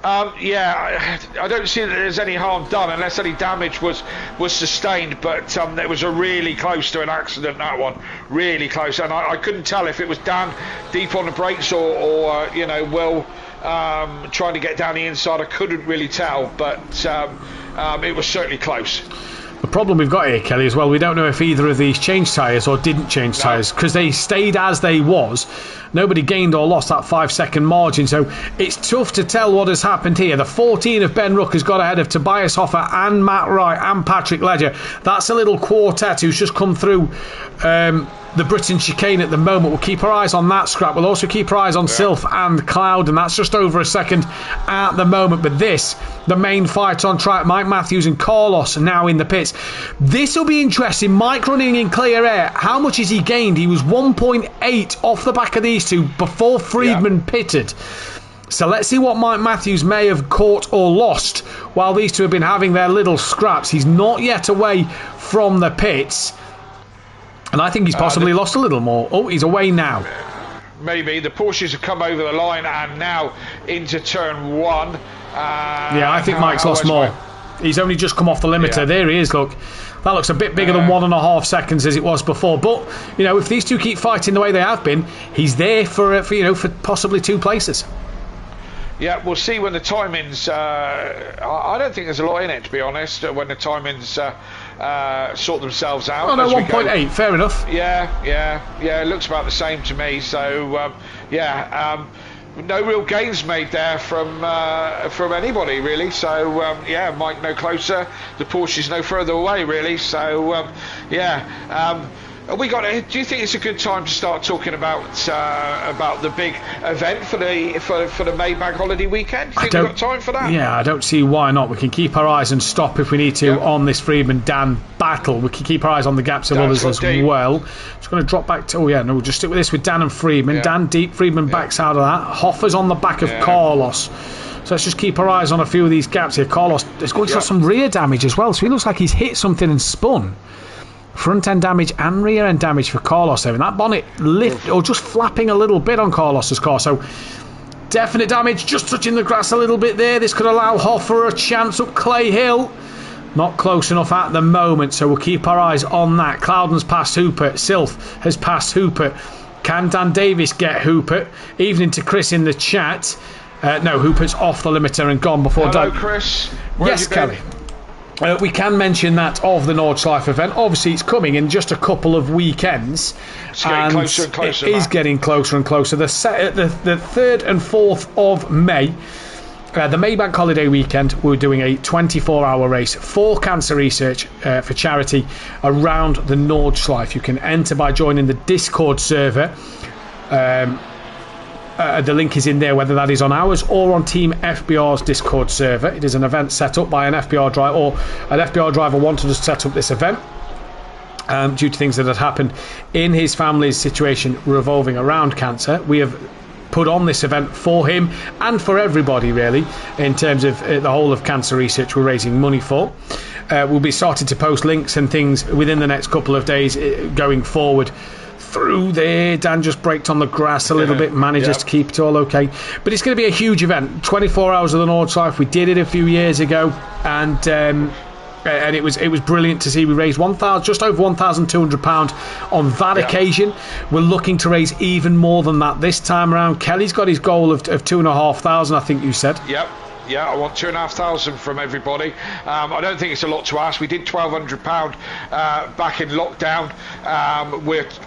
I don't see that there's any harm done unless any damage was sustained, but it was a really close to an accident, that one, really close, and I couldn't tell if it was Dan deep on the brakes or Will trying to get down the inside. I couldn't really tell, but it was certainly close. The problem we've got here, Kelly, as well, we don't know if either of these changed tyres or didn't change tyres, because they stayed as they was. Nobody gained or lost that 5-second margin, so it's tough to tell what has happened here. The 14 of Ben Ruck has got ahead of Tobias Hoffer and Matt Wright and Patrick Ledger. That's a little quartet who's just come through the Britain chicane at the moment. We'll keep our eyes on that scrap. We'll also keep our eyes on Sylph and Cloud, and that's just over a second at the moment. But this, the main fight on track, Mike Matthews and Carlos now in the pits. This will be interesting. Mike running in clear air. How much has he gained? He was 1.8 off the back of these two before Friedman pitted. So let's see what Mike Matthews may have caught or lost while these two have been having their little scraps. He's not yet away from the pits, and I think he's possibly lost a little more. Oh, he's away now. Maybe. The Porsches have come over the line and now into turn one. I think Mike's lost more. He's only just come off the limiter. Yeah. There he is, look. That looks a bit bigger than 1.5 seconds as it was before. But, if these two keep fighting the way they have been, he's there for possibly 2 places. Yeah, we'll see when the timings... I don't think there's a lot in it, to be honest, when the timings sort themselves out. Oh, no, 1.8, fair enough. Yeah, it looks about the same to me. So, no real gains made there from anybody, really. So, Mike no closer. The Porsche's no further away, really. So, do you think it's a good time to start talking about the big event for the May Bank holiday weekend? Do you think we've got time for that? Yeah, I don't see why not. We can keep our eyes and stop if we need to on this Freeman Dan battle. We can keep our eyes on the gaps of others as well. Just going to drop back to we'll just stick with this with Dan and Freeman. Dan deep, Freeman backs out of that. Hoffer's on the back of Carlos. So let's just keep our eyes on a few of these gaps here. Carlos is going to have some rear damage as well, so he looks like he's hit something and spun. Front end damage and rear end damage for Carlos there, and that bonnet lift or just flapping a little bit on Carlos's car, so definite damage, just touching the grass a little bit there. This could allow Hoffer a chance up Clay Hill. Not close enough at the moment, so we'll keep our eyes on that. Cloudon's passed Hooper, Sylph has passed Hooper. Can Dan Davis get Hooper? Evening to Chris in the chat. No, Hooper's off the limiter and gone before. Hello, Chris. Yes, Kelly. We can mention that of the Nordschleife event. Obviously, it's coming in just a couple of weekends. It's getting closer and closer. It is getting closer and closer. The 3rd and 4th of May, the Maybank holiday weekend, we're doing a 24-hour race for cancer research for charity around the Nordschleife. You can enter by joining the Discord server. The link is in there, whether that is on ours or on Team FBR's Discord server. It is an event set up by an FBR driver, or an FBR driver wanted us to set up this event due to things that had happened in his family's situation revolving around cancer. We have put on this event for him and for everybody, really, in terms of the whole of cancer research we're raising money for. We'll be starting to post links and things within the next couple of days going forward. Through there, Dan just braked on the grass a little bit, manages to keep it all okay. But it's going to be a huge event. 24 hours of the Nordschleife. We did it a few years ago, and it was brilliant to see. We raised just over £1,200 on that occasion. We're looking to raise even more than that this time around. Kelly's got his goal of 2,500, I think you said. Yep. Yeah, I want 2,500 from everybody. I don't think it's a lot to ask. We did £1,200 back in lockdown.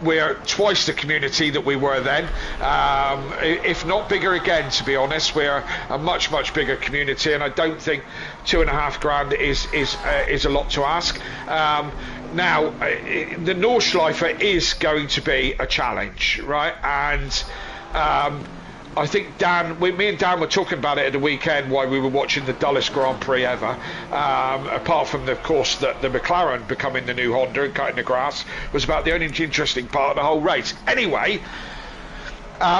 We're twice the community that we were then, if not bigger again. To be honest, we're a much bigger community, and I don't think £2,500 is a lot to ask. Now, the Nordschleife is going to be a challenge, right? And I think me and Dan were talking about it at the weekend while we were watching the dullest Grand Prix ever. Apart from, of course, the McLaren becoming the new Honda and cutting the grass was about the only interesting part of the whole race. Anyway,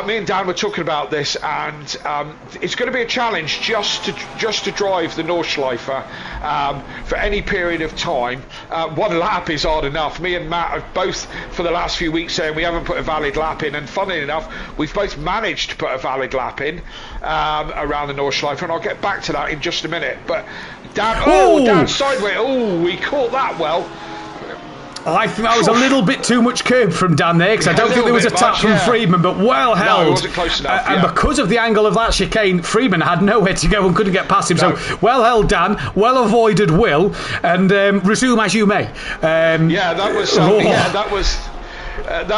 me and Dan were talking about this, and it's going to be a challenge just to drive the Nordschleife for any period of time. One lap is hard enough. Me and Matt have both, for the last few weeks, saying we haven't put a valid lap in, and funnily enough, we've both managed to put a valid lap in around the Nordschleife, and I'll get back to that in just a minute. But Dan sideways. Oh, we caught that well. I think that was a little bit too much curb from Dan there, because I don't think there was a tap from Friedman, but well held. No, it wasn't close enough. And because of the angle of that chicane, Friedman had nowhere to go and couldn't get past him. No. So well held, Dan. Well avoided, Will. And resume as you may. That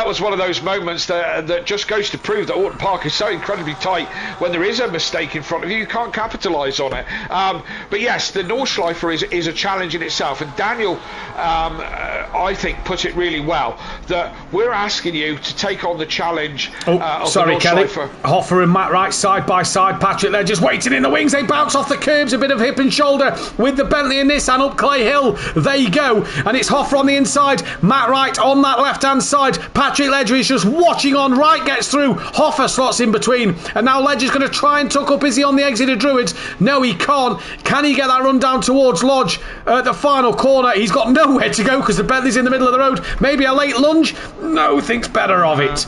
was one of those moments that just goes to prove that Orton Park is so incredibly tight. When there is a mistake in front of you, you can't capitalise on it. But yes, the Nordschleife is a challenge in itself, and Daniel, I think, put it really well, that we're asking you to take on the challenge of the Nordschleife. Kelly. Hoffer and Matt Wright side by side. Patrick, they're just waiting in the wings. They bounce off the curbs, a bit of hip and shoulder with the Bentley and Nissan up Clay Hill. They go, and it's Hoffer on the inside, Matt Wright on that left-hand side. Patrick Ledger is just watching on. Wright gets through. Hoffer slots in between. And now Ledger's going to try and tuck up. Is he on the exit of Druids? No, he can't. Can he get that run down towards Lodge at the final corner? He's got nowhere to go because the Bentley's in the middle of the road. Maybe a late lunge? No, thinks better of it.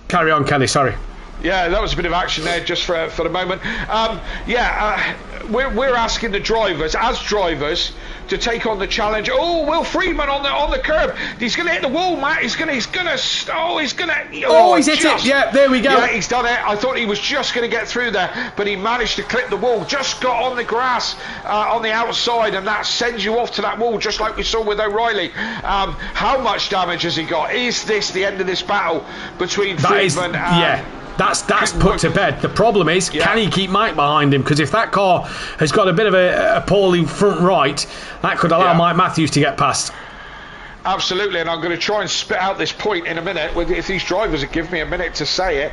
Carry on, Kelly, sorry. Yeah, that was a bit of action there just for the moment. We're asking the drivers, as drivers, to take on the challenge. Oh, Will Friedman on the curb. He's going to hit the wall, Matt. He's hit it. Yeah, there we go. Yeah, he's done it. I thought he was just going to get through there, but he managed to clip the wall. Just got on the grass on the outside, and that sends you off to that wall, just like we saw with O'Reilly. How much damage has he got? Is this the end of this battle between Friedman and... That's put to bed. The problem is, can he keep Mike behind him? Because if that car has got a bit of a appalling front right, that could allow Mike Matthews to get past. Absolutely, and I'm going to try and spit out this point in a minute. If these drivers would give me a minute to say it,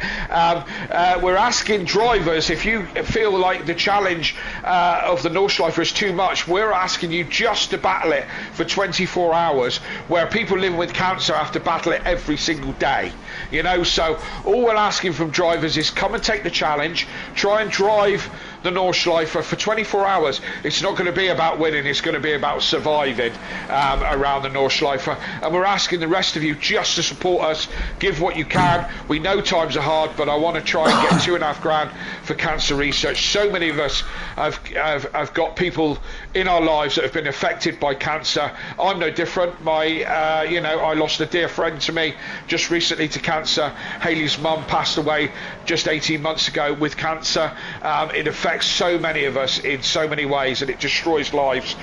we're asking drivers, if you feel like the challenge of the Nordschleife is too much, we're asking you just to battle it for 24 hours, where people living with cancer have to battle it every single day. You know, so all we're asking from drivers is come and take the challenge, try and drive the Nordschleife for 24 hours. It's not going to be about winning, it's going to be about surviving around the Nordschleife. And we're asking the rest of you just to support us, give what you can. We know times are hard, but I want to try and get $2,500 for cancer research. So many of us have got people in our lives that have been affected by cancer. I'm no different. I lost a dear friend to me just recently to cancer. Hayley's mum passed away just 18 months ago with cancer. It affects so many of us in so many ways, and it destroys lives.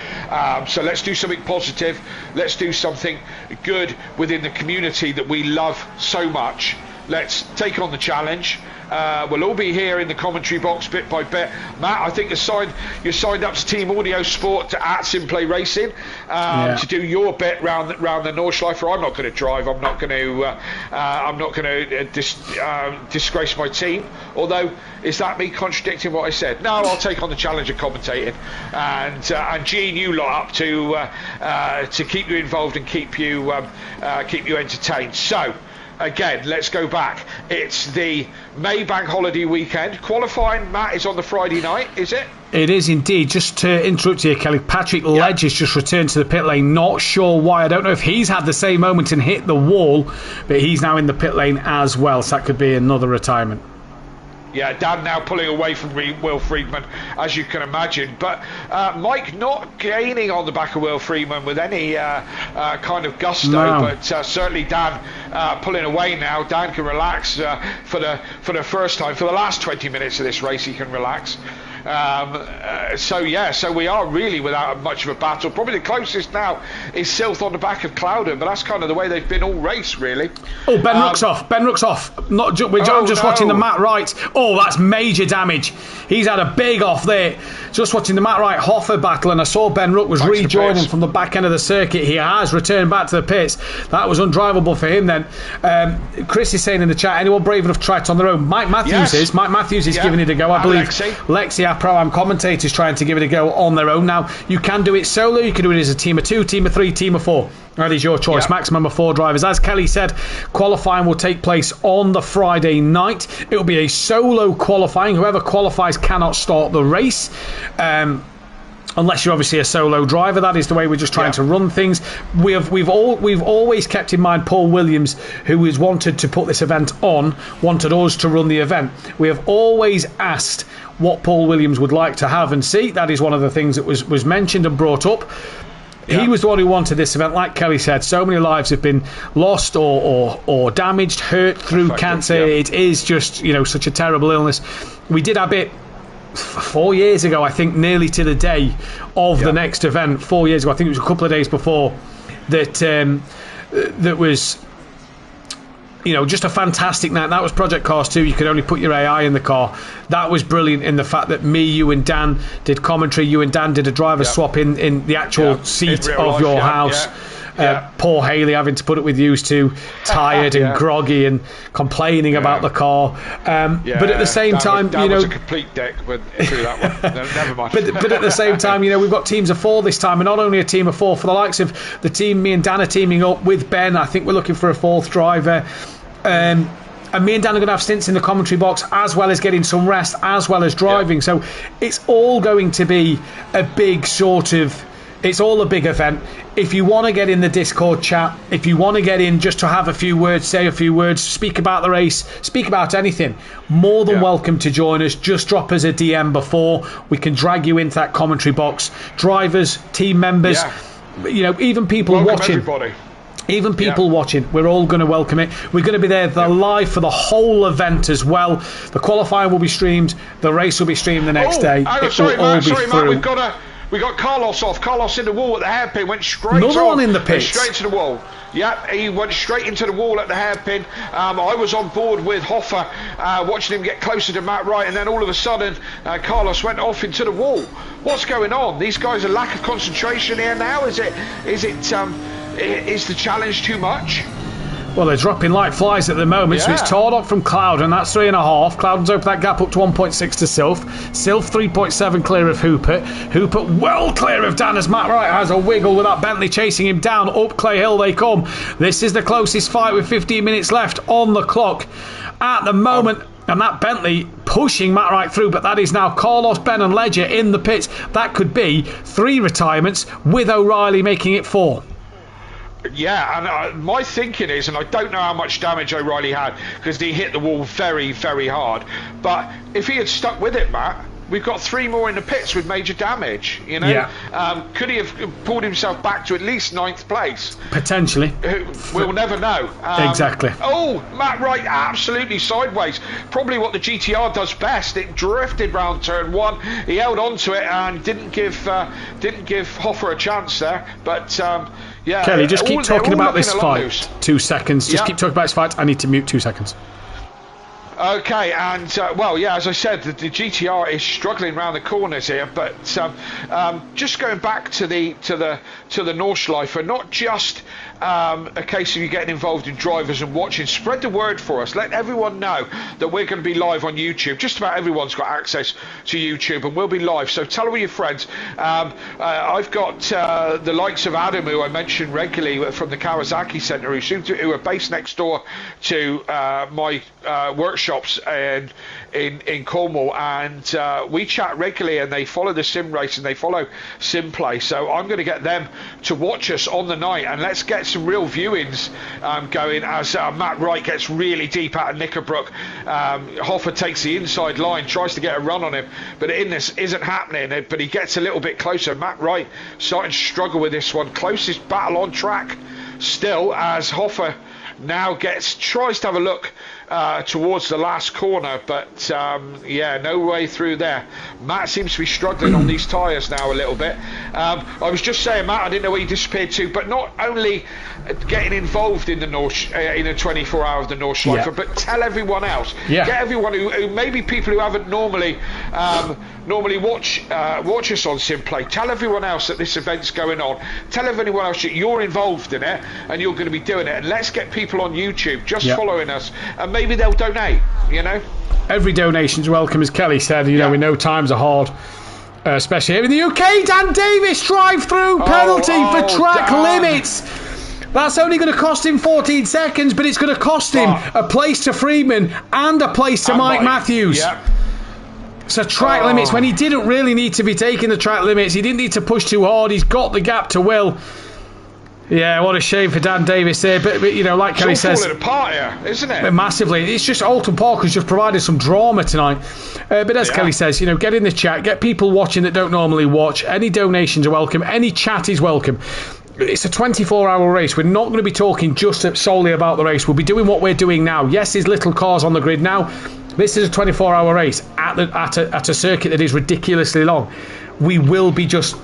So let's do something positive. Let's do something good within the community that we love so much. Let's take on the challenge. We'll all be here in the commentary box bit by bit. Matt, I think you're signed up to Team Audio Sport at Simplay Racing to do your bit round the Nordschleife. I'm not going to drive. I'm not going to disgrace my team. Although, is that me contradicting what I said? No, I'll take on the challenge of commentating. And Gene, you lot up to keep you involved and keep you entertained. So. Again, let's go back. It's the May Bank holiday weekend. Qualifying, Matt, is on the Friday night, is it? It is indeed. Just to interrupt you, Kelly, Patrick Ledge has just returned to the pit lane. Not sure why. I don't know if he's had the same moment and hit the wall, but he's now in the pit lane as well, so that could be another retirement. Yeah, Dan now pulling away from Will Friedman, as you can imagine. But Mike not gaining on the back of Will Friedman with any kind of gusto. No. But certainly Dan pulling away now. Dan can relax for the first time. For the last 20 minutes of this race, he can relax. So we are really without much of a battle. Probably the closest now is Silth on the back of Clouden, but that's kind of the way they've been all race, really. Oh, Ben Rook's off. Ben Rook's off. I'm just watching the Matt Wright. Oh, that's major damage. He's had a big off there. Just watching the Matt Wright Hoffer battle, and I saw Ben Rook was rejoining from the back end of the circuit. He has returned back to the pits. That was undrivable for him then. Chris is saying in the chat, anyone brave enough to try it on their own? Mike Matthews is. Mike Matthews is giving it a go. I believe Lexi, our Pro-Am commentator, is trying to give it a go on their own. Now, you can do it solo. You can do it as a team of 2, team of 3, team of 4. That is your choice. Maximum of 4 drivers. As Kelly said, qualifying will take place on the Friday night. It will be a solo qualifying. Whoever qualifies cannot start the race. Unless you're obviously a solo driver. That is the way we're just trying to run things. We've always kept in mind Paul Williams, who has wanted to put this event on, wanted us to run the event. We have always asked what Paul Williams would like to have and see. That is one of the things that was mentioned and brought up. He was the one who wanted this event. Like Kelly said, so many lives have been lost or damaged, hurt through cancer. It is just, such a terrible illness. We did have it 4 years ago, I think, nearly to the day of the next event. 4 years ago, I think it was a couple of days before that. That was, just a fantastic night. That was Project Cars 2. You could only put your AI in the car. That was brilliant in the fact that you and Dan did commentary. You and Dan did a driver swap in the actual seat of your house. Poor Haley having to put it with you two, tired and groggy and complaining about the car. But at the same time, that was a complete deck through that one. Never mind. But at the same time, we've got teams of 4 this time, and not only a team of 4 for the likes of the team. Me and Dan are teaming up with Ben. I think we're looking for a 4th driver. And me and Dan are going to have stints in the commentary box, as well as getting some rest, as well as driving. So it's all going to be a big it's all a big event. If you want to get in the Discord chat, if you want to get in just to have a few words, say a few words, speak about the race, speak about anything, more than welcome to join us. Just drop us a DM before. We can drag you into that commentary box. Drivers, team members, even people watching. Everybody. Even people watching, we're all going to welcome it. We're going to be there live for the whole event as well. The qualifying will be streamed. The race will be streamed the next day. Sorry, Matt, we got Carlos off. Carlos in the wall at the hairpin, went straight Another one in the pits. Straight to the wall. He went straight into the wall at the hairpin. I was on board with Hoffer, watching him get closer to Matt Wright, and then all of a sudden, Carlos went off into the wall. What's going on? These guys are lack of concentration here now. Is the challenge too much? Well, they're dropping like flies at the moment, so it's torn up from Clouden. That's 3.5. Clouden's opened that gap up to 1.6 to Sylph. Sylph 3.7 clear of Hooper. Hooper well clear of Dan as Matt Wright has a wiggle with that Bentley chasing him down. Up Clay Hill they come. This is the closest fight with 15 minutes left on the clock at the moment. And that Bentley pushing Matt Wright through, but that is now Carlos, Ben and Ledger in the pits. That could be 3 retirements with O'Reilly making it 4. Yeah, and my thinking is, and I don't know how much damage O'Reilly had because he hit the wall very, very hard, but if he had stuck with it, Matt, we've got 3 more in the pits with major damage, could he have pulled himself back to at least 9th place? Potentially. We'll never know. Exactly. Oh, Matt Wright absolutely sideways. Probably what the GTR does best. It drifted round turn 1. He held on to it and didn't give Hoffer a chance there. But Kelly, just keep talking about this fight. 2 seconds. Just keep talking about this fight. I need to mute 2 seconds. Okay, and as I said, the GTR is struggling around the corners here, but just going back to the Nordschleife, not just a case of you getting involved in drivers and watching. Spread the word for us. Let everyone know that we're going to be live on YouTube. Just about everyone's got access to YouTube, and we'll be live. So tell all your friends. I've got the likes of Adam, who I mention regularly from the Kawasaki Centre, who are based next door to my workshops in Cornwall, and we chat regularly, and they follow the sim race and they follow sim play. So I'm going to get them to watch us on the night, and let's get some real viewings going as Matt Wright gets really deep out of Knickerbrook. Hoffer takes the inside line, tries to get a run on him, but this isn't happening. But he gets a little bit closer. Matt Wright starting to struggle with this one. Closest battle on track still, as Hoffer now tries to have a look towards the last corner, but yeah, no way through there. Matt seems to be struggling on these tyres now a little bit. I was just saying, Matt, I didn't know where he disappeared to, but not only getting involved in the North in a 24 hour of the Nordschleife, but tell everyone else. Get everyone who maybe people who haven't normally watch us on Simplay. Tell everyone else that this event's going on. Tell everyone else that you're involved in it and you're going to be doing it. And let's get people on YouTube just following us, and maybe they'll donate. You know, every donation's welcome, as Kelly said. You know, we know times are hard. Especially here in the UK. Dan Davis drive-through penalty for track limits. That's only going to cost him 14 seconds, but it's going to cost him a place to Freeman and a place to Mike Matthews. So track limits, when he didn't really need to be taking the track limits, he didn't need to push too hard, he's got the gap to Will. Yeah, what a shame for Dan Davis there, but you know, like Kelly says, it's all falling apart here, isn't it? Massively. It's just Alton Park has just provided some drama tonight. But as Kelly says, you know, get in the chat, get people watching that don't normally watch. Any donations are welcome, any chat is welcome. It's a 24-hour race. We're not going to be talking just solely about the race. We'll be doing what we're doing now. Yes, there's little cars on the grid now. This is a 24-hour race at a circuit that is ridiculously long. We will be just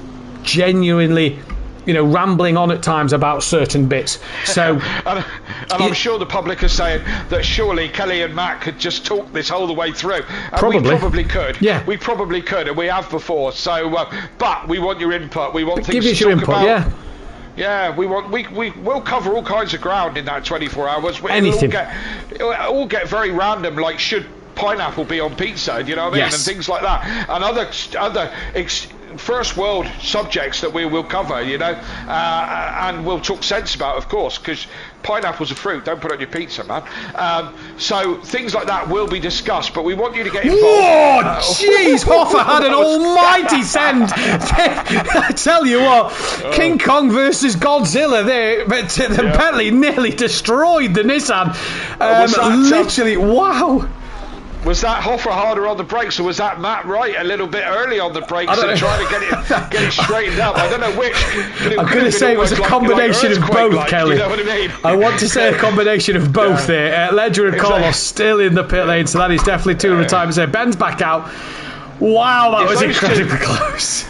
genuinely, you know, rambling on at times about certain bits. So, and I'm sure the public are saying that surely Kelly and Matt could just talk this whole the way through. And we probably could. Yeah, we probably could, and we have before. So, but we want your input. We want things give us to your talk input. About. Yeah, we'll cover all kinds of ground in that 24 hours. Anything. It'll all get very random. Like, should pineapple be on pizza? You know what I mean? And things like that, and other first world subjects that we will cover, you know, and we'll talk sense about, of course, because pineapple's a fruit, don't put it on your pizza, man. So things like that will be discussed, but we want you to get involved. Oh jeez, Hoffa had an almighty send. I tell you what, King Kong versus Godzilla there, but the Bentley nearly destroyed the Nissan. Literally, wow. Was that Hoffa harder on the brakes, or was that Matt Wright a little bit early on the brakes and trying to get it straightened up? I don't know which. I'm going to say it was a combination of both, Kelly. You know what I mean? I want to say a combination of both there. Ledger and Carlos still in the pit lane, so that is definitely two retirements there. Ben's back out. Wow, that was incredibly close.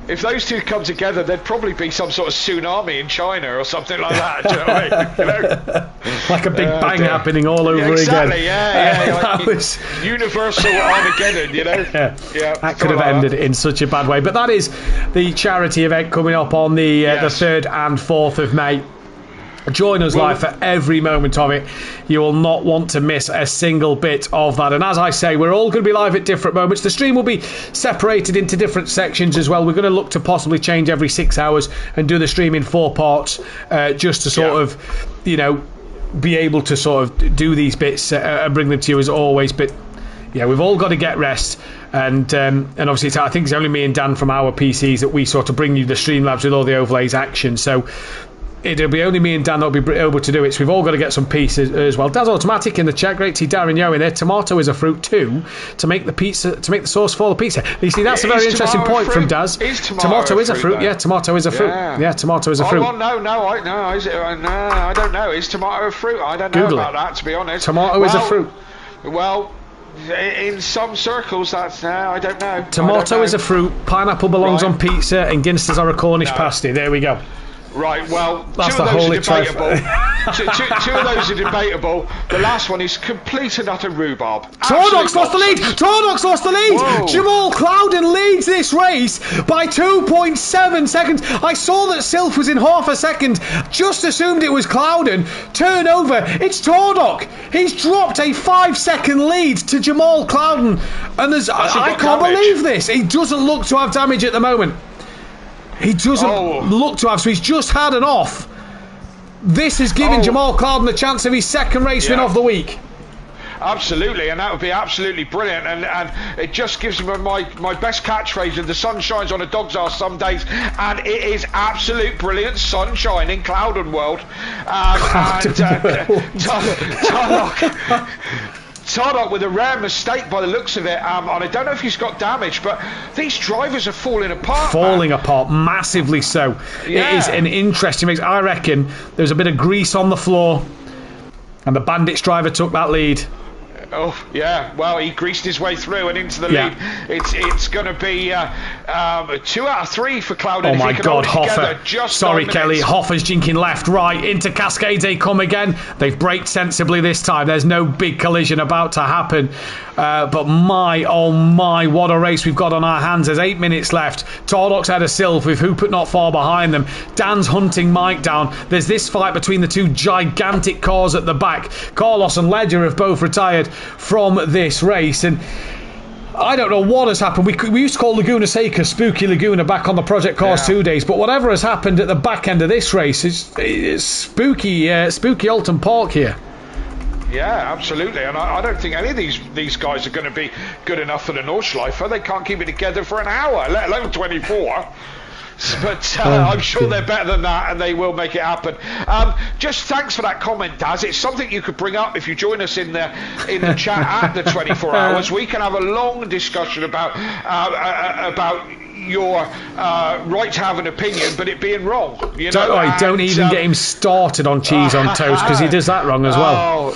If those two come together, there'd probably be some sort of tsunami in China or something like that. Do you know what I mean? You know? Like a big bang happening all over exactly, again. Like was universal Armageddon, you know? That could have ended in such a bad way. But that is the charity event coming up on the 3rd and 4th of May. Join us live for every moment of it. You will not want to miss a single bit of that. And as I say, we're all going to be live at different moments. The stream will be separated into different sections as well. We're going to look to possibly change every 6 hours and do the stream in 4 parts, just to sort of, you know, be able to sort of do these bits and bring them to you as always. But yeah, we've all got to get rest. And obviously, I think it's only me and Dan from our PCs that we sort of bring you the Streamlabs with all the overlays action. So it'll be only me and Dan that'll be able to do it, so we've all got to get some pieces as well. Dad's Automatic in the chat, great to see Darren Yo in there. Tomato is a fruit too, to make the sauce for the pizza. You see, that's a very interesting point from Daz. Tomato is a fruit, yeah, tomato is a fruit. Yeah, tomato is a fruit. Well, no, I don't know. Is tomato a fruit? I don't know about that, to be honest. Tomato is a fruit. Well, in some circles, that's I don't know. Tomato is a fruit, pineapple belongs on pizza, and Ginsters are a Cornish pasty. There we go. Right, well, that's two of those are debatable. two of those are debatable. The last one is complete and utter rhubarb. Tordok's lost the lead! Tordok's lost the lead! Whoa. Jamal Clouden leads this race by 2.7 seconds. I saw that Sylph was in half a second. Just assumed it was Clouden. Turnover. It's Tordok. He's dropped a 5-second lead to Jamal Clouden. And I can't believe this. He doesn't look to have damage at the moment. He doesn't look to have, so he's just had an off. This is giving Jamal Clouden the chance of his second race win of the week. Absolutely, and that would be absolutely brilliant, and it just gives me my best catchphrase, and the sun shines on a dog's arse some days, and it is absolute brilliant sunshine in Clouden World. Tardok with a rare mistake by the looks of it, and I don't know if he's got damage, but these drivers are falling apart. Apart, massively so. Yeah. It is an interesting mix. I reckon there's a bit of grease on the floor, and the Bandits driver took that lead. Oh yeah, well he greased his way through and into the lead. It's going to be 2 out of 3 for Cloud. Oh my God, Hoffa! Sorry, Kelly. Hoffa's jinking left, right into Cascades. They come again. They've braked sensibly this time. There's no big collision about to happen. But my, oh my, what a race we've got on our hands. There's 8 minutes left. Tordok's had a Sylph with Hupert not far behind them. Dan's hunting Mike down. There's this fight between the two gigantic cars at the back. Carlos and Ledger have both retired from this race, and I don't know what has happened. We used to call Laguna Seca Spooky Laguna back on the Project Cars 2 days, but whatever has happened at the back end of this race is spooky Alton Park here. Yeah, absolutely, and I don't think any of these guys are going to be good enough for the Nordschleife. They can't keep it together for an hour, let alone 24. But I'm sure they're better than that, and they will make it happen. Just thanks for that comment, Daz. It's something you could bring up if you join us in the chat at the 24 hours. We can have a long discussion about your right to have an opinion, but it being wrong. Don't even get him started on cheese on toast, because he does that wrong as well.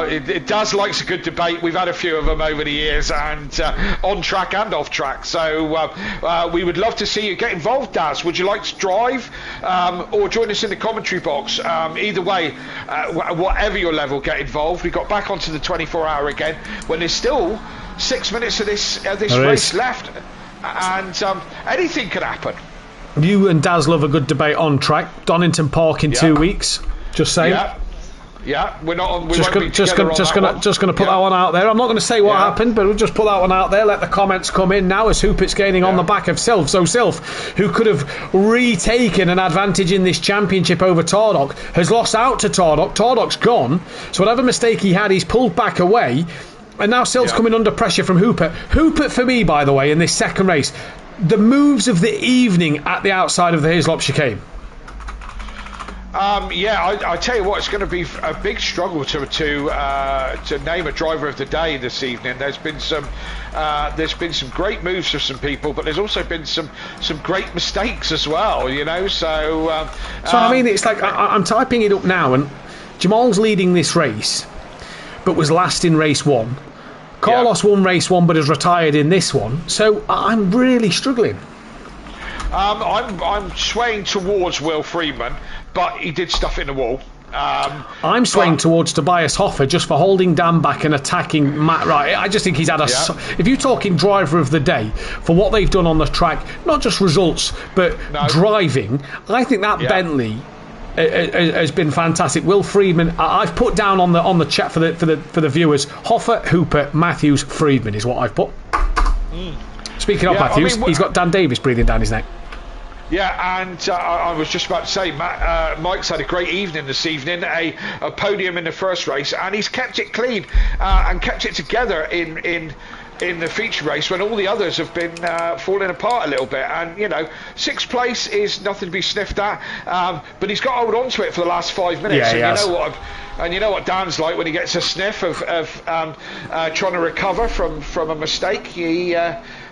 It does likes a good debate. We've had a few of them over the years, and on track and off track. So we would love to see you get involved, Daz. Would you like to drive or join us in the commentary box? Either way, whatever your level, get involved. We got back onto the 24-hour again when there's still 6 minutes of this race left. And anything could happen. You and Daz love a good debate on track. Donington Park in 2 weeks. Just saying. Yeah, we're not on. Just going to put that one out there. I'm not going to say what happened, but we'll just put that one out there. Let the comments come in now as Hupert's gaining on the back of Sylph. So Sylph, who could have retaken an advantage in this championship over Tordok, has lost out to Tordok. Tordok's gone. So whatever mistake he had, he's pulled back away. And now Sylph's coming under pressure from Hupert. Hupert, for me, by the way, in this second race, the moves of the evening at the outside of the Hislop chicane. I tell you what, it's going to be a big struggle to name a driver of the day this evening. There's been some great moves for some people, but there's also been some great mistakes as well. So I mean, it's like I'm typing it up now, and Jamal's leading this race, but was last in race 1. Carlos won race 1, but has retired in this one. So I'm really struggling. I'm swaying towards Will Freeman, but he did stuff in the wall. I'm swaying towards Tobias Hoffa just for holding Dan back and attacking Matt Wright. I just think he's had if you're talking driver of the day for what they've done on the track, not just results but driving, I think that Bentley has been fantastic. Will Freedman, I've put down on the chat for the viewers. Hoffa, Hupert, Matthews, Freedman is what I've put. Speaking of Matthews, he's got Dan Davis breathing down his neck. Yeah, and I was just about to say, Mike's had a great evening this evening, a podium in the first race, and he's kept it clean and kept it together in the feature race when all the others have been falling apart a little bit. And 6th place is nothing to be sniffed at, but he's got to hold on to it for the last 5 minutes. And you know what Dan's like when he gets a sniff of trying to recover from a mistake. He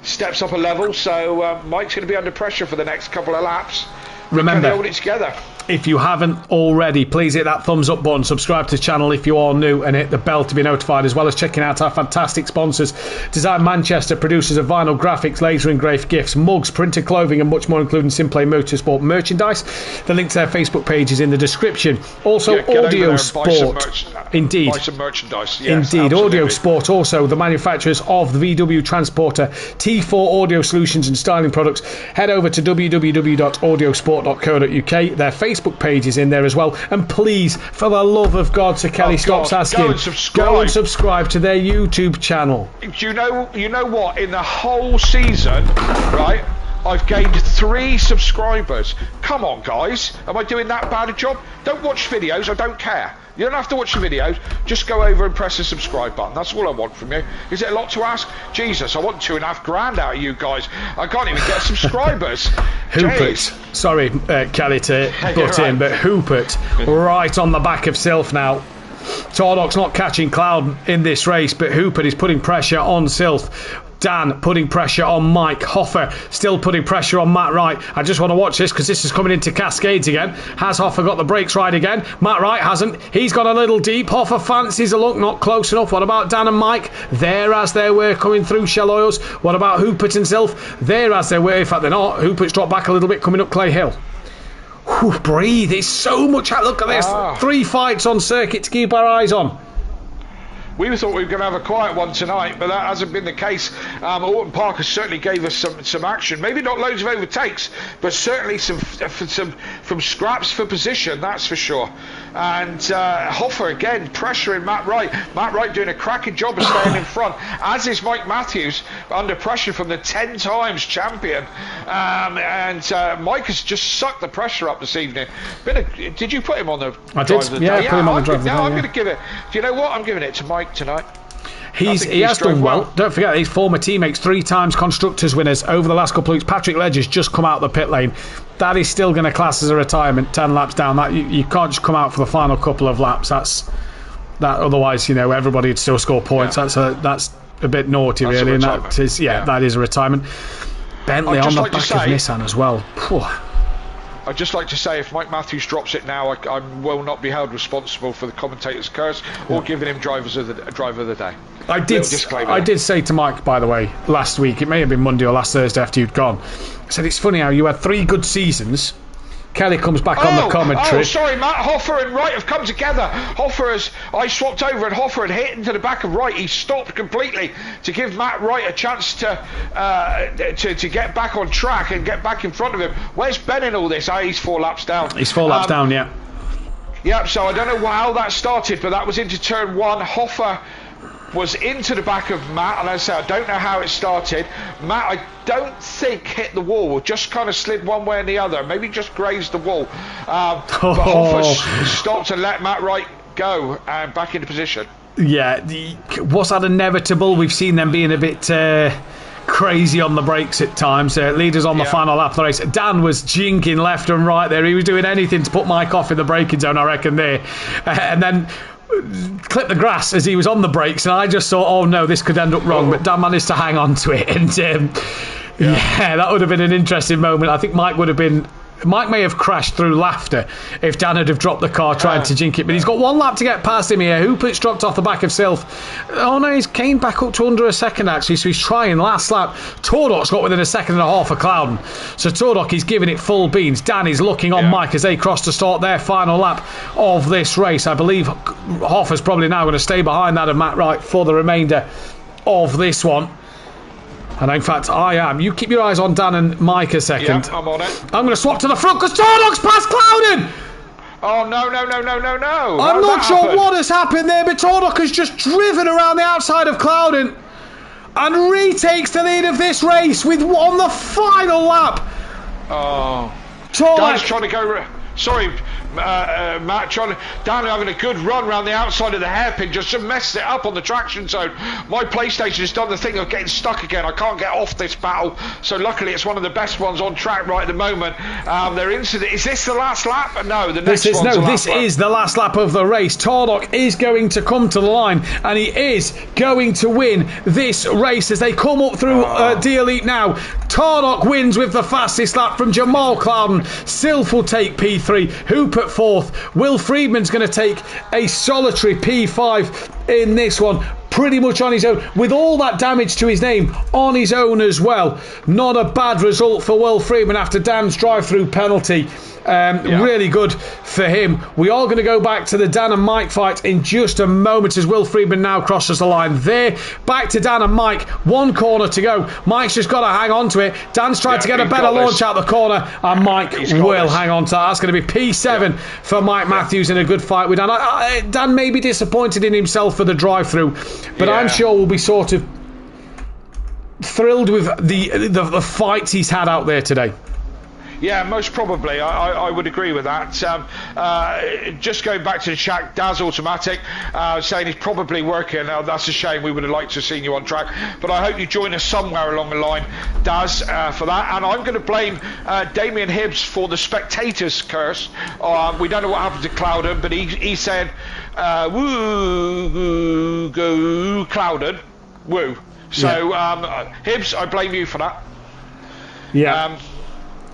steps up a level, so Mike's going to be under pressure for the next couple of laps. Remember, can they hold it together? If you haven't already, please hit that thumbs up button, subscribe to the channel if you are new, and hit the bell to be notified, as well as checking out our fantastic sponsors. Design Manchester, producers of vinyl graphics, laser engraved gifts, mugs, printed clothing and much more, including Simplay Motorsport merchandise. The link to their Facebook page is in the description. Also, Audio Sport. Indeed. Buy some merchandise. Yes, indeed. Absolutely. Audio Sport, also the manufacturers of the VW Transporter, T4 audio solutions and styling products. Head over to www.audiosport.co.uk. Their Facebook page is in there as well. And please, for the love of God, Sir Kelly stops asking, go and subscribe to their YouTube channel. Do you know what? In the whole season, right, I've gained 3 subscribers. Come on, guys. Am I doing that bad a job? Don't watch videos. I don't care. You don't have to watch the videos. Just go over and press the subscribe button. That's all I want from you. Is it a lot to ask? Jesus, I want $2.5 grand out of you guys. I can't even get subscribers. Hupert. Sorry, Kelly, to butt in, but Hupert right on the back of Sylph now. Tordok's not catching Cloud in this race, but Hupert is putting pressure on Sylph. Dan putting pressure on Mike. Hoffer still putting pressure on Matt Wright. I just want to watch this because this is coming into cascades again. Has Hoffer got the brakes right again? Matt Wright hasn't. He's gone a little deep. Hoffer fancies a look, not close enough. What about Dan and Mike? There as they were coming through Shell Oils. What about Hoopert and Sylph? There as they were. In fact, they're not. Hoopert's dropped back a little bit coming up Clay Hill. Whew, breathe. It's so much. Look at this. 3 fights on circuit to keep our eyes on. We thought we were going to have a quiet one tonight, but that hasn't been the case. Orton Parker certainly gave us some action. Maybe not loads of overtakes, but certainly some from scraps for position, that's for sure. And Hoffer again pressuring Matt Wright. Matt Wright doing a cracking job of staying in front, as is Mike Matthews under pressure from the 10 times champion. Mike has just sucked the pressure up this evening. Did you put him on the I did, drive of the yeah, day? put him on the drive of the day. I'm going to give it. Do you know what? I'm giving it to Mike tonight. He has done well. Don't forget, his former teammates 3 times constructors winners over the last couple of weeks. Patrick Ledger's just come out the pit lane. That is still going to class as a retirement. 10 laps down. That you can't just come out for the final couple of laps. That otherwise, everybody would still score points. Yeah. That's a bit naughty, that's really. And that is that is a retirement. Bentley on the back of Nissan as well. Whew. I'd just like to say, if Mike Matthews drops it now, I will not be held responsible for the commentator's curse or giving him driver of the day. I did say to Mike, by the way, last week, it may have been Monday or last Thursday after you'd gone, I said, it's funny how you had 3 good seasons. Kelly comes back on the commentary. Oh, sorry, Matt. Hoffer and Wright have come together. I swapped over and Hoffer had hit into the back of Wright. He stopped completely to give Matt Wright a chance to get back on track and get back in front of him. Where's Ben in all this? He's 4 laps down. He's 4 laps down, yeah. Yep, so I don't know how that started, but that was into turn 1. Hoffer was into the back of Matt, and as I say, I don't know how it started. Matt, I don't think hit the wall, just kind of slid one way and the other, maybe just grazed the wall. But Hoffer stopped and let Matt Wright go and back into position. Yeah, was that inevitable? We've seen them being a bit crazy on the brakes at times. Leaders on the final lap of the race. Dan was jinking left and right there. He was doing anything to put Mike off in the braking zone, I reckon, there. And then clipped the grass as he was on the brakes, and I just thought, oh no, this could end up wrong, but Dan managed to hang on to it, and that would have been an interesting moment. I think Mike may have crashed through laughter if Dan had have dropped the car trying to jink it, but he's got 1 lap to get past him here. Hoopert's dropped off the back of Sylph. Oh no, he's came back up to under a second actually, so he's trying last lap. Tordok's got within 1.5 seconds of Clouden, so Tordok is giving it full beans. Dan is looking on Mike as they cross to start their final lap of this race. I believe Hoffer's probably now going to stay behind that of Matt Wright for the remainder of this one. And in fact, I am. You keep your eyes on Dan and Mike a second. Yeah, I'm on it. I'm going to swap to the front because Tordok's past Clouden! Oh, no. I'm not sure what has happened there, but Tordok has just driven around the outside of Clouden and retakes the lead of this race on the final lap. Oh. Dan's trying to go... Sorry, Matt, Dan having a good run around the outside of the hairpin, just messed it up on the traction zone. My PlayStation has done the thing of getting stuck again. I can't get off this battle, so luckily it's one of the best ones on track right at the moment. Is this the last lap? No, this is the last lap of the race. Tordok is going to come to the line, and he is going to win this race as they come up through D-Elite now. Tordok wins with the fastest lap from Jamal Clouden. Sylph will take P3. Hooper 4th. Will Friedman's going to take a solitary P5 in this one, pretty much on his own, with all that damage to his name on his own as well. Not a bad result for Will Friedman after Dan's drive-through penalty. Really good for him. We are going to go back to the Dan and Mike fight in just a moment as Will Friedman now crosses the line there. Back to Dan and Mike. 1 corner to go. Mike's just got to hang on to it. Dan's tried to get a better launch out the corner, and Mike will hang on to that. That's going to be P7 for Mike Matthews in a good fight with Dan. Dan may be disappointed in himself for the drive-through, but I'm sure we'll be sort of thrilled with the fights he's had out there today. Yeah, most probably. I would agree with that. Just going back to the chat, Daz Automatic saying he's probably working. That's a shame. We would have liked to have seen you on track. But I hope you join us somewhere along the line, Daz, for that. And I'm going to blame Damien Hibbs for the spectators' curse. We don't know what happened to Clouden, but he said, woo, go Clouden, woo. So, Hibbs, I blame you for that. Yeah.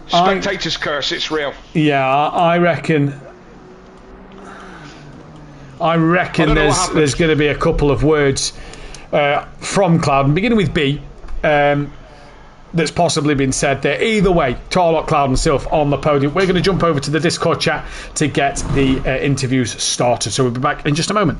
Spectator's curse, it's real. Yeah, I reckon. There's going to be a couple of words from Clouden, beginning with B, that's possibly been said there. Either way, Tarlock, Cloud and Sylph on the podium. We're going to jump over to the Discord chat to get the interviews started. So we'll be back in just a moment.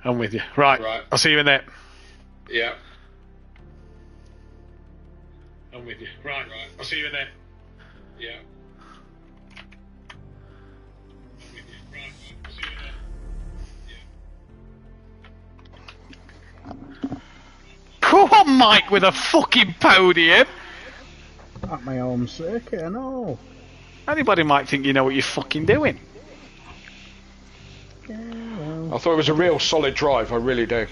I'm with you. Right. I'll see you in there. Yeah. I'm with you. Right. I'll see you in there. Yeah. Come on, Mike, with a fucking podium. At my home circuit, I know. Anybody might think you know what you're fucking doing. Yeah, well. I thought it was a real solid drive, I really do.